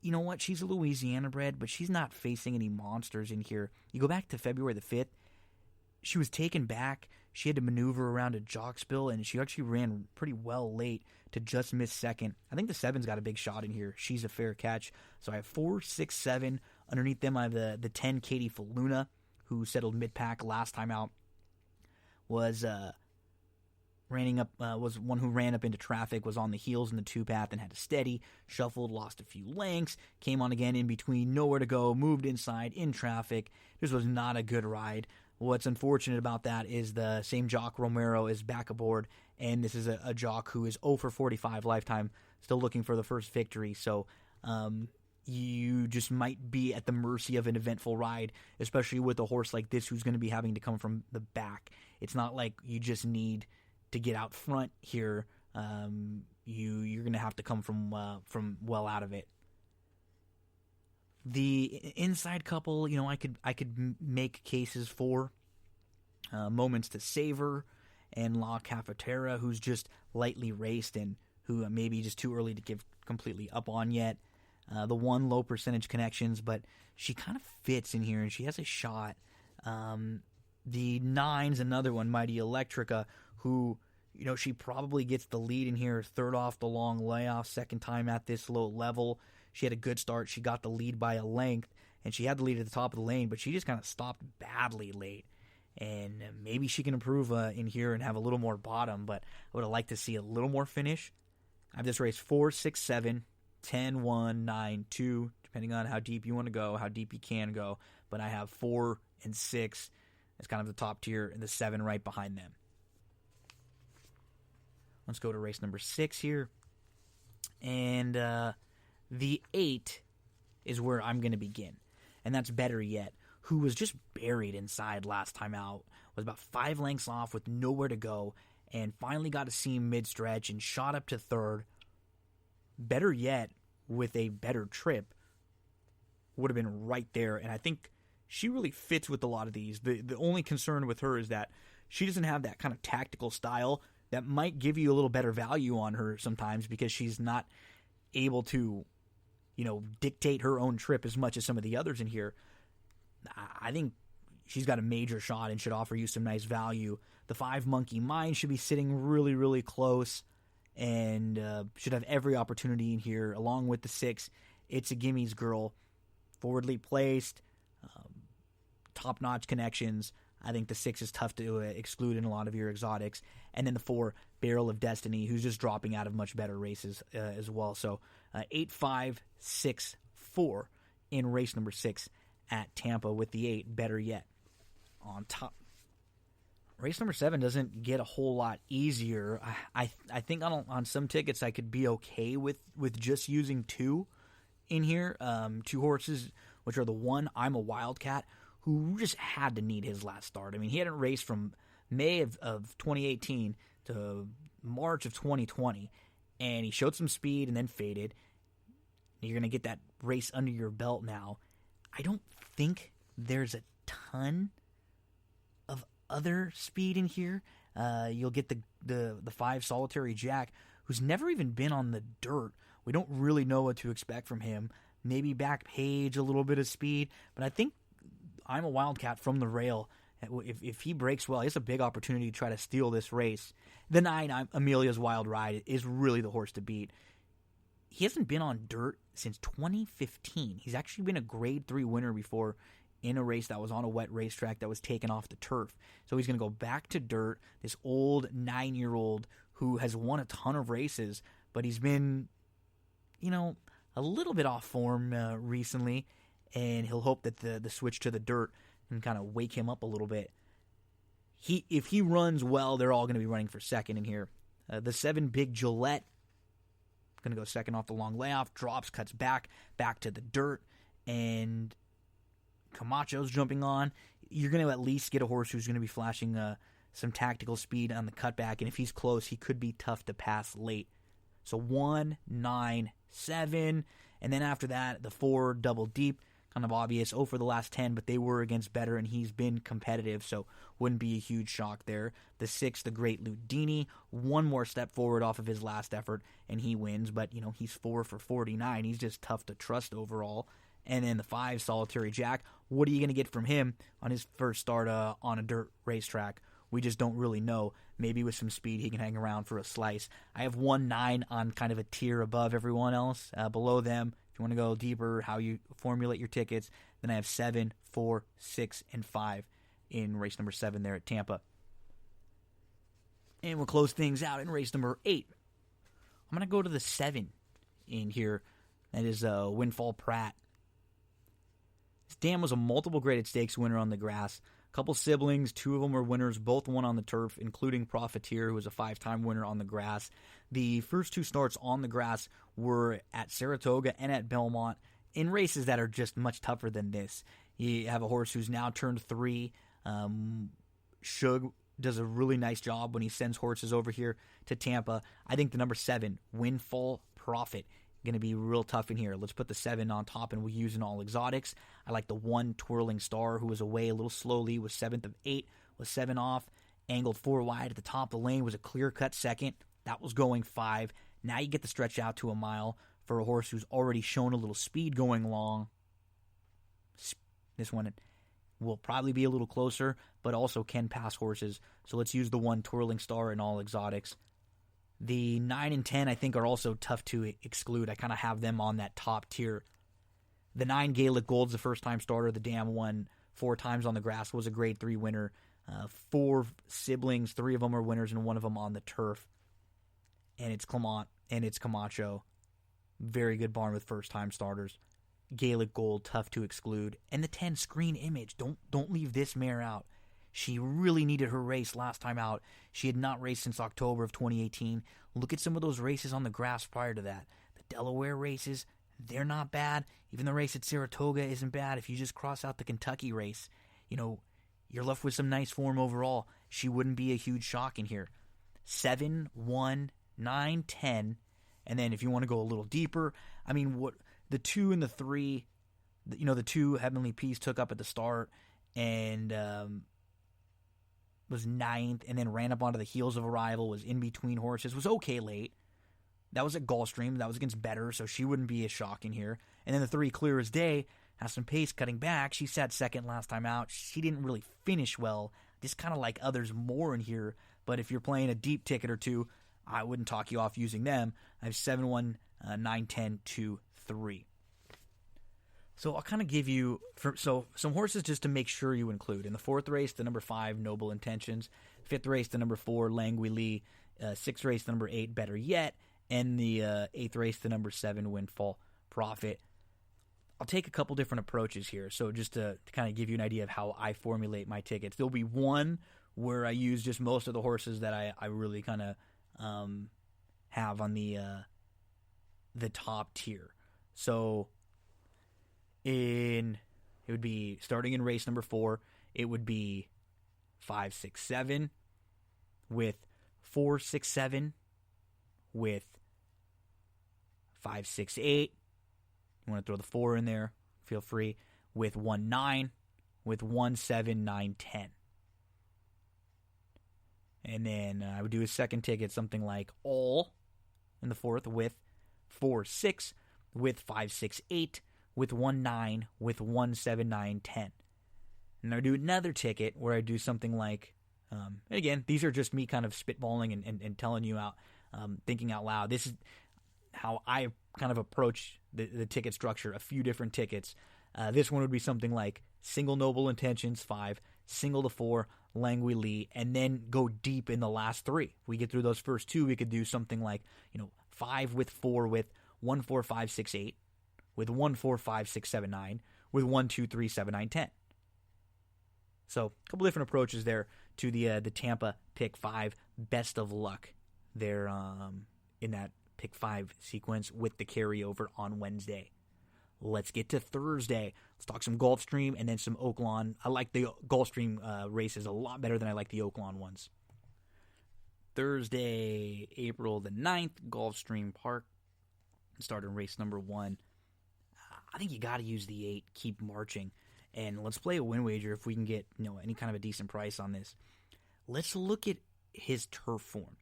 You know what? She's a Louisiana bred, but she's not facing any monsters in here. You go back to February the 5th. She was taken back. She had to maneuver around a jock spill, and she actually ran pretty well late to just miss second. I think the 7's got a big shot in here. She's a fair catch. So I have 4, 6, 7. Underneath them, I have the 10, Katie Faluna, who settled mid-pack last time out. Was one who ran up into traffic, was on the heels in the 2-path and had to steady, shuffled, lost a few lengths, came on again in between, nowhere to go, moved inside, in traffic. This was not a good ride. What's unfortunate about that is the same jock, Romero, is back aboard, and this is a jock who is 0 for 45 lifetime, still looking for the first victory. So you just might be at the mercy of an eventful ride, especially with a horse like this who's going to be having to come from the back. It's not like you just need to get out front here. You're going to have to come from well out of it. The inside couple, I could make cases for Moments to Savor and La Cafetera, who's just lightly raced and who maybe just too early to give completely up on yet. The 1, Low Percentage Connections, but she kind of fits in here and she has a shot. The 9's another one, Mighty Electrica, who, she probably gets the lead in here, 3rd off the long layoff, 2nd time at this low level. She had a good start. She got the lead by a length, and she had the lead at the top of the lane, but she just kind of stopped badly late. And maybe she can improve in here and have a little more bottom, but I would have liked to see a little more finish. I have this race 4, 6, 7, 10, 1, 9, 2, depending on how deep you want to go, how deep you can go. But I have 4 and 6 as kind of the top tier, and the 7 right behind them. Let's go to race number 6 here. And the 8 is where I'm going to begin. And that's Better Yet, who was just buried inside last time out, was about 5 lengths off with nowhere to go, and finally got a seam mid-stretch and shot up to 3rd. Better Yet, with a better trip, would have been right there, and I think she really fits with a lot of these. The only concern with her is that she doesn't have that kind of tactical style that might give you a little better value on her sometimes because she's not able to, dictate her own trip as much as some of the others in here. I think she's got a major shot and should offer you some nice value. The 5, Monkey Mind, should be sitting really, really close and should have every opportunity in here, along with the 6, It's a Gimme's Girl. Forwardly placed, top-notch connections. I think the 6 is tough to exclude in a lot of your exotics. And then the 4, Barrel of Destiny, who's just dropping out of much better races as well. So 8-5-6-4 in race number 6 at Tampa with the 8, better yet, on top. Race number 7 doesn't get a whole lot easier. I think on some tickets I could be okay with just using 2 in here. 2 horses, which are the 1, I'm a Wildcat, who just had to need his last start. I mean, he hadn't raced from May of 2018 to March of 2020, and he showed some speed and then faded. You're going to get that race under your belt now. I don't think there's a ton of other speed in here. You'll get the 5 Solitary Jack, who's never even been on the dirt. We don't really know what to expect from him. Maybe back page, a little bit of speed, but I think I'm a Wildcat from the rail. If he breaks well, he has a big opportunity to try to steal this race. The 9, Amelia's Wild Ride, is really the horse to beat. He hasn't been on dirt since 2015. He's actually been a Grade 3 winner before in a race that was on a wet racetrack that was taken off the turf. So he's going to go back to dirt, this old 9-year-old who has won a ton of races, but he's been, a little bit off form recently, and he'll hope that the switch to the dirt can kind of wake him up a little bit. If he runs well, they're all going to be running for second in here. The 7, Big Gillette, going to go second off the long layoff, drops, cuts back to the dirt, and Camacho's jumping on. You're going to at least get a horse who's going to be flashing some tactical speed on the cutback, and if he's close, he could be tough to pass late. So 1, 9, 7, and then after that, the 4, Double Deep, kind of obvious. 0 for the last 10, but they were against better, and he's been competitive, so wouldn't be a huge shock there. The 6, the Great Ludini, one more step forward off of his last effort, and he wins, but, he's 4 for 49. He's just tough to trust overall. And then the 5, Solitary Jack, what are you going to get from him on his first start on a dirt racetrack? We just don't really know. Maybe with some speed he can hang around for a slice. I have 1, 9 on kind of a tier above everyone else. Below them, if you want to go deeper, how you formulate your tickets, then I have 7, 4, 6, and 5 in race number 7 there at Tampa. And we'll close things out in race number 8. I'm going to go to the 7 in here. That is Windfall Pratt. This dam was a multiple graded stakes winner on the grass. A couple siblings, 2 of them were winners, both won on the turf, including Profiteer, who was a 5-time winner on the grass. The first 2 starts on the grass were at Saratoga and at Belmont in races that are just much tougher than this. You have a horse who's now turned 3. Shug does a really nice job when he sends horses over here to Tampa. I think the number 7, Windfall Profit, going to be real tough in here. Let's put the 7 on top, and we'll use in all exotics. I like the 1, Twirling Star, who was away a little slowly, was 7th of 8, was 7 off, angled 4 wide at the top of the lane, was a clear-cut second. That was going 5. Now you get the stretch out to a mile for a horse who's already shown a little speed going long. This one will probably be a little closer, but also can pass horses. So let's use the 1, Twirling Star, in all exotics. The 9 and 10, I think, are also tough to exclude. I kind of have them on that top tier. The 9, Gaelic Gold's the first-time starter. The dam won 4 times on the grass, was a Grade 3 winner. 4 siblings, 3 of them are winners, and 1 of them on the turf. And it's Clement, and it's Camacho. Very good barn with first-time starters. Gaelic Gold, tough to exclude. And the 10, Screen Image. Don't leave this mare out. She really needed her race last time out. She had not raced since October of 2018. Look at some of those races on the grass prior to that. The Delaware races, they're not bad. Even the race at Saratoga isn't bad. If you just cross out the Kentucky race, you're left with some nice form overall. She wouldn't be a huge shock in here. 7, 1, 9, 10. And then if you want to go a little deeper, what the 2 and the 3, the 2 Heavenly Peace took up at the start and was 9th, and then ran up onto the heels of Arrival, was in between horses, was okay late. That was at Gulfstream. That was against better, so she wouldn't be a shock in here. And then the 3, Clear as Day, has some pace cutting back. She sat second last time out. She didn't really finish well. Just kind of like others more in here. But if you're playing a deep ticket or 2, I wouldn't talk you off using them. I have 7, 1, 9, 10, 2, 3. So I'll kind of give you some horses just to make sure you include. In the 4th race, the number 5, Noble Intentions. 5th race, the number 4, Languili. 6th race, the number 8, Better Yet. And the 8th race, the number 7, Windfall Profit. I'll take a couple different approaches here. So just to kind of give you an idea of how I formulate my tickets. There'll be one where I use just most of the horses that I really kind of have on the top tier. So it would be starting in race number 4, it would be 5, 6, 7 with 4, 6, 7 with 5, 6, 8. You want to throw the 4 in there, feel free, with 1, 9, with 1, 7, 9, 10. And then I would do a second ticket, something like all in the 4th with 4, 6, with 5, 6, 8, with 1, 9, with 1, 7, 9, 10. And I do another ticket where I do something like, and again, these are just me kind of spitballing and telling you out, thinking out loud. This is how I kind of approach the ticket structure, a few different tickets. This one would be something like single Noble Intentions, 5, single to 4, Languili, and then go deep in the last 3. If we get through those first 2, we could do something like, 5 with 4 with 1, 4, 5, 6, 8, with 1, 4, 5, 6, 7, 9, with 1, 2, 3, 7, 9, 10. So a couple different approaches there to the Tampa Pick 5 Best of Luck there in that Pick 5 sequence with the carryover on Wednesday. Let's get to Thursday. Let's talk some Gulfstream and then some Oaklawn. I like the Gulfstream races a lot better than I like the Oaklawn ones. Thursday, April the 9th, Gulfstream Park. Starting race number 1. I think you got to use the 8, Keep Marching. And let's play a win wager if we can get any kind of a decent price on this. Let's look at his turf form.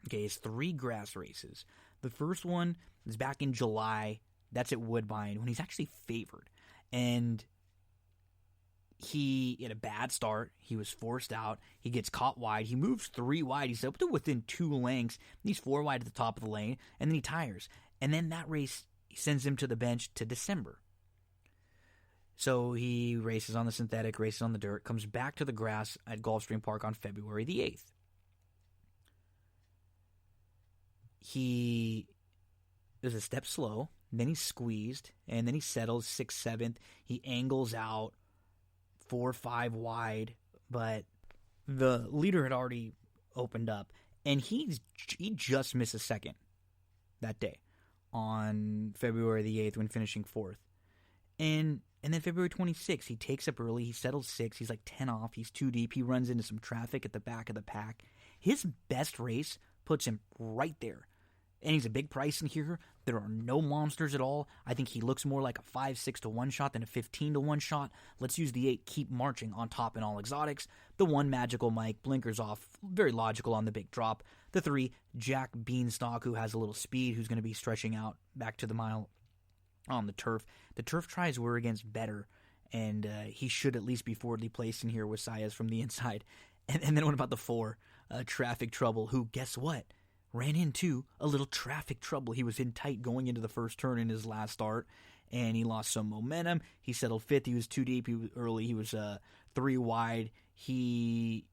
Okay, it's 3 grass races. The first one is back in July. That's at Woodbine when he's actually favored. And he had a bad start. He was forced out. He gets caught wide. He moves 3 wide. He's up to within 2 lengths. He's 4 wide at the top of the lane. And then he tires. And then that race sends him to the bench to December. So he races on the synthetic, races on the dirt, comes back to the grass at Gulfstream Park on February the 8th. He is a step slow, then he's squeezed, and then he settles 6th, 7th. He angles out 4, 5 wide, but the leader had already opened up, and he just missed a second that day on February the 8th when finishing 4th. And then February 26th, he takes up early. He settles 6th. He's like 10 off. He's too deep. He runs into some traffic at the back of the pack. His best race puts him right there. And he's a big price in here. There are no monsters at all. I think he looks more like a 5-6 to 1 shot than a 15 to 1 shot. Let's use the 8, Keep Marching, on top in all exotics. The 1, Magical Mike, blinkers off, very logical on the big drop. The 3, Jack Beanstalk, who has a little speed, who's going to be stretching out back to the mile on the turf. The turf tries were against Better, and he should at least be forwardly placed in here with Saez from the inside. And then what about the 4, Traffic Trouble, who, guess what? Ran into a little traffic trouble. He was in tight going into the first turn in his last start, and he lost some momentum. He settled 5th. He was too deep. He was early. He was 3 wide. He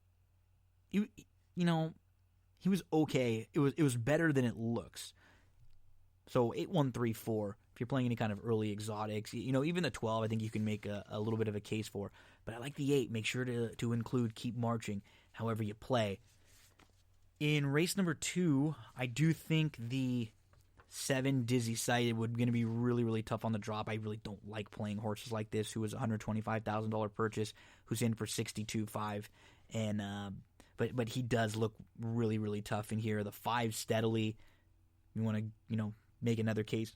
was okay. It was better than it looks. So 8, 1, 3, 4. If you're playing any kind of early exotics, even the 12, I think you can make a little bit of a case for. But I like the 8. Make sure to include Keep Marching however you play. In race number 2, I do think the 7, Dizzy Sighted, would going to be really, really tough on the drop. I really don't like playing horses like this, who was a $125,000 purchase, who's in for $62,500, and but he does look really, really tough in here. The 5, Steadily, you want to make another case.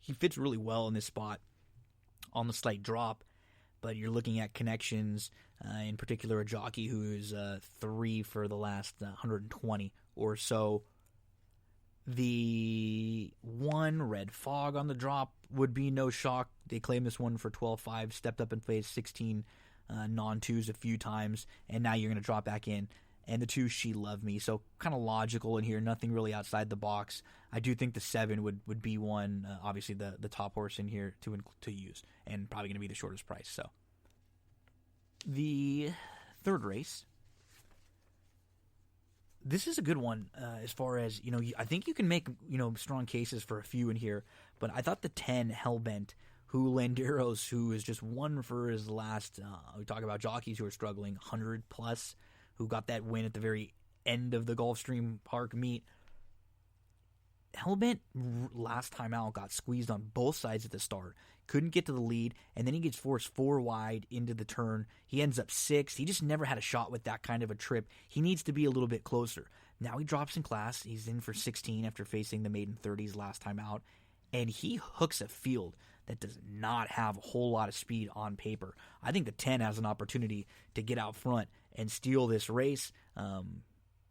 He fits really well in this spot on the slight drop, but you're looking at connections, in particular a jockey who is 3 for the last 120 or so. The 1, Red Fog, on the drop would be no shock. They claim this one for 12.5, stepped up and played 16 non-twos a few times, and now you're going to drop back in and the 2, She Love Me. So kind of logical in here, nothing really outside the box. I do think the 7 would be one, obviously the top horse in here to use, and probably going to be the shortest price. So the third race, this is a good one as far as, I think you can make, strong cases for a few in here, but I thought the 10, Hellbent, who Landeros, who is just one for his last, we talk about jockeys who are struggling, 100 plus, who got that win at the very end of the Gulfstream Park meet. Hellbent, last time out, got squeezed on both sides at the start. Couldn't get to the lead, and then he gets forced 4 wide into the turn. He ends up 6th. He just never had a shot with that kind of a trip. He needs to be a little bit closer. Now he drops in class. He's in for 16 after facing the maiden 30s last time out, and he hooks a field that does not have a whole lot of speed on paper. I think the 10 has an opportunity to get out front and steal this race.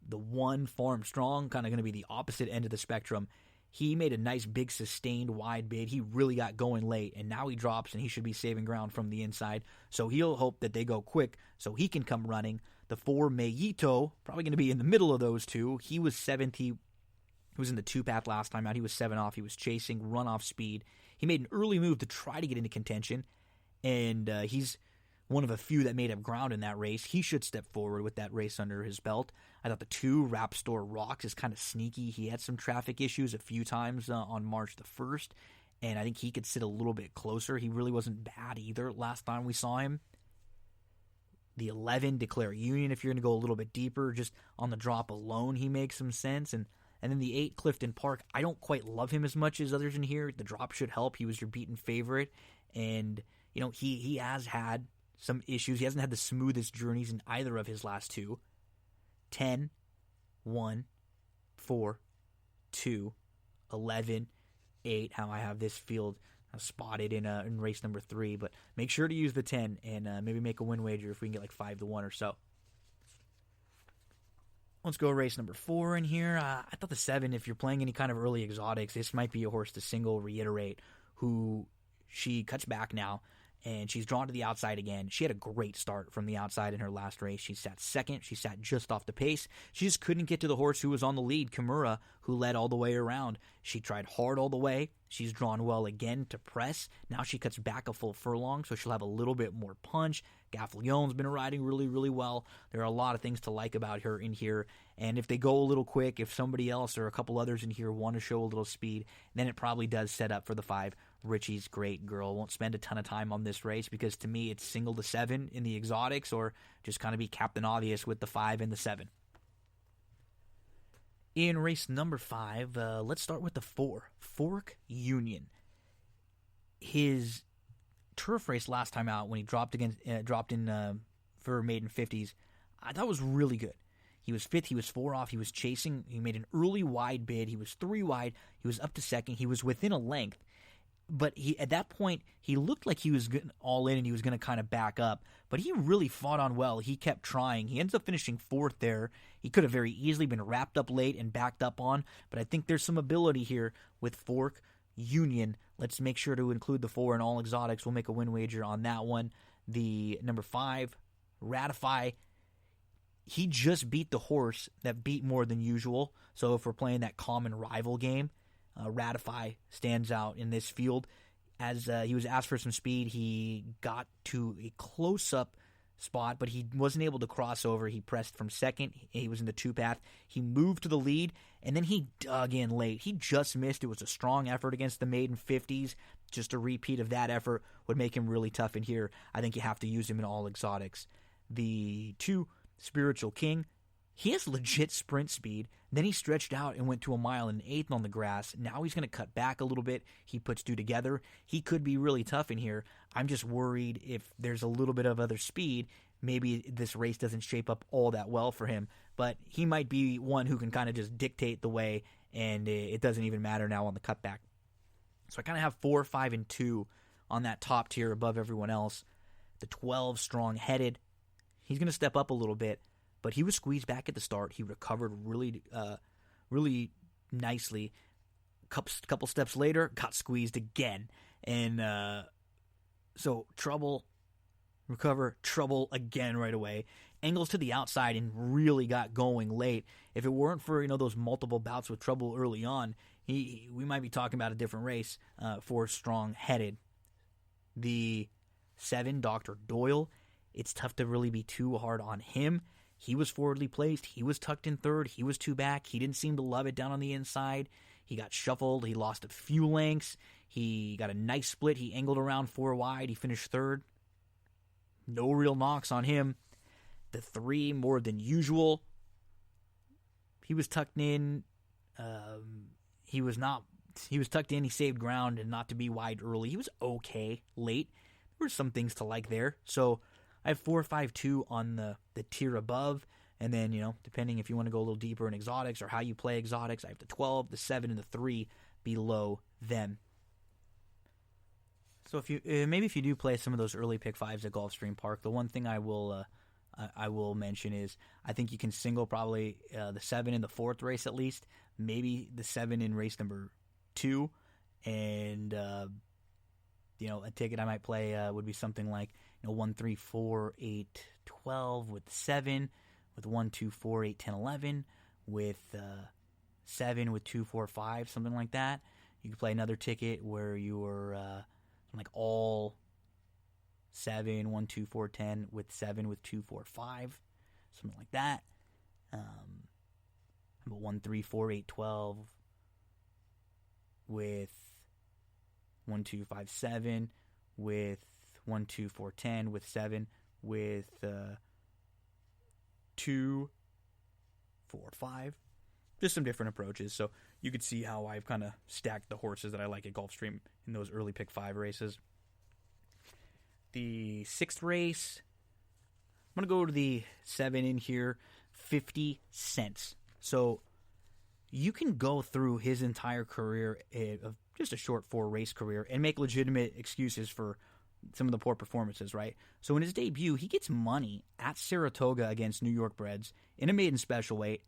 The 1, Farm Strong, kind of going to be the opposite end of the spectrum. He made a nice big sustained wide bid. He really got going late, and now he drops, and he should be saving ground from the inside. So he'll hope that they go quick so he can come running. The 4, Mayito, probably going to be in the middle of those 2. He was 7th. He was in the 2-path last time out. He was 7 off. He was chasing runoff speed. He made an early move to try to get into contention, and he's one of a few that made up ground in that race. He should step forward with that race under his belt. I thought the 2, Rap Store Rocks, is kind of sneaky. He had some traffic issues a few times on March the 1st, and I think he could sit a little bit closer. He really wasn't bad either last time we saw him. The 11, Declare Union, if you're going to go a little bit deeper, just on the drop alone, he makes some sense. And then the 8, Clifton Park, I don't quite love him as much as others in here. The drop should help. He was your beaten favorite, and he has had some issues. He hasn't had the smoothest journeys in either of his last 2. 10, 1, 4, 2, 11, 8. How I have this field spotted in race number 3, but make sure to use the 10 and maybe make a win wager if we can get like 5 to 1 or so. Let's go race number 4 in here. I thought the 7, if you're playing any kind of early exotics, this might be a horse to single. Reiterate, who she cuts back now, and she's drawn to the outside again. She had a great start from the outside in her last race. She sat 2nd. She sat just off the pace. She just couldn't get to the horse who was on the lead, Kimura, who led all the way around. She tried hard all the way. She's drawn well again to press. Now she cuts back a full furlong, so she'll have a little bit more punch. Gaffleon's been riding really, really well. There are a lot of things to like about her in here. And if they go a little quick, if somebody else or a couple others in here want to show a little speed, then it probably does set up for the 5, Richie's Great Girl. Won't spend a ton of time on this race because to me it's single to 7 in the exotics, or just kind of be Captain Obvious with the 5 and the 7. In race number 5, let's start with the 4, Fork Union. His turf race last time out when he dropped in for maiden 50s, I thought was really good. He was 5th, he was 4 off, he was chasing, he made an early wide bid, he was 3 wide, he was up to 2nd, he was within a length. But at that point, he looked like he was all in and he was going to kind of back up. But he really fought on well. He kept trying. He ends up finishing 4th there. He could have very easily been wrapped up late and backed up on. But I think there's some ability here with Fork Union. Let's make sure to include the 4 in all exotics. We'll make a win wager on that one. The number 5, Ratify. He just beat the horse that beat more than usual. So if we're playing that common rival game, Ratify stands out in this field. As he was asked for some speed, he got to a close-up spot, but he wasn't able to cross over. He pressed from 2nd. He was in the 2-path. He moved to the lead, and then he dug in late. He just missed. It was a strong effort against the maiden 50s. Just a repeat of that effort would make him really tough in here. I think you have to use him in all exotics. The 2, Spiritual King. He has legit sprint speed. Then he stretched out and went to 1 mile and 1/8 on the grass. Now he's going to cut back a little bit. He puts 2 together. He could be really tough in here. I'm just worried if there's a little bit of other speed, maybe this race doesn't shape up all that well for him. But he might be one who can kind of just dictate the way, and it doesn't even matter now on the cutback. So I kind of have 4, 5, and 2 on that top tier above everyone else. The 12, Strong Headed. He's going to step up a little bit. But he was squeezed back at the start. He recovered really nicely. Couple steps later, got squeezed again. And so Trouble, recover, trouble again right away. Angles to the outside and really got going late. If it weren't for those multiple bouts with trouble early on, we might be talking about a different race for strong-headed. The 7, Dr. Doyle, it's tough to really be too hard on him. He was forwardly placed. He was tucked in third. He was 2 back. He didn't seem to love it down on the inside. He got shuffled. He lost a few lengths. He got a nice split. He angled around 4 wide. He finished third. No real knocks on him. The 3, more than usual. He was tucked in. He was tucked in. He saved ground and not to be wide early. He was okay late. There were some things to like there. So I have 4, 5, 2 on the tier above. And then, depending if you want to go a little deeper in exotics or how you play exotics, I have the 12, the 7, and the 3 below them. So if you do play some of those early pick 5s at Gulfstream Park, the one thing I will mention is I think you can single probably the 7 in the 4th race at least, maybe the 7 in race number 2, and a ticket I might play would be something like 1, 3, 4, 8, 12 with 7, with 1, 2, 4, 8, 10, 11, with 7 with 2, 4, 5, something like that. You could play another ticket where you were like all 7, 1, 2, 4, 10 with 7 with 2, 4, 5, something like that. About 1, 3, 4, 8, 12 with 1, 2, 5, 7 with 1, 2, 4, 10 with 7 with 2, 4, 5. Just some different approaches. So you could see how I've kind of stacked the horses that I like at Gulfstream in those early pick 5 races. The 6th race, I'm going to go to the 7 in here, 50 cents. So you can go through his entire career of just a short 4 race career and make legitimate excuses for some of the poor performances, right? So in his debut, he gets money at Saratoga against New York Breds in a maiden special weight,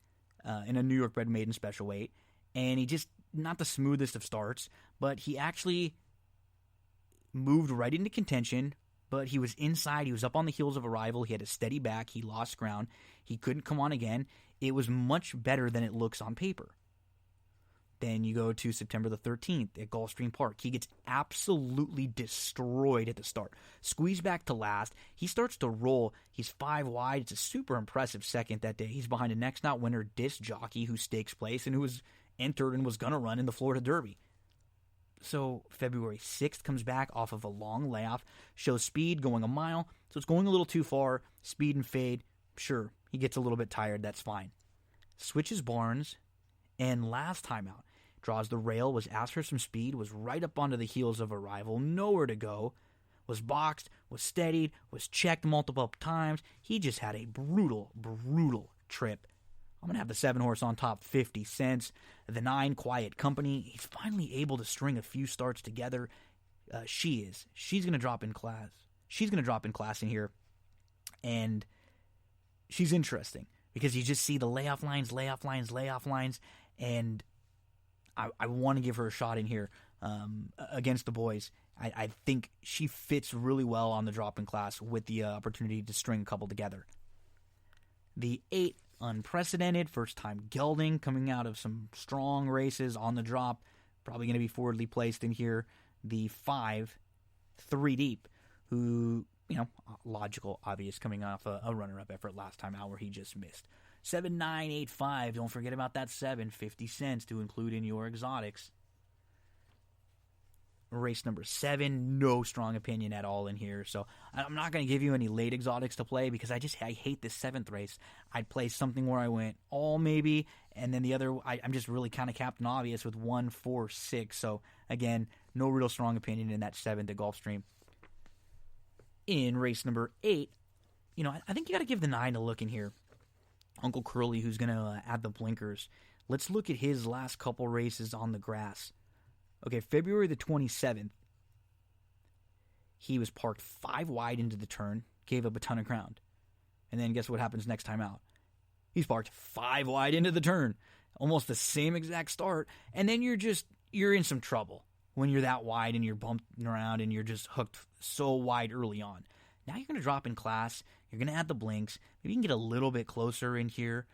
in a New York bred maiden special weight, and he just, not the smoothest of starts, but he actually moved right into contention, but he was inside, he was up on the heels of a rival, he had a steady back, he lost ground, he couldn't come on again. It was much better than it looks on paper. Then you go to September the 13th at Gulfstream Park. He gets absolutely destroyed at the start. Squeezed back to last. He starts to roll. He's 5 wide. It's a super impressive second that day. He's behind a next not winner disc jockey who stakes place and who was entered and was going to run in the Florida Derby. So February 6th comes back off of a long layoff. Shows speed going a mile. So it's going a little too far. Speed and fade. Sure, he gets a little bit tired. That's fine. Switches barns. And last time out, draws the rail, was asked for some speed, was right up onto the heels of a rival, nowhere to go, was boxed, was steadied, was checked multiple times. He just had a brutal, brutal trip. I'm going to have the 7 horse on top, 50 cents. The 9, Quiet Company. He's finally able to string a few starts together. She's going to drop in class. She's going to drop in class in here. And she's interesting because you just see the layoff lines, and I want to give her a shot in here against the boys. I think she fits really well on the drop-in class with the opportunity to string a couple together. The 8, Unprecedented, first-time gelding, coming out of some strong races on the drop, probably going to be forwardly placed in here. The 5, 3 Deep, who, logical, obvious, coming off a runner-up effort last time out where he just missed. 7, 9, 8, 5. Don't forget about that 7, 50 cents to include in your exotics. Race number 7, no strong opinion at all in here. So I'm not going to give you any late exotics to play because I hate this 7th race. I'd play something where I went all maybe, and then the other, I'm just really kind of Captain Obvious with 1, 4, 6. So again, no real strong opinion in that 7th at Gulfstream. In race number 8, I think you got to give the 9 a look in here. Uncle Curly, who's going to add the blinkers. Let's look at his last couple races on the grass. Okay, February the 27th, he was parked 5 wide into the turn, gave up a ton of ground. And then guess what happens next time out? He's parked 5 wide into the turn, almost the same exact start, and then you're in some trouble when you're that wide and you're bumping around and you're just hooked so wide early on. Now you're going to drop in class. You're going to add the blinks. Maybe you can get a little bit closer in here.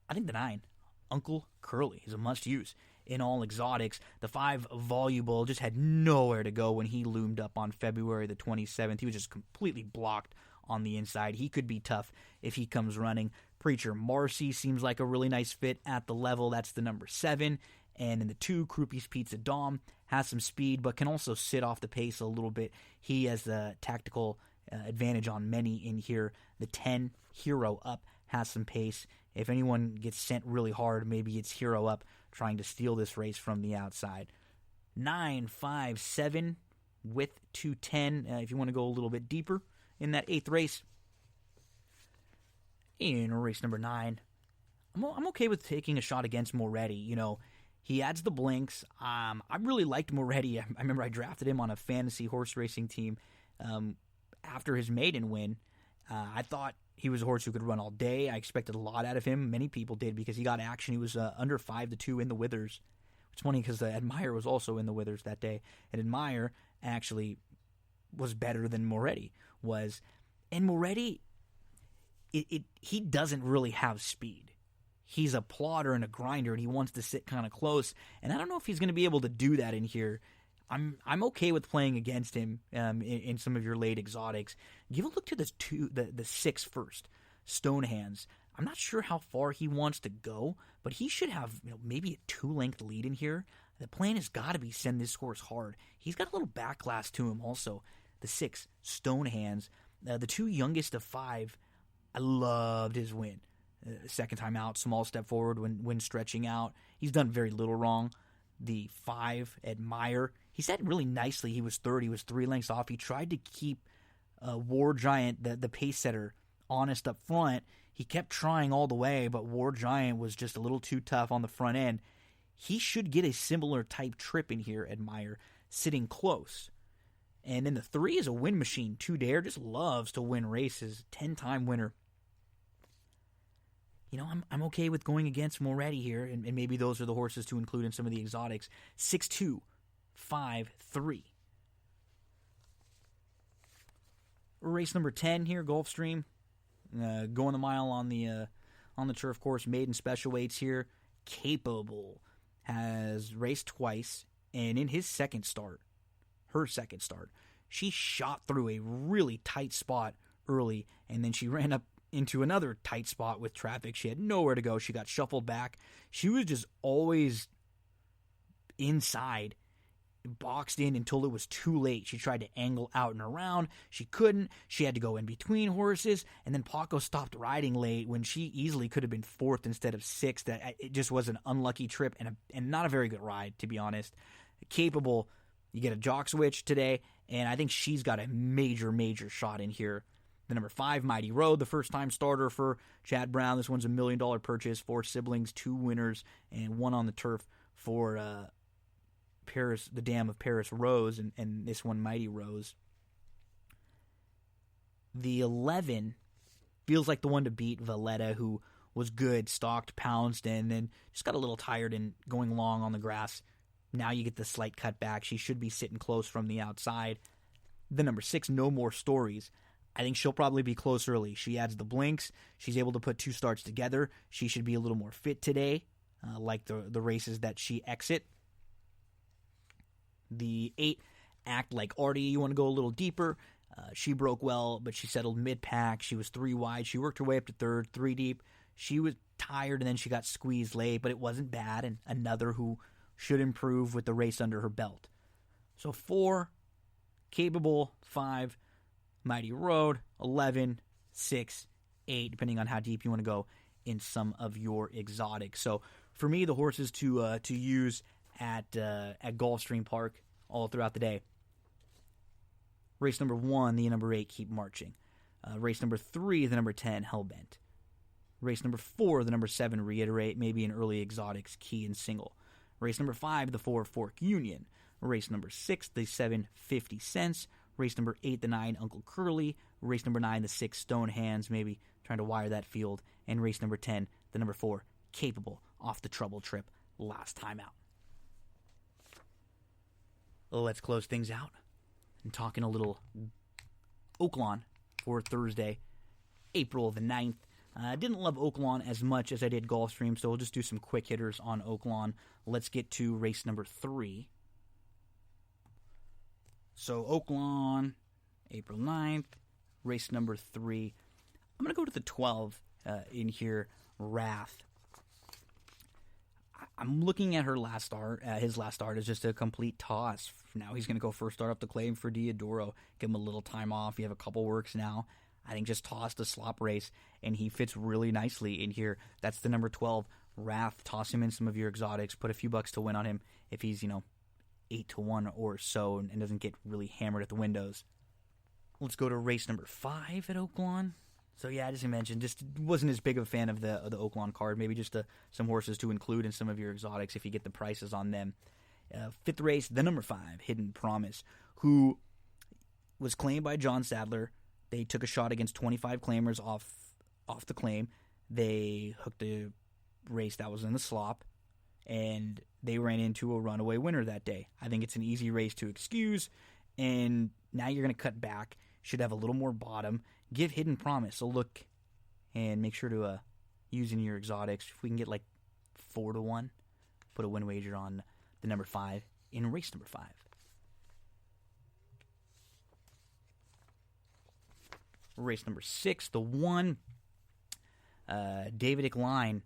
I think the 9, Uncle Curly, is a must-use in all exotics. The 5, Voluble, just had nowhere to go when he loomed up on February the 27th. He was just completely blocked on the inside. He could be tough if he comes running. Preacher Marcy seems like a really nice fit at the level. That's the number 7. And in the 2, Croupies Pizza Dom has some speed, but can also sit off the pace a little bit. He has the tactical advantage on many in here. The 10, Hero Up, has some pace. If anyone gets sent really hard, maybe it's Hero Up trying to steal this race from the outside. 9, 5, 7 with 210. If you want to go a little bit deeper in that 8th race. In race number 9, I'm okay with taking a shot against Moretti. You know, he adds the blinks. I really liked Moretti. I remember I drafted him on a fantasy horse racing team after his maiden win. I thought he was a horse who could run all day. I expected a lot out of him. Many people did because he got action. He was under 5-2 in the Withers. It's funny because Admire was also in the Withers that day. And Admire actually was better than Moretti was. And Moretti, he doesn't really have speed. He's a plotter and a grinder, and he wants to sit kind of close. And I don't know if he's going to be able to do that in here. I'm okay with playing against him in some of your late exotics. Give a look to the 6 first, Stonehands. I'm not sure how far he wants to go, but he should have maybe a 2-length lead in here. The plan has got to be send this horse hard. He's got a little backlash to him also. The 6, Stonehands. The 2 youngest of 5, I loved his win. Second time out, small step forward when stretching out. He's done very little wrong. The 5, Admire. He sat really nicely. He was third. He was 3 lengths off. He tried to keep War Giant, the pace setter, honest up front. He kept trying all the way, but War Giant was just a little too tough on the front end. He should get a similar type trip in here, Admire, sitting close. And then the 3 is a win machine. 2 Dare just loves to win races. 10-time winner. I'm okay with going against Moretti here, and maybe those are the horses to include in some of the exotics. 6-2, 5-3. Race number 10 here, Gulfstream. Going the mile on the turf course. Maiden special weights here. Capable has raced twice, and in her second start, she shot through a really tight spot early, and then she ran up into another tight spot with traffic. She had nowhere to go. She got shuffled back. She was just always inside, boxed in until it was too late. She tried to angle out and around. She couldn't. She had to go in between horses, and then Paco stopped riding late when she easily could have been 4th instead of 6th. It just was an unlucky trip and not a very good ride, to be honest. Capable, you get a jock switch today, and I think she's got a major, major shot in here. The number 5, Mighty Road, the first-time starter for Chad Brown. This one's $1 million purchase. 4 siblings, 2 winners, and 1 on the turf for Paris, the Dam of Paris Rose, and this one, Mighty Rose. The 11 feels like the one to beat, Valletta, who was good, stalked, pounced, and then just got a little tired and going long on the grass. Now you get the slight cutback. She should be sitting close from the outside. The number 6, No More Stories. I think she'll probably be close early. She adds the blinks. She's able to put 2 starts together. She should be a little more fit today, like the races that she exit. The 8, Act Like Artie. You want to go a little deeper. She broke well, but she settled mid-pack. She was 3 wide. She worked her way up to 3rd, 3 deep. She was tired, and then she got squeezed late, but it wasn't bad. And another who should improve with the race under her belt. So 4, Capable, 5, Mighty Road, 11, 6, 8, depending on how deep you want to go in some of your exotics. So for me, the horses to use at Gulfstream Park all throughout the day. Race number 1, the number 8, Keep Marching. Race number 3, the number 10, Hellbent. Race number 4, the number 7, Reiterate, maybe an early exotics, Key and Single. Race number 5, the 4, Fork Union. Race number 6, the 7, 50 Cents. Race number 8, the 9, Uncle Curly. Race number 9, the 6, Stone Hands, maybe trying to wire that field. And race number 10, the number 4, Capable, off the trouble trip last time out. Let's close things out and talking a little Oaklawn for Thursday, April the 9th. Didn't love Oaklawn as much as I did Gulfstream, so we'll just do some quick hitters on Oaklawn. Let's get to race number 3. So Oaklawn, April 9th, race number 3. I'm going to go to the 12 in here, Wrath. I'm looking at her last start. His last start is just a complete toss. Now he's going to go first start up the claim for Diodoro. Give him a little time off. You have a couple works now. I think just toss the slop race, and he fits really nicely in here. That's the number 12, Wrath. Toss him in some of your exotics. Put a few bucks to win on him if he's, 8-1 or so and doesn't get really hammered at the windows. Let's go to race number 5 at Oaklawn. So yeah, as I mentioned, just wasn't as big of a fan of the Oaklawn card. Maybe just some horses to include in some of your exotics if you get the prices on them. 5th race, the number 5, Hidden Promise, who was claimed by John Sadler. They took a shot against 25 claimers off the claim. They hooked a race that was in the slop, and they ran into a runaway winner that day. I think it's an easy race to excuse, and now you're going to cut back. Should have a little more bottom. Give Hidden Promise a look, and make sure to use in your exotics. If we can get like 4-1, put a win wager on the number 5 in race number 5. Race number 6, the 1, Davidic Line.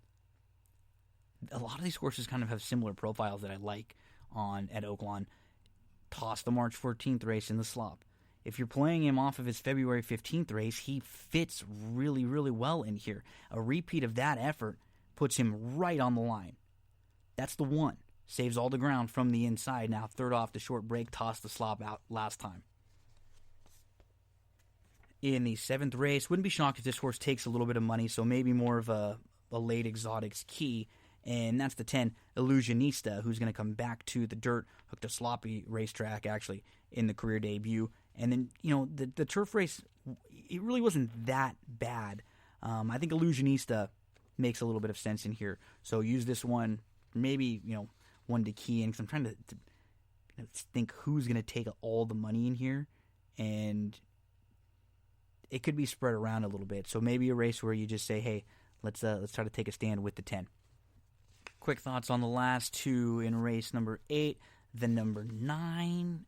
A lot of these horses kind of have similar profiles that I like at Oaklawn. Toss the March 14th race in the slop. If you're playing him off of his February 15th race, he fits really, really well in here. A repeat of that effort puts him right on the line. That's the 1. Saves all the ground from the inside. Now third off the short break, toss the slop out last time. In the 7th race, wouldn't be shocked if this horse takes a little bit of money, so maybe more of a late exotics key. And that's the 10, Illusionista, who's going to come back to the dirt. Hooked a sloppy racetrack, actually, in the career debut. And then, the turf race, it really wasn't that bad. I think Illusionista makes a little bit of sense in here. So use this one, maybe, one to key in, because I'm trying to think who's going to take all the money in here. And it could be spread around a little bit. So maybe a race where you just say, hey, let's try to take a stand with the 10. Quick thoughts on the last 2 in race number 8. The number 9,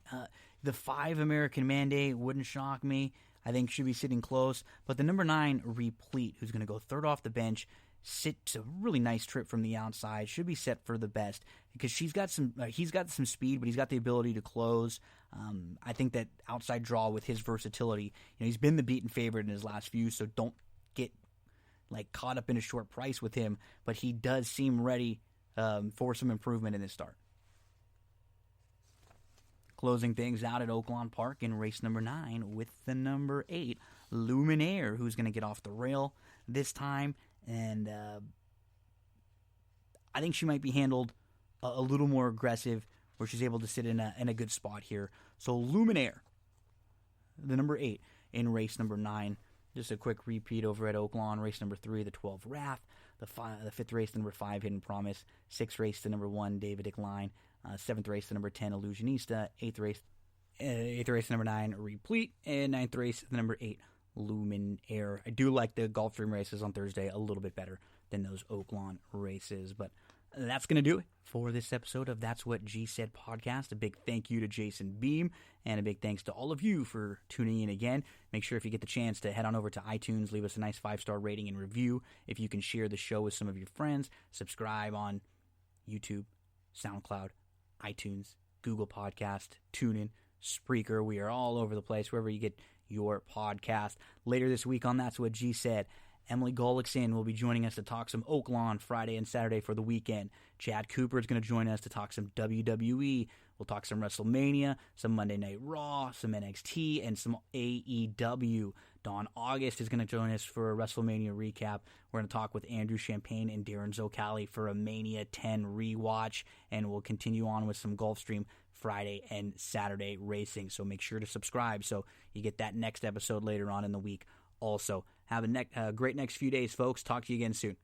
the 5 American Mandate wouldn't shock me. I think should be sitting close. But the number 9, Replete, who's going to go third off the bench, sits a really nice trip from the outside, should be set for the best because he's got some speed, but he's got the ability to close. I think that outside draw with his versatility, he's been the beaten favorite in his last few, so don't get caught up in a short price with him. But he does seem ready for some improvement in this start. Closing things out at Oaklawn Park in race number 9 with the number 8, Luminaire, who's going to get off the rail this time. And I think she might be handled a little more aggressive where she's able to sit in a good spot here. So Luminaire, the number 8 in race number 9. Just a quick repeat over at Oaklawn. Race number 3, the 12, Wrath. The 5th race, the number 5, Hidden Promise. 6th race, the number 1, Davidic Line. 7th race, the number 10, Illusionista. 8th race, the number 9, Replete. And 9th race, the number 8, Luminaire. I do like the Gulfstream races on Thursday a little bit better than those Oaklawn races. But that's going to do it for this episode of That's What G Said podcast. A big thank you to Jason Beem, and a big thanks to all of you for tuning in again. Make sure if you get the chance to head on over to iTunes, leave us a nice 5-star rating and review. If you can share the show with some of your friends, subscribe on YouTube, SoundCloud, iTunes, Google Podcast, TuneIn, Spreaker. We are all over the place, wherever you get your podcast. Later this week on That's What G Said, Emily Gullickson will be joining us to talk some Oaklawn Friday and Saturday for the weekend. Chad Cooper is going to join us to talk some WWE. We'll talk some Wrestlemania, some Monday Night Raw, some NXT, and some AEW. Dawn August is going to join us for a Wrestlemania recap. We're going to talk with Andrew Champagne and Darren Zocali for a Mania 10 rewatch, and we'll continue on with some Gulfstream Friday and Saturday racing. So make sure to subscribe so you get that next episode later on in the week. Also, have a great next few days, folks. Talk to you again soon.